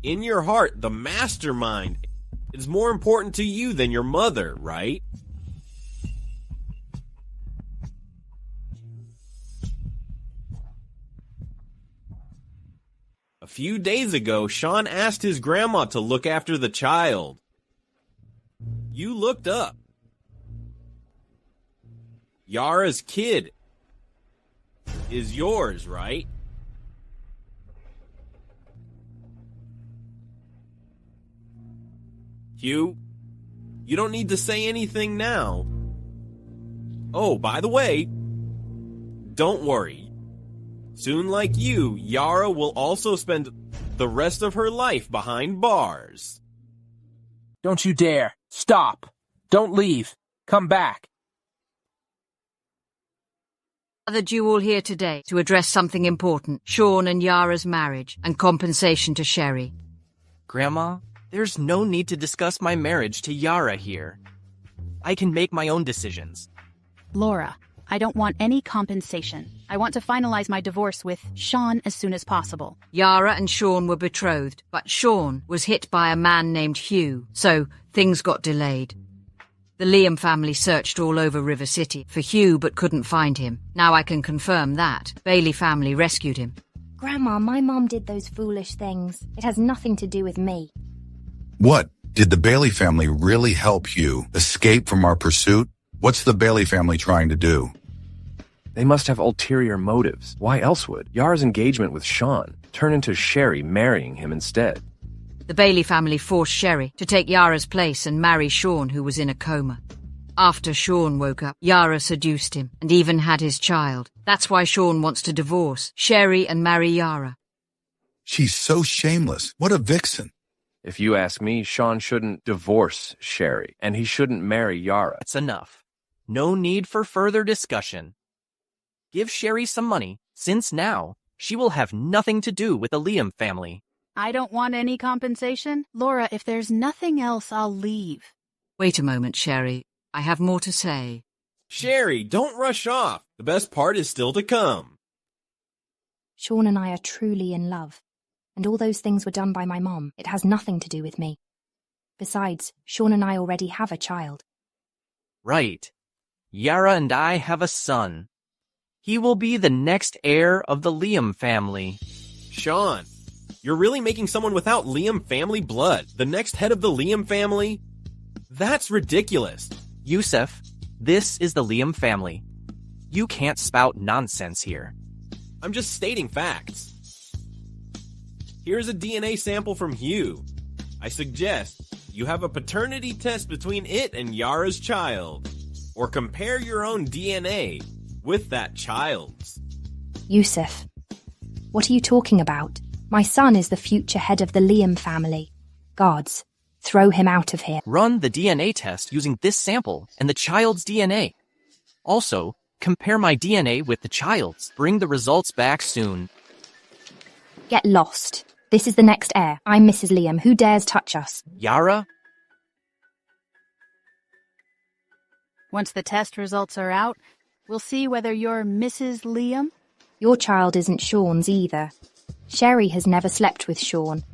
In your heart, the mastermind is more important to you than your mother, right? A few days ago, Sean asked his grandma to look after the child. You looked up. Yara's kid is yours, right? Hugh, you don't need to say anything now. Oh, by the way, don't worry. Soon like you, Yara will also spend the rest of her life behind bars. Don't you dare. Stop. Don't leave. Come back. I gathered you all here today to address something important, Sean and Yara's marriage and compensation to Sherry. Grandma, there's no need to discuss my marriage to Yara here. I can make my own decisions. Laura, I don't want any compensation. I want to finalize my divorce with Sean as soon as possible. Yara and Sean were betrothed, but Sean was hit by a man named Hugh, so things got delayed. The Liam family searched all over River City for Hugh but couldn't find him. Now I can confirm that. Bailey family rescued him. Grandma, my mom did those foolish things. It has nothing to do with me. What? Did the Bailey family really help you escape from our pursuit? What's the Bailey family trying to do? They must have ulterior motives. Why else would Yara's engagement with Sean turn into Sherry marrying him instead? The Bailey family forced Sherry to take Yara's place and marry Sean, who was in a coma. After Sean woke up, Yara seduced him and even had his child. That's why Sean wants to divorce Sherry and marry Yara. She's so shameless. What a vixen. If you ask me, Sean shouldn't divorce Sherry, and he shouldn't marry Yara. That's enough. No need for further discussion. Give Sherry some money, since now she will have nothing to do with the Liam family. I don't want any compensation. Laura, if there's nothing else, I'll leave. Wait a moment, Sherry. I have more to say. Sherry, don't rush off. The best part is still to come. Sean and I are truly in love. And all those things were done by my mom. It has nothing to do with me. Besides, Sean and I already have a child. Right. Yara and I have a son. He will be the next heir of the Liam family. Sean, you're really making someone without Liam family blood the next head of the Liam family? That's ridiculous. Yusef, this is the Liam family. You can't spout nonsense here. I'm just stating facts. Here's a DNA sample from Hugh. I suggest you have a paternity test between it and Yara's child. Or compare your own DNA with that child's. Yusuf, what are you talking about? My son is the future head of the Liam family. Guards, throw him out of here. Run the DNA test using this sample and the child's DNA. Also, compare my DNA with the child's. Bring the results back soon. Get lost. This is the next heir. I'm Mrs. Liam. Who dares touch us? Yara? Once the test results are out, we'll see whether you're Mrs. Liam. Your child isn't Sean's either. Sherry has never slept with Sean.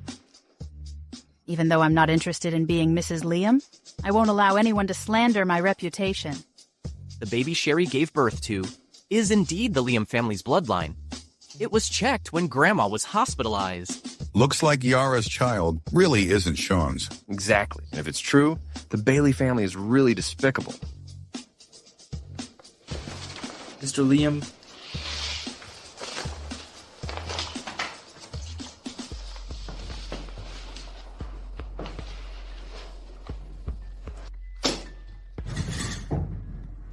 Even though I'm not interested in being Mrs. Liam, I won't allow anyone to slander my reputation. The baby Sherry gave birth to is indeed the Liam family's bloodline. It was checked when Grandma was hospitalized. Looks like Yara's child really isn't Sean's. Exactly. And if it's true, the Bailey family is really despicable. Mr. Liam,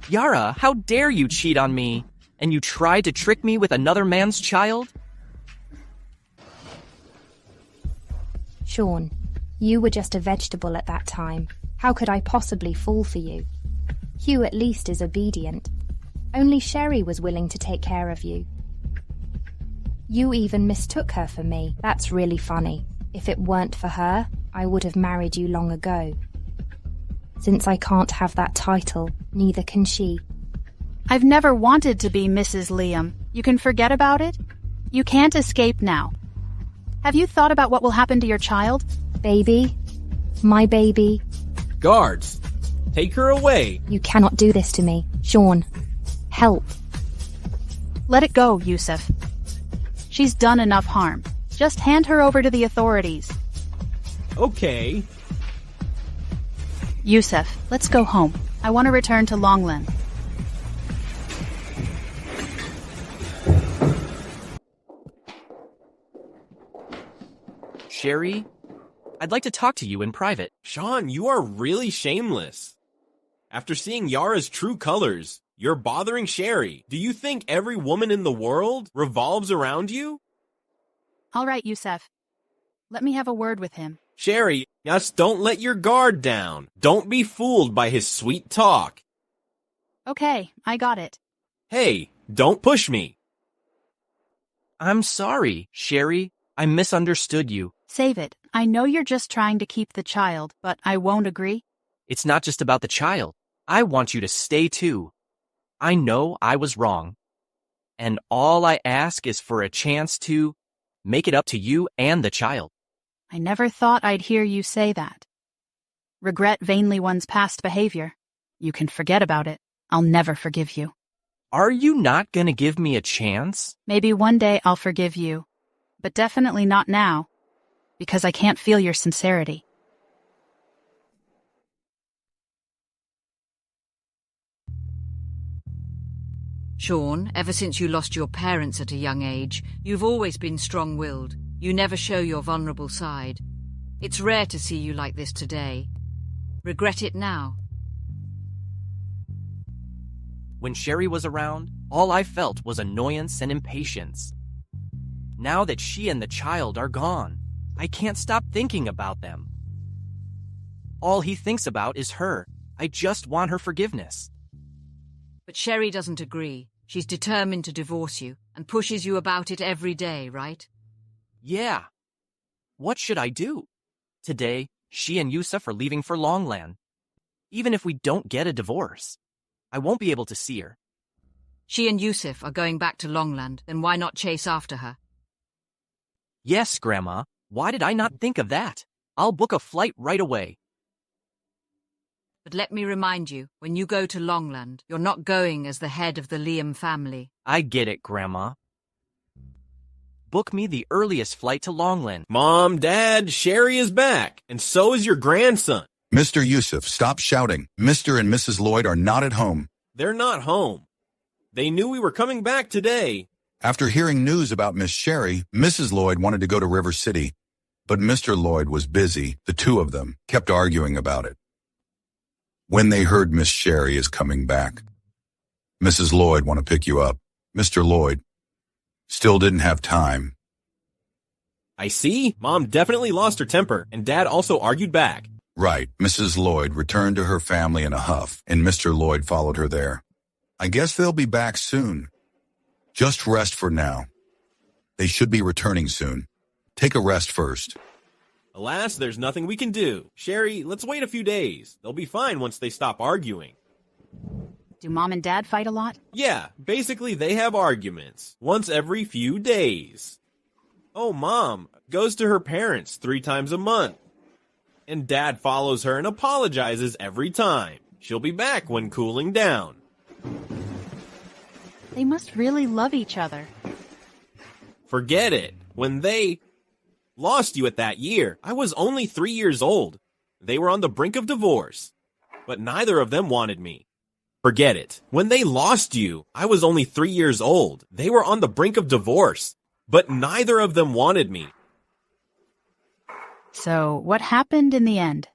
Yara, how dare you cheat on me? And you tried to trick me with another man's child? Sean, you were just a vegetable at that time. How could I possibly fall for you? Hugh at least is obedient. Only Sherry was willing to take care of you. You even mistook her for me. That's really funny. If it weren't for her, I would have married you long ago. Since I can't have that title, neither can she. I've never wanted to be Mrs. Liam. You can forget about it? You can't escape now. Have you thought about what will happen to your child? Baby? My baby? Guards, take her away. You cannot do this to me. Sean, help. Let it go, Yusuf. She's done enough harm. Just hand her over to the authorities. Okay. Yusuf, let's go home. I want to return to Longland. Sherry, I'd like to talk to you in private. Sean, you are really shameless. After seeing Yara's true colors, you're bothering Sherry. Do you think every woman in the world revolves around you? All right, Yusuf. Let me have a word with him. Sherry, just don't let your guard down. Don't be fooled by his sweet talk. Okay, I got it. Hey, don't push me. I'm sorry, Sherry. I misunderstood you. Save it. I know you're just trying to keep the child, but I won't agree. It's not just about the child. I want you to stay too. I know I was wrong. And all I ask is for a chance to make it up to you and the child. I never thought I'd hear you say that. Regret vainly one's past behavior. You can forget about it. I'll never forgive you. Are you not gonna give me a chance? Maybe one day I'll forgive you, but definitely not now, because I can't feel your sincerity. Sean, ever since you lost your parents at a young age, you've always been strong-willed. You never show your vulnerable side. It's rare to see you like this today. Regret it now. When Sherry was around, all I felt was annoyance and impatience. Now that she and the child are gone, I can't stop thinking about them. All he thinks about is her. I just want her forgiveness. But Sherry doesn't agree. She's determined to divorce you and pushes you about it every day, right? Yeah. What should I do? Today, she and Yusuf are leaving for Longland. Even if we don't get a divorce, I won't be able to see her. She and Yusuf are going back to Longland, then why not chase after her? Yes, Grandma. Why did I not think of that? I'll book a flight right away. But let me remind you, when you go to Longland, you're not going as the head of the Liam family. I get it, Grandma. Book me the earliest flight to Longland. Mom, Dad, Sherry is back, and so is your grandson. Mr. Yusuf, stop shouting. Mr. and Mrs. Lloyd are not at home. They're not home. They knew we were coming back today. After hearing news about Miss Sherry, Mrs. Lloyd wanted to go to River City. But Mr. Lloyd was busy. The two of them kept arguing about it. When they heard Miss Sherry is coming back, Mrs. Lloyd want to pick you up. Mr. Lloyd still didn't have time. I see. Mom definitely lost her temper, and Dad also argued back. Right. Mrs. Lloyd returned to her family in a huff, and Mr. Lloyd followed her there. I guess they'll be back soon. Just rest for now. They should be returning soon. Take a rest first. Alas, there's nothing we can do. Sherry, let's wait a few days. They'll be fine once they stop arguing. Do Mom and Dad fight a lot? Yeah, basically they have arguments. Once every few days. Oh, Mom goes to her parents 3 times a month. And Dad follows her and apologizes every time. She'll be back when cooling down. They must really love each other. Forget it. When they lost you at that year, I was only 3 years old. They were on the brink of divorce. But neither of them wanted me. Forget it. When they lost you, I was only 3 years old. They were on the brink of divorce. But neither of them wanted me. So, what happened in the end?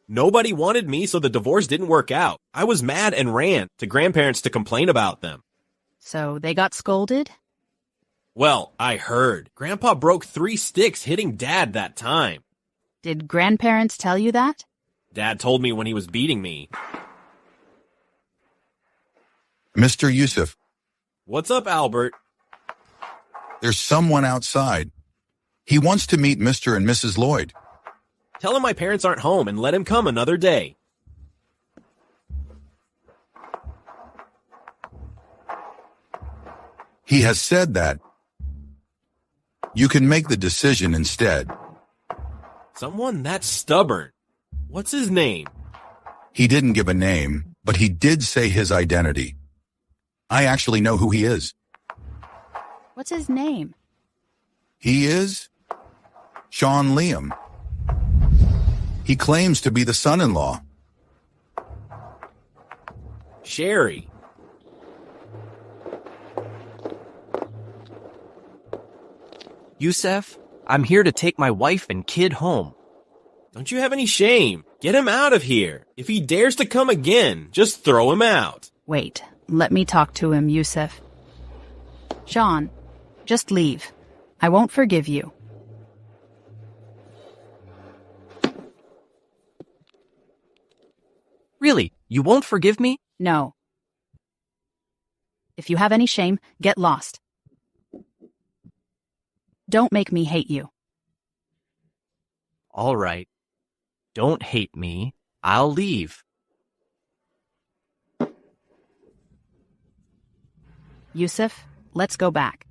Nobody wanted me, so the divorce didn't work out. I was mad and ran to grandparents to complain about them. So, they got scolded? Well, I heard. Grandpa broke 3 sticks hitting Dad that time. Did grandparents tell you that? Dad told me when he was beating me. Mr. Yusuf. What's up, Albert? There's someone outside. He wants to meet Mr. and Mrs. Lloyd. Tell him my parents aren't home and let him come another day. He has said that you can make the decision instead. Someone that stubborn. What's his name? He didn't give a name, but he did say his identity. I actually know who he is. What's his name? He is Sean Liam. He claims to be the son-in-law. Sherry. Yusuf, I'm here to take my wife and kid home. Don't you have any shame? Get him out of here. If he dares to come again, just throw him out. Wait, let me talk to him, Yusuf. Sean, just leave. I won't forgive you. Really, you won't forgive me? No. If you have any shame, get lost. Don't make me hate you. All right. Don't hate me. I'll leave. Yusuf, let's go back.